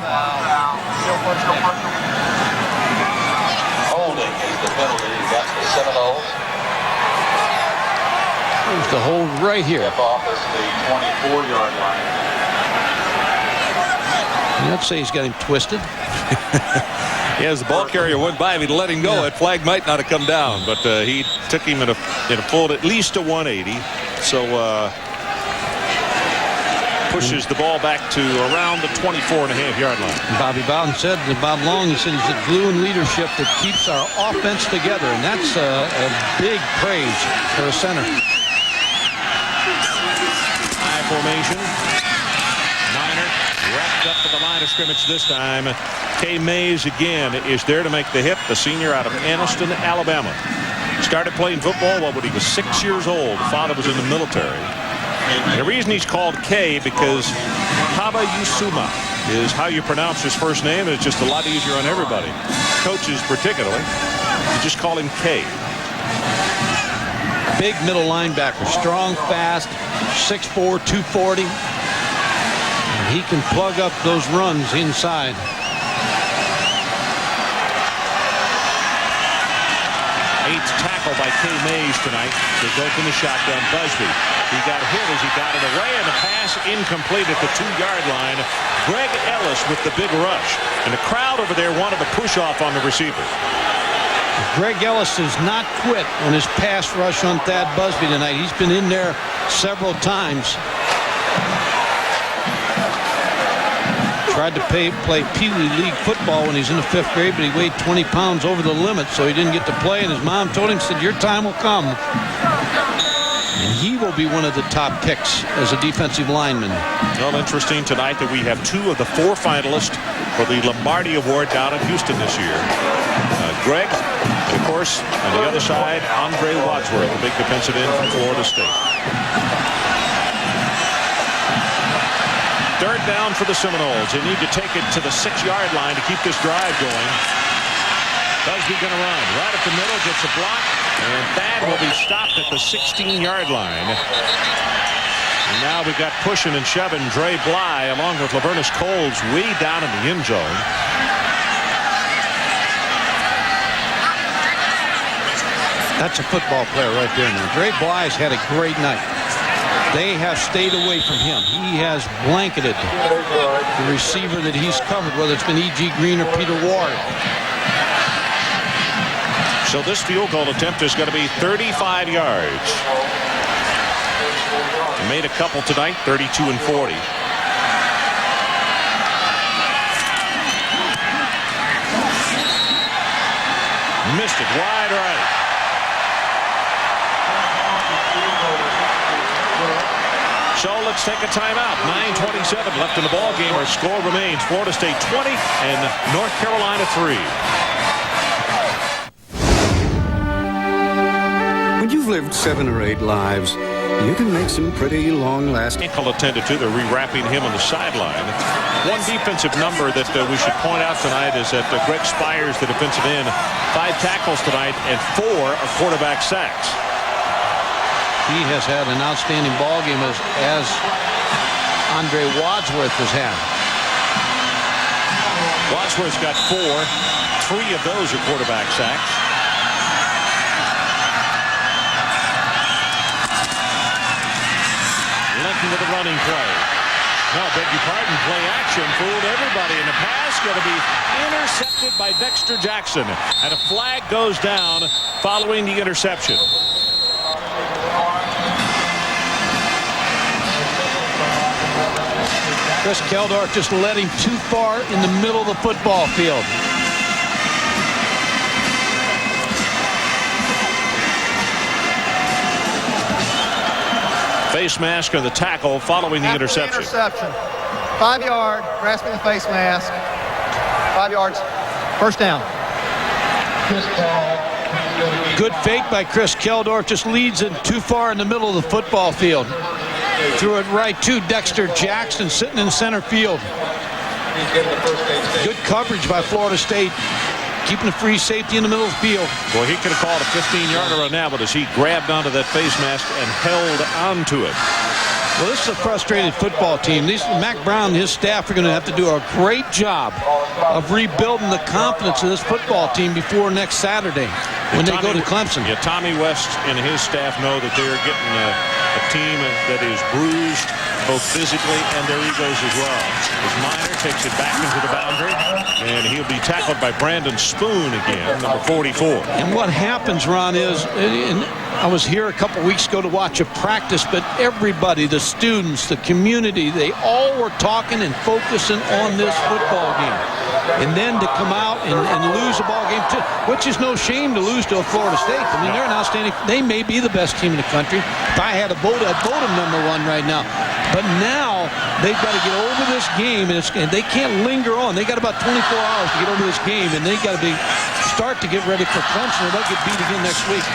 Holding is the penalty against the Seminoles. There's the hold right here. Tip off is the 24-yard line. Let's say he's got him twisted. Yeah, as the ball carrier went by, if he'd let him go, that flag might not have come down. But he took him in a full at least a 180. So pushes the ball back to around the 24.5-yard line. Bobby Bowden said to Bob Long, he said he's the glue and leadership that keeps our offense together. And that's a big praise for a center. High formation. Wrapped up to the line of scrimmage this time. Kay Mays again is there to make the hit. The senior out of Anniston, Alabama. Started playing football when he was 6 years old. Father was in the military. And the reason he's called Kay because Kaba Yusuma is how you pronounce his first name. It's just a lot easier on everybody. Coaches particularly. You just call him Kay. Big middle linebacker. Strong, fast, 6'4", 240. He can plug up those runs inside. Eighth tackle by Kay Mays tonight. They go from the shotgun. Busby. He got hit as he got it away, and the pass incomplete at the 2-yard line. Greg Ellis with the big rush. And the crowd over there wanted to push off on the receiver. Greg Ellis has not quit on his pass rush on Thad Busby tonight. He's been in there several times. Tried to play Pee Wee League football when he's in the 5th grade, but he weighed 20 pounds over the limit, so he didn't get to play. And his mom told him, said, your time will come. And he will be one of the top picks as a defensive lineman. Well, interesting tonight that we have 2 of the 4 finalists for the Lombardi Award down in Houston this year. Greg, and of course, on the other side, Andre Wadsworth, the big defensive end from Florida State. Third down for the Seminoles. They need to take it to the 6-yard line to keep this drive going. Busby going to run right at the middle, gets a block, and Thad will be stopped at the 16-yard line. And now we've got pushing and shoving Dre Bly along with Laveranues Coles way down in the end zone. That's a football player right there now. Dre Bly's had a great night. They have stayed away from him. He has blanketed the receiver that he's covered, whether it's been E.G. Green or Peter Ward. So this field goal attempt is going to be 35 yards. Made a couple tonight, 32 and 40. Missed it wide right. So let's take a timeout. 9:27 left in the ball game. Our score remains Florida State 20 and North Carolina 3. When you've lived 7 or 8 lives, you can make some pretty long-lasting. Ankle attended to. They're rewrapping him on the sideline. One defensive number that we should point out tonight is that Greg Spires, the defensive end, 5 tackles tonight and 4 are quarterback sacks. He has had an outstanding ball game as Andre Wadsworth has had. Wadsworth's got 4. 3 of those are quarterback sacks. running play. No, beg your pardon, play action fooled everybody, and the pass going to be intercepted by Dexter Jackson, and a flag goes down following the interception. Chris Keldorf just led him too far in the middle of the football field. Face mask on the tackle following the interception. 5 yard, grasping the face mask. 5 yards. First down. Good fake by Chris Keldorf. Just leads him too far in the middle of the football field. Threw it right to Dexter Jackson sitting in center field. Good coverage by Florida State. Keeping a free safety in the middle of the field. Boy, he could have called a 15-yarder on that, but as he grabbed onto that face mask and held onto it. Well, this is a frustrated football team. Mac Brown and his staff are going to have to do a great job of rebuilding the confidence of this football team before next Saturday when they go to Clemson. Yeah, Tommy West and his staff know that they're getting a team that is bruised both physically and their egos as well. As Minor takes it back into the boundary, and he'll be tackled by Brandon Spoon again, number 44. And what happens, Ron, is, and I was here a couple weeks ago to watch a practice, but everybody, the students, the community, they all were talking and focusing on this football game. And then to come out and lose a ball game, too, which is no shame to lose to a Florida State. I mean, they're an outstanding, they may be the best team in the country. If I had a vote, I'd vote them number one right now. But now they've got to get over this game, and they can't linger on. They got about 24 hours to get over this game, and they got to start to get ready for Clemson, or they'll get beat again next week.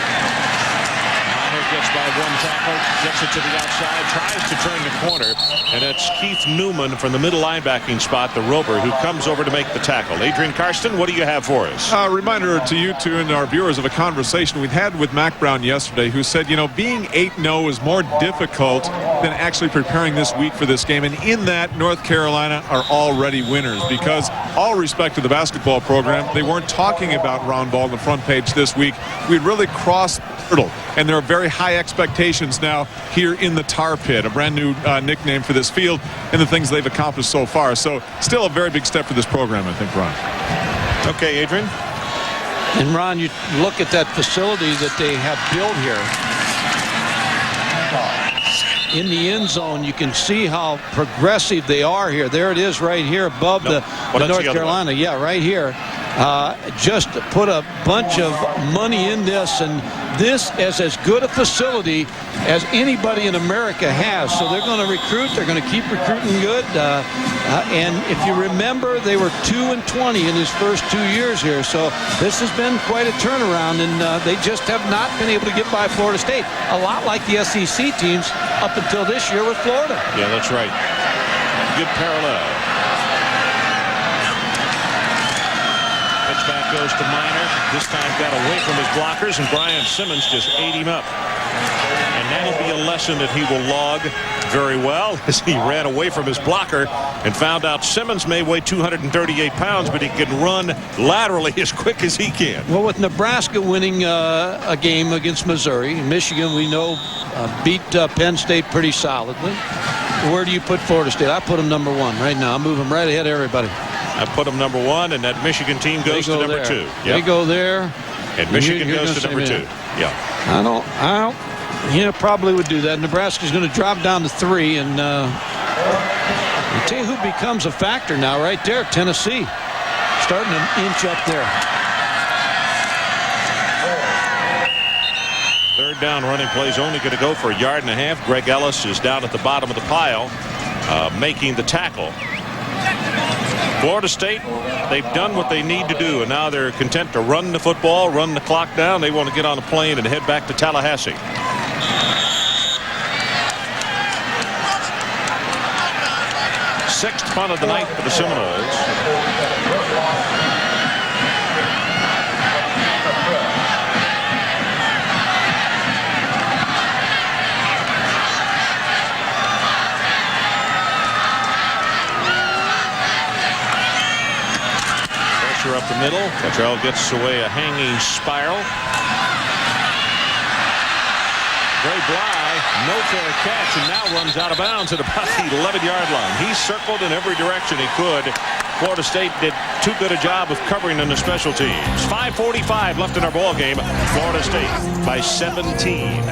Gets by one tackle, gets it to the outside, tries to turn the corner, and it's Keith Newman from the middle linebacking spot, the Rover, who comes over to make the tackle. Adrian Karsten, what do you have for us? A reminder to you two and our viewers of a conversation we'd had with Mac Brown yesterday, who said, you know, being 8-0 is more difficult than actually preparing this week for this game. And in that, North Carolina are already winners, because all respect to the basketball program, they weren't talking about round ball on the front page this week. We'd really crossed the hurdle, and there are very high expectations now here in the Tar Pit, a brand new nickname for this field and the things they've accomplished so far. So still a very big step for this program, I think, Ron. Okay, Adrian. And Ron, you look at that facility that they have built here. In the end zone, you can see how progressive they are here. There it is right here above the North Carolina. Yeah, right here. Just put a bunch of money in this, and this is as good a facility as anybody in America has. So they're going to recruit. They're going to keep recruiting good. And if you remember, they were 2-20 in his first 2 years here. So this has been quite a turnaround, and they just have not been able to get by Florida State. A lot like the SEC teams up until this year with Florida. Yeah, that's right. Good parallel. Back goes to Minor. This time got away from his blockers, and Brian Simmons just ate him up. And that'll be a lesson that he will log very well, as he ran away from his blocker and found out Simmons may weigh 238 pounds, but he can run laterally as quick as he can. Well, with Nebraska winning a game against Missouri, Michigan, we know, beat Penn State pretty solidly. Where do you put Florida State? I put them number one right now. I move them right ahead of everybody. I put them number one, and that Michigan team goes to number two. Yep. They go there. And Michigan goes to number two. Yeah. I don't, probably would do that. Nebraska's going to drop down to 3, and I'll tell you who becomes a factor now right there, Tennessee. Starting to inch up there. Third down running play's only going to go for 1.5 yards. Greg Ellis is down at the bottom of the pile, making the tackle. Florida State, they've done what they need to do, and now they're content to run the football, run the clock down. They want to get on a plane and head back to Tallahassee. Sixth punt of the night for the Seminoles. Up the middle. Cottrell gets away a hanging spiral. Gray Bly No fair catch, and now runs out of bounds at about the 11-yard line. He circled in every direction he could. Florida State did too good a job of covering in the special teams. 5:45 left in our ball game. Florida State by 17.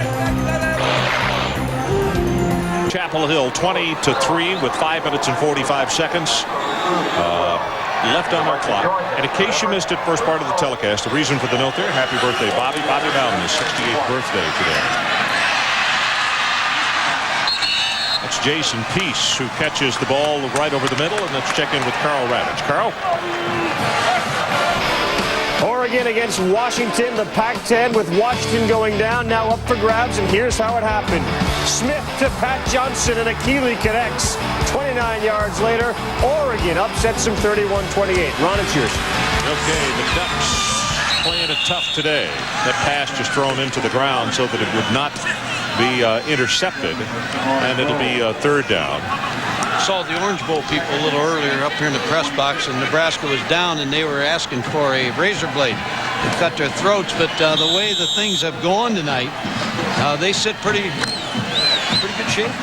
Chapel Hill 20-3 with 5 minutes and 45 seconds left on our clock. And in case you missed it, first part of the telecast, the reason for the note there, happy birthday, Bobby. Bobby Bowden, his 68th birthday today. That's Jason Peace, who catches the ball right over the middle, and let's check in with Carl Ravitch. Carl? Oregon against Washington, the Pac-10 with Washington going down, now up for grabs, and here's how it happened. Smith to Pat Johnson, and Akili connects. 29 yards later, Oregon upsets them 31-28. Ron, it's yours. Okay, the Ducks playing it tough today. That pass just thrown into the ground so that it would not be intercepted, and it'll be third down. Saw the Orange Bowl people a little earlier up here in the press box, and Nebraska was down, and they were asking for a razor blade to cut their throats. But the way the things have gone tonight, they sit pretty good shape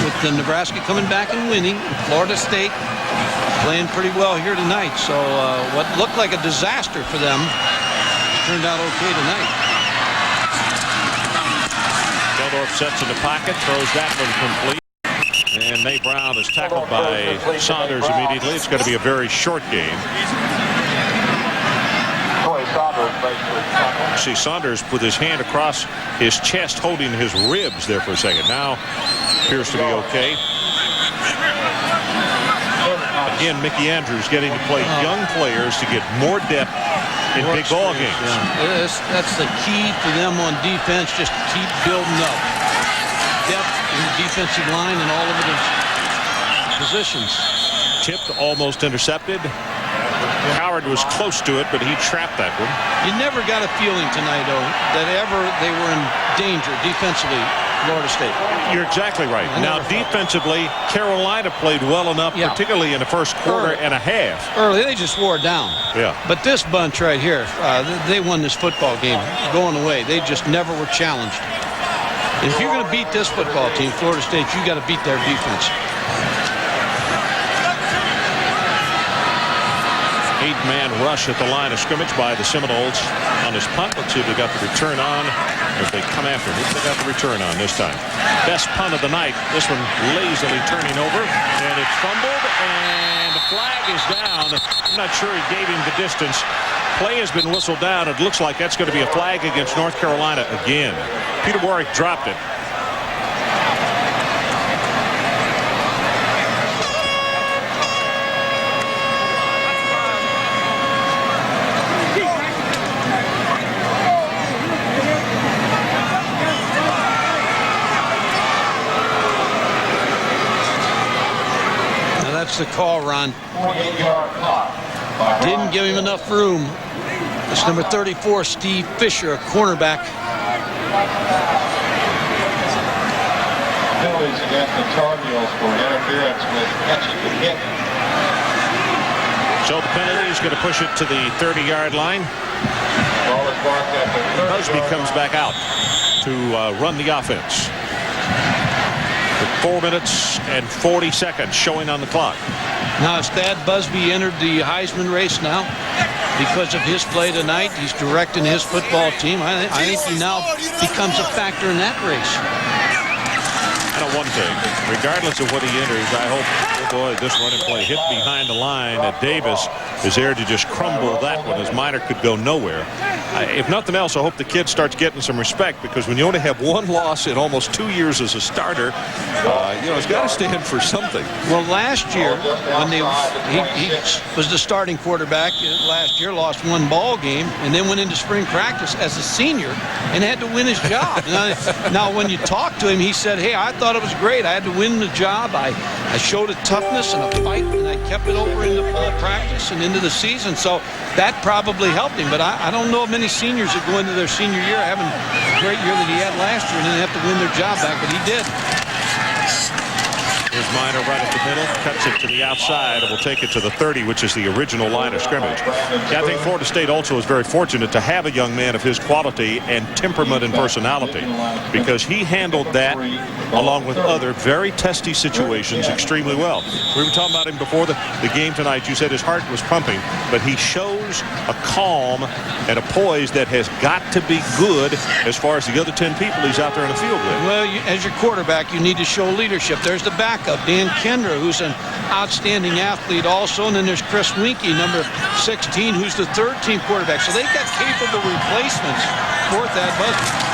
with the Nebraska coming back and winning. Florida State playing pretty well here tonight. So what looked like a disaster for them turned out okay tonight. Geldorf sets in the pocket, throws that one complete. And Nate Brown is tackled by Saunders immediately. It's going to be a very short game. See Saunders with his hand across his chest holding his ribs there for a second. Now appears to be okay. Again, Mickey Andrews getting to play young players to get more depth in big ball games. Yeah. That's the key for them on defense, just keep building up depth in the defensive line and all of its positions. Tipped, almost intercepted. Howard was close to it, but he trapped that one. You never got a feeling tonight, though, that ever they were in danger defensively, Florida State. You're exactly right. Now, defensively, Carolina played well enough, particularly in the first quarter and a half. Early, they just wore it down. Yeah. But this bunch right here, they won this football game going away. They just never were challenged. And if you're going to beat this football team, Florida State, you got to beat their defense. 8-man rush at the line of scrimmage by the Seminoles on his punt. Let's see if they got the return on. If they come after him, they got the return on this time. Best punt of the night. This one lazily turning over, and it's fumbled, and the flag is down. I'm not sure he gave him the distance. Play has been whistled down. It looks like that's going to be a flag against North Carolina again. Peter Warwick dropped it. The call, Ron. Didn't give him enough room. It's number 34, Steve Fisher, a cornerback. Penalties against the Tar Heels for interference with catching the hit. So the penalty is going to push it to the 30-yard line. Busby comes back out to run the offense. 4 minutes and 40 seconds showing on the clock. Now, as Thad Busby entered the Heisman race now, because of his play tonight, he's directing his football team. I think he now becomes a factor in that race. I know one thing, regardless of what he enters, I hope, oh boy, this running play hit behind the line that Davis is there to just crumble that one as Minor could go nowhere. If nothing else, I hope the kid starts getting some respect, because when you only have one loss in almost 2 years as a starter, you know, it's got to stand for something. Well, last year, when he was the starting quarterback last year, lost one ball game, and then went into spring practice as a senior and had to win his job. Now, when you talk to him, he said, hey, I thought it was great. I had to win the job. I showed a toughness and a fight, and I kept it over into practice and into the season. So that probably helped him. But I don't know of many seniors that go into their senior year having a great year that he had last year and then have to win their job back, but he did. Here's Minor right at the middle, cuts it to the outside, and will take it to the 30, which is the original line of scrimmage. Yeah, I think Florida State also is very fortunate to have a young man of his quality and temperament and personality, because he handled that, along with other very testy situations, extremely well. We were talking about him before the game tonight. You said his heart was pumping, but he shows a calm and a poise that has got to be good as far as the other 10 people he's out there in the field with. Well, as your quarterback, you need to show leadership. There's the backup, Dan Kendra, who's an outstanding athlete also. And then there's Chris Winkie, number 16, who's the third-team quarterback. So they've got capable replacements for Thad Busby.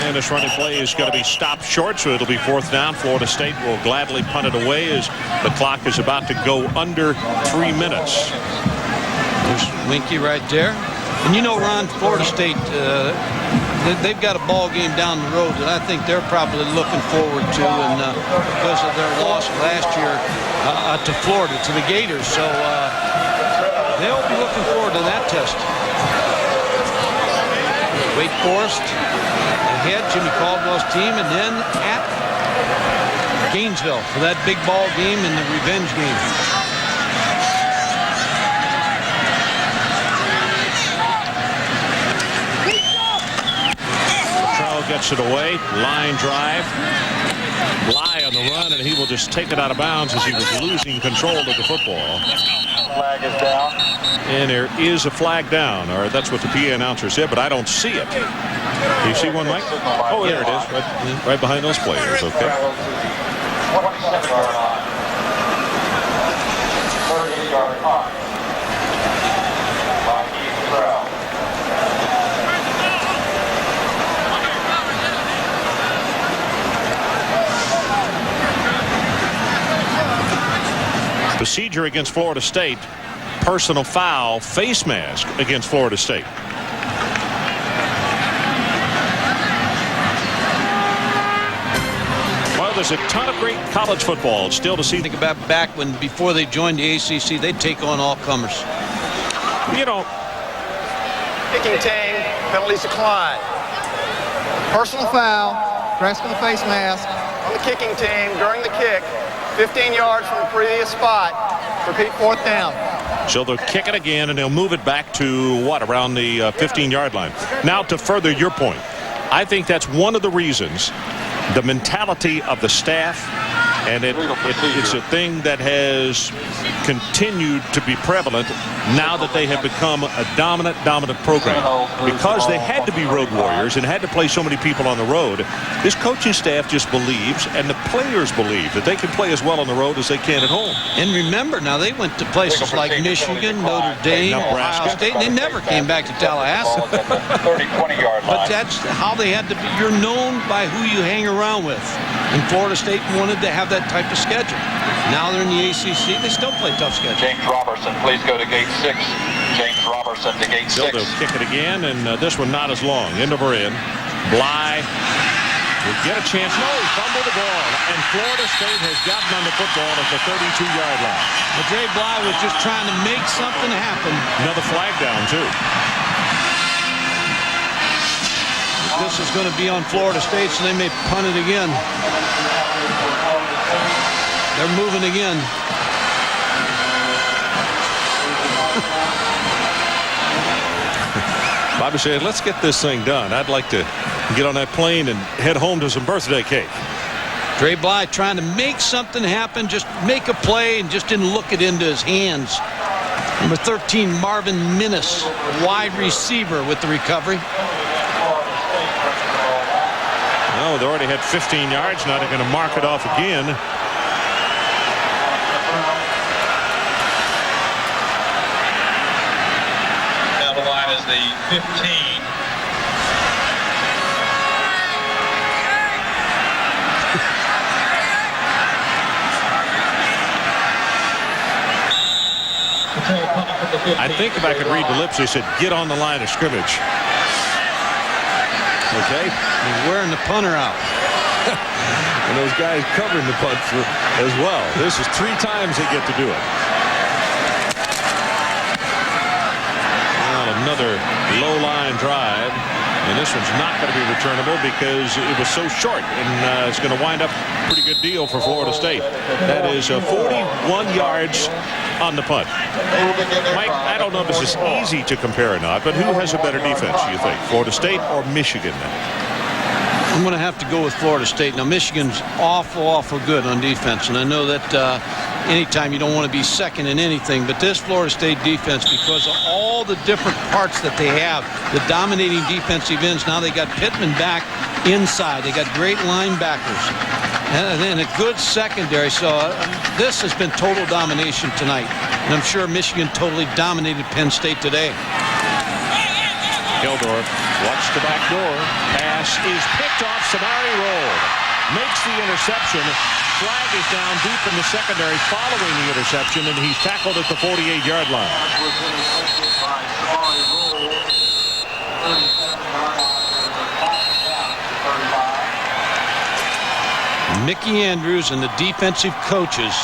And this running play is going to be stopped short, so it'll be 4th down. Florida State will gladly punt it away as the clock is about to go under 3 minutes. There's Winkie right there. And you know, Ron, Florida State, they've got a ball game down the road that I think they're probably looking forward to, and because of their loss last year to Florida, to the Gators. So they'll be looking forward to that test. Wake Forest ahead, Jimmy Caldwell's team, and then at Gainesville for that big ball game and the revenge game. Gets it away, line drive, Bly on the run, and he will just take it out of bounds as he was losing control of the football. Flag is down. And there is a flag down, or that's what the PA announcer said, but I don't see it. Do you see one, Mike? Oh, there it is, right behind those players. Okay. 27-yard line. 30-yard line. Procedure against Florida State, personal foul, face mask against Florida State. Well, there's a ton of great college football still to see. Think about back when, before they joined the ACC, they'd take on all comers. You know, Kicking team, penalties decline. Personal foul, Nebraska face mask on the kicking team during the kick. 15 yards from the previous spot. Repeat, 4th down. So they'll kick it again, and they'll move it back to, what, around the 15-yard line. Now, to further your point, I think that's one of the reasons, the mentality of the staff, and it's a thing that has continued to be prevalent now that they have become a dominant program. Because they had to be road warriors and had to play so many people on the road, this coaching staff just believes, and the players believe, that they can play as well on the road as they can at home. And remember, now they went to places like Michigan, Notre Dame, Ohio State, and they never came back to Tallahassee. 30-20-yard line. But that's how they had to be. You're known by who you hang around with. And Florida State wanted to have that type of schedule. Now they're in the ACC. They still play tough schedule. James Robertson, please go to gate 6. James Robertson to gate 6. They'll kick it again, and this one not as long. End over end. Bly will get a chance. No, he fumbled the ball. And Florida State has gotten on the football at the 32-yard line. But Dre Bly was just trying to make something happen. Another flag down, too. This is going to be on Florida State, so they may punt it again. They're moving again. Bobby said, let's get this thing done. I'd like to get on that plane and head home to some birthday cake. Dre Bly trying to make something happen, just make a play, and just didn't look it into his hands. Number 13, Marvin Minnis, wide receiver with the recovery. No, they already had 15 yards. Now they're going to mark it off again. Now the line is the 15. I think if I could read the lips, they said, get on the line of scrimmage. Okay? He's wearing the punter out. And those guys covering the punt as well. This is 3 times they get to do it. Well, another low line drive. And this one's not going to be returnable because it was so short, and it's going to wind up a pretty good deal for Florida State. That is 41 yards on the punt. Mike, I don't know if this is easy to compare or not, but who has a better defense, do you think? Florida State or Michigan? I'm going to have to go with Florida State. Now, Michigan's awful good on defense, and I know that anytime you don't want to be second in anything, but this Florida State defense, because of all the different parts that they have, the dominating defensive ends, now they got Pittman back inside. They got great linebackers and then a good secondary. So this has been total domination tonight, and I'm sure Michigan totally dominated Penn State today. Keldorf watch the back door. Pass is picked off. Samari rolled. Makes the interception. Flag is down deep in the secondary following the interception, and he's tackled at the 48-yard line. Mickey Andrews and the defensive coaches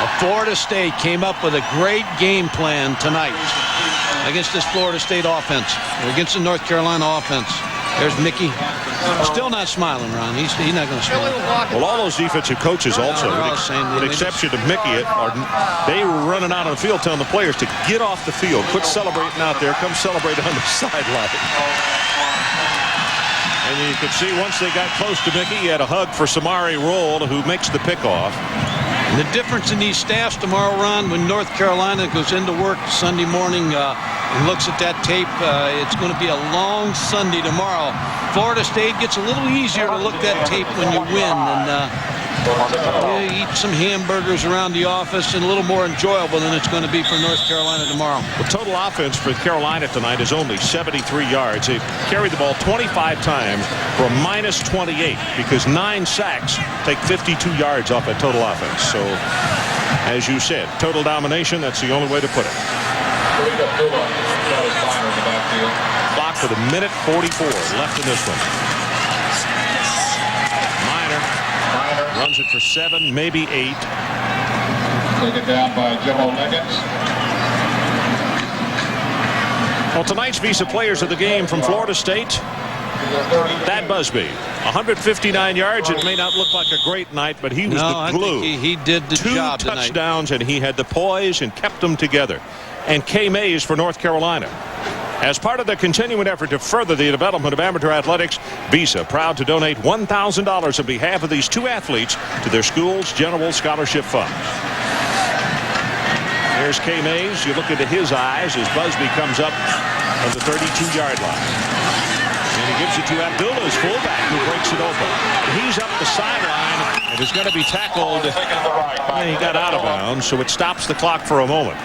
of Florida State came up with a great game plan tonight against this Florida State offense, or against the North Carolina offense. There's Mickey. Still not smiling, Ron. He's not going to smile. Well, all those defensive coaches also, with the exception of Mickey, they were running out on the field telling the players to get off the field. Quit celebrating out there. Come celebrate on the sideline. And you could see once they got close to Mickey, he had a hug for Samari Roll, who makes the pickoff. And the difference in these staffs tomorrow, Ron, when North Carolina goes into work Sunday morning and looks at that tape, it's going to be a long Sunday tomorrow. Florida State gets a little easier to look at tape when you win, and you eat some hamburgers around the office, and a little more enjoyable than it's going to be for North Carolina tomorrow. The total offense for Carolina tonight is only 73 yards. They've carried the ball 25 times for a -28 because 9 sacks take 52 yards off that total offense. So, as you said, total domination, that's the only way to put it. Clock with 1:44 left in this one. Runs it for 7, maybe 8. Taken down by Joe Leggett. Well, tonight's Visa Players of the Game from Florida State. Thad Busby, 159 yards. It may not look like a great night, but he was the glue. I think he did the job tonight. 2 touchdowns, and he had the poise and kept them together. And K. Mays for North Carolina. As part of the continuing effort to further the development of amateur athletics, Visa proud to donate $1,000 on behalf of these 2 athletes to their school's general scholarship funds. There's K. Mays. You look into his eyes as Busby comes up on the 32-yard line. And he gives it to Abdullah's fullback, who breaks it open. He's up the sideline and is going to be tackled. And he got out of bounds, so it stops the clock for a moment.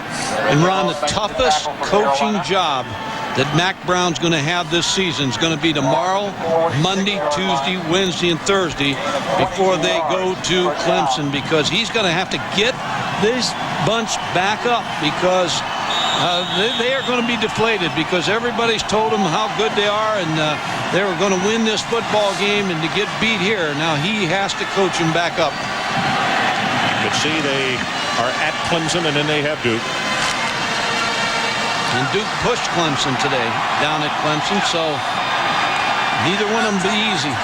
And Ron, the toughest coaching job that Mac Brown's going to have this season is going to be tomorrow, Monday, Tuesday, Wednesday, and Thursday before they go to Clemson, because he's going to have to get this bunch back up, because they are going to be deflated, because everybody's told them how good they are, and they were going to win this football game, and to get beat here, now he has to coach them back up. But see, they are at Clemson, and then they have Duke. And Duke pushed Clemson today down at Clemson, so neither one of them be easy.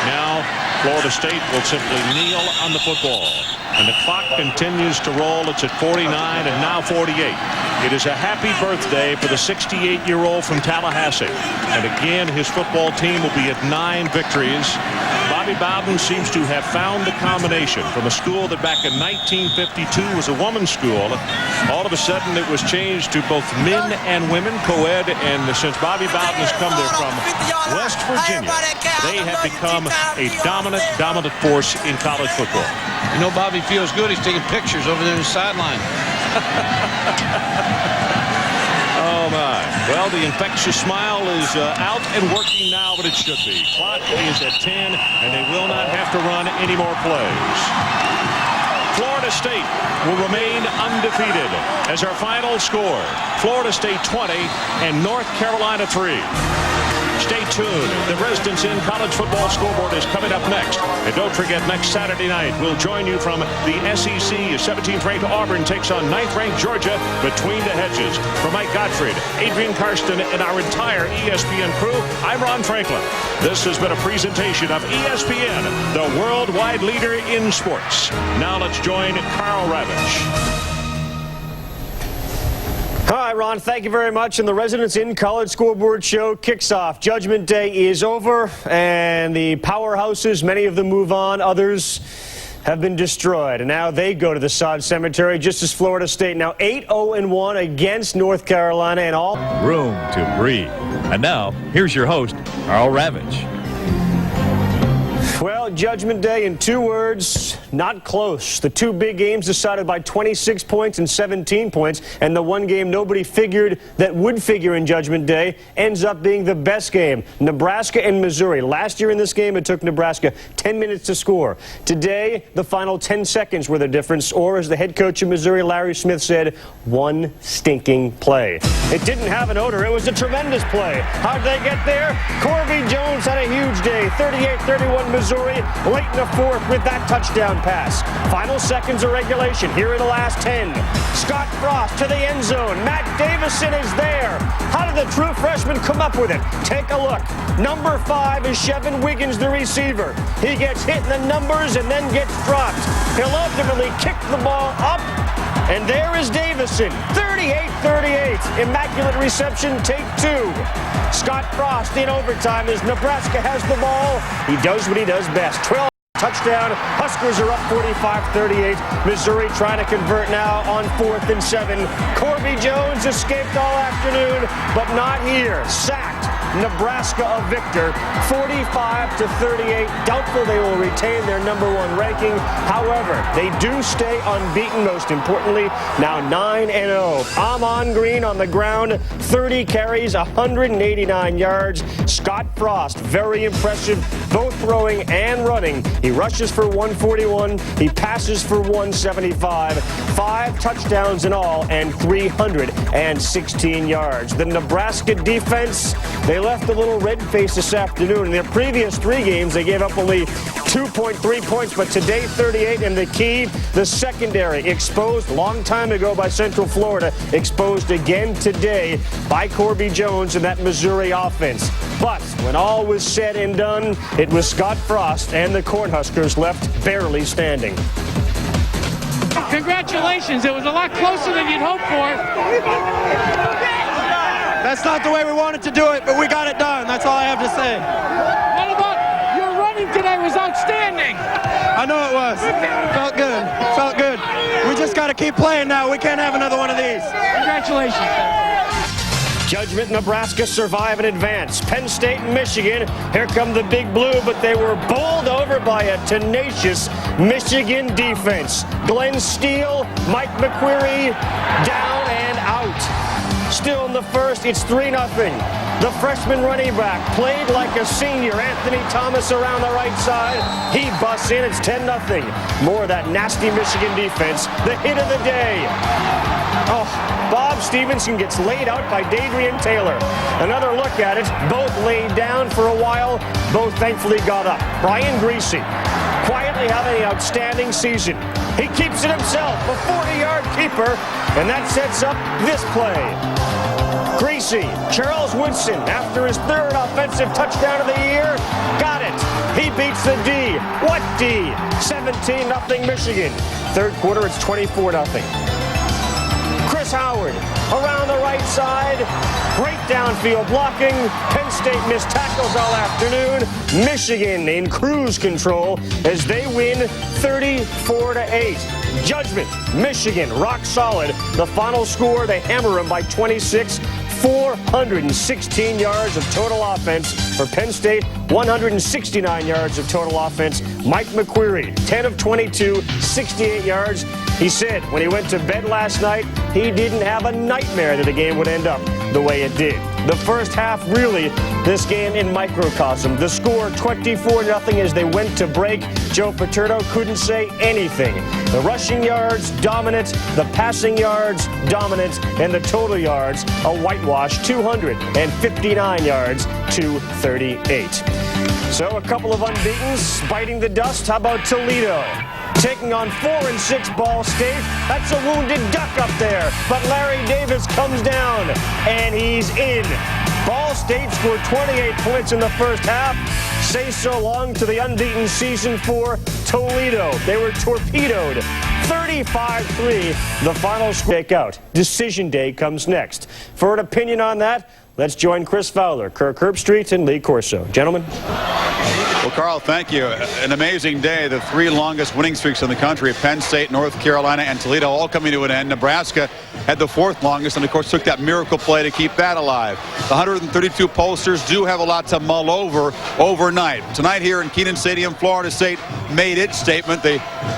Now Florida State will simply kneel on the football. And the clock continues to roll. It's at 49 and now 48. It is a happy birthday for the 68-year-old from Tallahassee. And again, his football team will be at 9 victories. Bobby Bowden seems to have found the combination from a school that back in 1952 was a woman's school. All of a sudden it was changed to both men and women, co-ed, and since Bobby Bowden has come there from West Virginia, they have become a dominant force in college football. You know, Bobby feels good. He's taking pictures over there on the sideline. Oh, my. Well, the infectious smile is out and working now, but it should be. Clock is at 10, and they will not have to run any more plays. Florida State will remain undefeated as our final score. Florida State 20 and North Carolina 3. Stay tuned. The Residence Inn College Football Scoreboard is coming up next. And don't forget, next Saturday night, we'll join you from the SEC. 17th-ranked Auburn takes on 9th-ranked Georgia between the hedges. For Mike Gottfried, Adrian Karsten, and our entire ESPN crew, I'm Ron Franklin. This has been a presentation of ESPN, the worldwide leader in sports. Now let's join Carl Ravitch. Hi, Ron. Thank you very much. And the Residence Inn College Scoreboard Show kicks off. Judgment Day is over, and the powerhouses, many of them move on. Others have been destroyed, and now they go to the sod cemetery, just as Florida State now 8-0-1 against North Carolina and all. Room to breathe. And now, here's your host, Carl Ravitch. Well, Judgment Day in 2 words, not close. The 2 big games decided by 26 points and 17 points, and the one game nobody figured that would figure in Judgment Day ends up being the best game. Nebraska and Missouri. Last year in this game, it took Nebraska 10 minutes to score. Today, the final 10 seconds were the difference, or as the head coach of Missouri, Larry Smith, said, 1 stinking play. It didn't have an odor. It was a tremendous play. How'd they get there? Corby Jones had a huge day. 38-31 Missouri. Late in the 4th with that touchdown pass. Final seconds of regulation here in the last 10. Scott Frost to the end zone. Matt Davison is there. How did the true freshman come up with it? Take a look. Number 5 is Chevin Wiggins, the receiver. He gets hit in the numbers and then gets dropped. He'll ultimately kick the ball up. And there is Davison, 38-38. Immaculate reception, take 2. Scott Frost in overtime as Nebraska has the ball. He does what he does best. 12 touchdown. Huskers are up 45-38. Missouri trying to convert now on 4th and 7. Corby Jones escaped all afternoon, but not here. Sacked. Nebraska a victor, 45-38. Doubtful they will retain their #1 ranking. However, they do stay unbeaten, most importantly, now 9-0. Amon Green on the ground, 30 carries, 189 yards. Scott Frost, very impressive, both throwing and running. He rushes for 141, he passes for 175, 5 touchdowns in all, and 316 yards. The Nebraska defense, they left a little red-faced this afternoon. In their previous 3 games, they gave up only 2.3 points, but today 38, and the key, the secondary, exposed long time ago by Central Florida, exposed again today by Corby Jones and that Missouri offense. But when all was said and done, it was Scott Frost and the Cornhuskers left barely standing. Congratulations, it was a lot closer than you'd hoped for. That's not the way we wanted to do it, but we got it done. That's all I have to say. What about your running today was outstanding. I know it was. Felt good. Felt good. We just got to keep playing now. We can't have another one of these. Congratulations. Judgment, Nebraska survive and advance. Penn State and Michigan, here come the Big Blue, but they were bowled over by a tenacious Michigan defense. Glenn Steele, Mike McQuarrie, down and out. Still in the first, it's 3-0. The freshman running back played like a senior. Anthony Thomas around the right side. He busts in, it's 10-0. More of that nasty Michigan defense. The hit of the day. Oh, Bob Stevenson gets laid out by Dadrian Taylor. Another look at it. Both laid down for a while. Both thankfully got up. Brian Greasy, quietly having an outstanding season. He keeps it himself, a 40-yard keeper, and that sets up this play. Greasy, Charles Woodson, after his 3rd offensive touchdown of the year, got it. He beats the D. What D? 17-0 Michigan. 3rd quarter, it's 24-0. Chris Howard, around the right side, great downfield blocking. Penn State missed tackles all afternoon. Michigan in cruise control as they win 34-8. Judgment, Michigan, rock solid. The final score, they hammer them by 26. 416 yards of total offense for Penn State, 169 yards of total offense. Mike McQuarrie, 10 of 22, 68 yards. He said when he went to bed last night, he didn't have a nightmare that the game would end up the way it did. The first half, really, this game in microcosm. The score 24-0 as they went to break. Joe Paterno couldn't say anything. The rushing yards, dominant. The passing yards, dominant. And the total yards, a whitewash, 259 yards to 38. So a couple of unbeatens biting the dust. How about Toledo? Taking on 4-6 Ball State. That's a wounded duck up there. But Larry Davis comes down, and he's in. Ball State scored 28 points in the first half. Say so long to the unbeaten season for Toledo. They were torpedoed. 35-3, the final score. Take out. Decision day comes next. For an opinion on that, let's join Chris Fowler, Kirk Herbstreit, and Lee Corso. Gentlemen. Well, Carl, thank you. An amazing day. The three longest winning streaks in the country, Penn State, North Carolina, and Toledo, all coming to an end. Nebraska had the fourth longest and, of course, took that miracle play to keep that alive. The 132 pollsters do have a lot to mull over overnight. Tonight here in Kenan Stadium, Florida State made its statement. The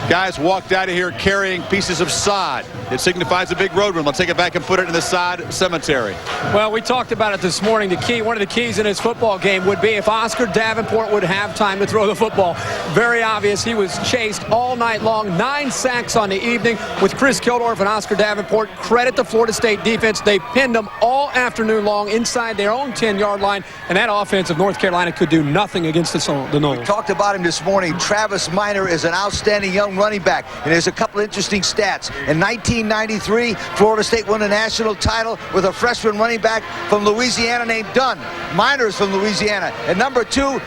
guys walked out of here carrying pieces of sod. It signifies a big road run. Let's take it back and put it in the sod cemetery. Well, we talked about it this morning. One of the keys in his football game would be if Oscar Davenport would have time to throw the football. Very obvious. He was chased all night long. 9 sacks on the evening with Chris Kildorff and Oscar Davenport. Credit the Florida State defense. They pinned them all afternoon long inside their own 10-yard line, and that offense of North Carolina could do nothing against the Noles. We talked about him this morning. Travis Minor is an outstanding young running back, and there's a couple interesting stats. In 1993, Florida State won a national title with a freshman running back from Louisiana named Dunn. Minor is from Louisiana. And number 2,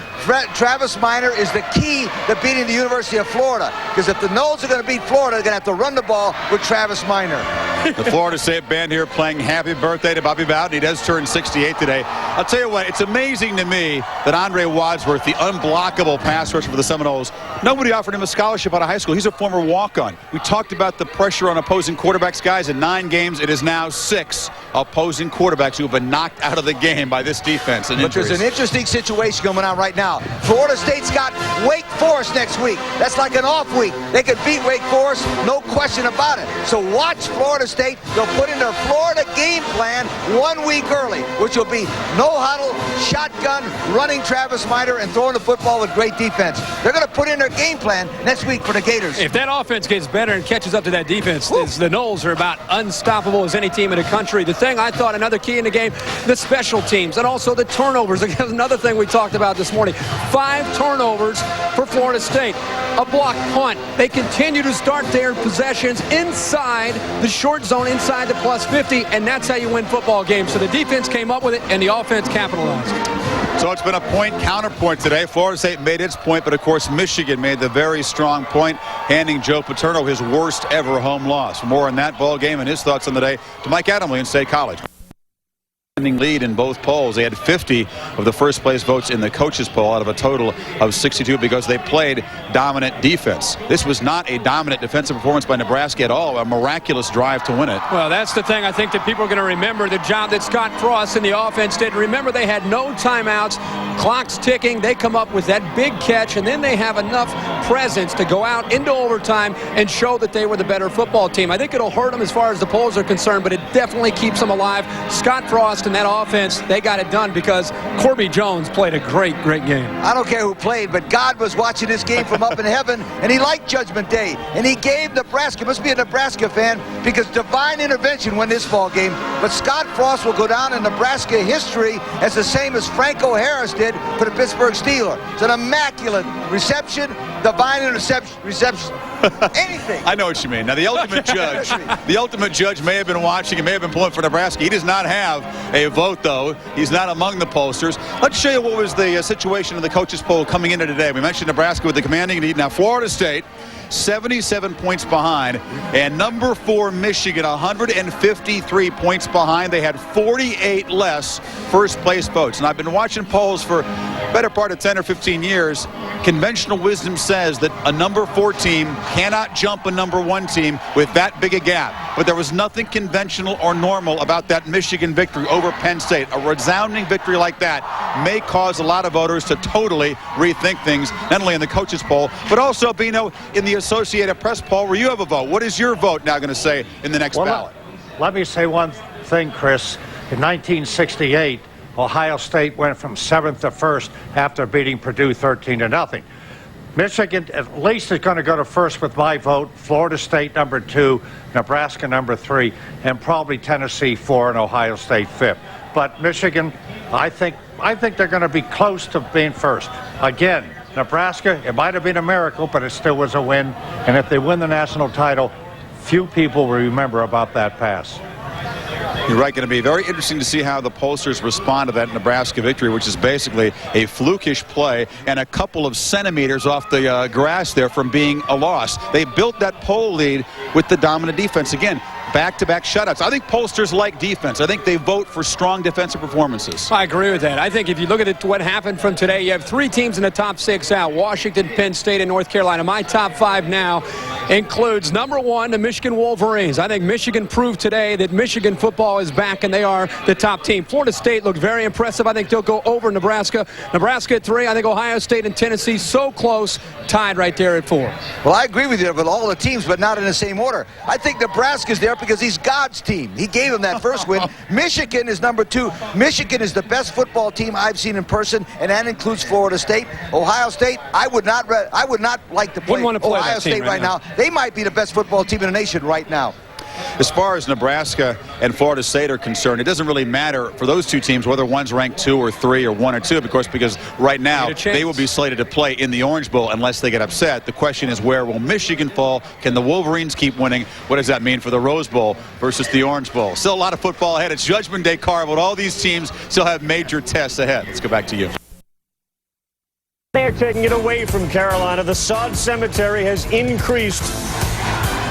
Travis Minor is the key to beating the University of Florida, because if the Noles are going to beat Florida, they're going to have to run the ball with Travis Minor. The Florida State band here playing happy birthday to Bobby Bowden. He does turn 68 today. I'll tell you what, it's amazing to me that Andre Wadsworth, the unblockable pass rusher for the Seminoles, nobody offered him a scholarship out of high school. He's a former walk-on. We talked about the pressure on opposing quarterbacks. Guys, in 9 games, it is now 6 opposing quarterbacks who have been knocked out of the game by this defense. And but there's an interesting situation going on right now. Florida State's got Wake Forest next week. That's like an off week. They could beat Wake Forest, no question about it. So watch Florida State. They'll put in their Florida game plan 1 week early, which will be no huddle, shotgun, running Travis Minor, and throwing the football with great defense. They're going to put in their game plan next week for the Gators. If that offense gets better and catches up to that defense, the Noles are about unstoppable as any team in the country. The thing I thought, another key in the game, the special teams and also the turnovers. Another thing we talked about this morning. 5 turnovers for Florida State. A block punt. They continue to start their possessions inside the short zone, inside the plus 50, and that's how you win football games. So the defense came up with it, and the offense capitalized. So it's been a point-counterpoint today. Florida State made its point, but, of course, Michigan made the very strong point, handing Joe Paterno his worst-ever home loss. For more on that ball game and his thoughts on the day, to Mike Adamle in State College. Lead in both polls. They had 50 of the first place votes in the coaches poll out of a total of 62 because they played dominant defense. This was not a dominant defensive performance by Nebraska at all. A miraculous drive to win it. Well, that's the thing I think that people are going to remember, the job that Scott Frost and the offense did. Remember, they had no timeouts, clock's ticking, they come up with that big catch, and then they have enough presence to go out into overtime and show that they were the better football team. I think it'll hurt them as far as the polls are concerned, but it definitely keeps them alive. Scott Frost and that offense, they got it done because Corby Jones played a great game. I don't care who played, but God was watching this game from up in heaven, and he liked Judgment Day, and he gave Nebraska, must be a Nebraska fan, because divine intervention won this ball game. But Scott Frost will go down in Nebraska history as the same as Franco Harris did for the Pittsburgh Steelers. It's an immaculate reception, divine reception. Anything. I know what you mean. Now, the ultimate judge may have been watching and may have been pulling for Nebraska. He does not have a vote, though. He's not among the pollsters. Let's show you what was the situation in the coaches poll coming into today. We mentioned Nebraska with the commanding lead. Now, Florida State, 77 points behind, and number 4 Michigan, 153 points behind. They had 48 less first place votes. And I've been watching polls for the better part of 10 or 15 years. Conventional wisdom says that a number 4 team cannot jump a number 1 team with that big a gap. But there was nothing conventional or normal about that Michigan victory over Penn State. A resounding victory like that may cause a lot of voters to totally rethink things, not only in the coaches poll, but also, Bino, in the Associated Press poll where you have a vote. What is your vote now going to say in the next ballot? Let me say one thing, Chris. In 1968, Ohio State went from 7th to 1st after beating Purdue 13-0. Michigan at least is going to go to first with my vote. Florida State number 2, Nebraska number 3, and probably Tennessee 4 and Ohio State 5th. But Michigan, I think they're going to be close to being first. Again, Nebraska, it might have been a miracle, but it still was a win. And if they win the national title, few people will remember about that pass. You're right. Going to be very interesting to see how the pollsters respond to that Nebraska victory, which is basically a flukish play and a couple of centimeters off the grass there from being a loss. They built that poll lead with the dominant defense. Again, back-to-back shutouts. I think pollsters like defense. I think they vote for strong defensive performances. I agree with that. I think if you look at what happened from today, you have 3 teams in the top 6 out: Washington, Penn State, and North Carolina. My top 5 now includes number 1, the Michigan Wolverines. I think Michigan proved today that Michigan football is back and they are the top team. Florida State looked very impressive. I think they'll go over Nebraska. Nebraska at 3. I think Ohio State and Tennessee so close, tied right there at 4. Well, I agree with you with all the teams, but not in the same order. I think Nebraska's there because he's God's team. He gave him that first win. Michigan is number 2. Michigan is the best football team I've seen in person, and that includes Florida State. Ohio State, I would not like to play Ohio State right now. They might be the best football team in the nation right now. As far as Nebraska and Florida State are concerned, it doesn't really matter for those two teams whether one's ranked 2 or 3 or 1 or 2, because right now they will be slated to play in the Orange Bowl unless they get upset. The question is, where will Michigan fall? Can the Wolverines keep winning? What does that mean for the Rose Bowl versus the Orange Bowl? Still a lot of football ahead. It's Judgment Day, Carl, but all these teams still have major tests ahead. Let's go back to you. They're taking it away from Carolina. The sod cemetery has increased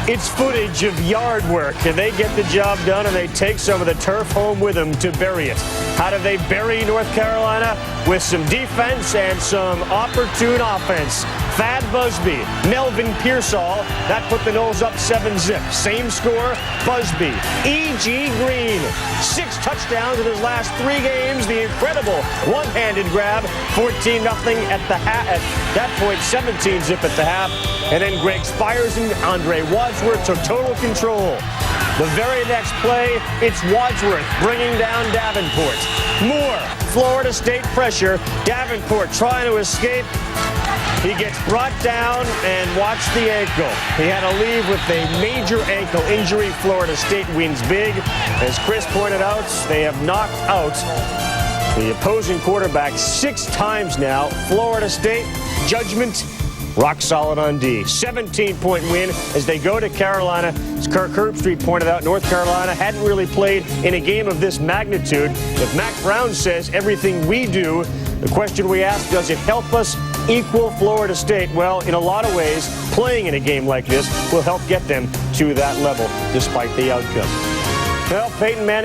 its footage of yard work, and they get the job done, and they take some of the turf home with them to bury it. How do they bury North Carolina? With some defense and some opportune offense. Thad Busby, Melvin Pearsall, that put the Noles up 7-zip. Same score, Busby. E.G. Green, 6 touchdowns in his last 3 games. The incredible one-handed grab, 14-0 at that point, 17-zip at the half. And then Greg Spires and Andre Wadsworth took total control. The very next play, it's Wadsworth bringing down Davenport. More Florida State pressure. Davenport trying to escape. He gets brought down and watch the ankle. He had to leave with a major ankle injury. Florida State wins big. As Chris pointed out, they have knocked out the opposing quarterback 6 times now. Florida State, judgment, rock solid on D. 17-point win as they go to Carolina. As Kirk Herbstreit pointed out, North Carolina hadn't really played in a game of this magnitude. If Mac Brown says everything we do, the question we ask, does it help us equal Florida State? Well, in a lot of ways, playing in a game like this will help get them to that level despite the outcome. Well, Peyton Manning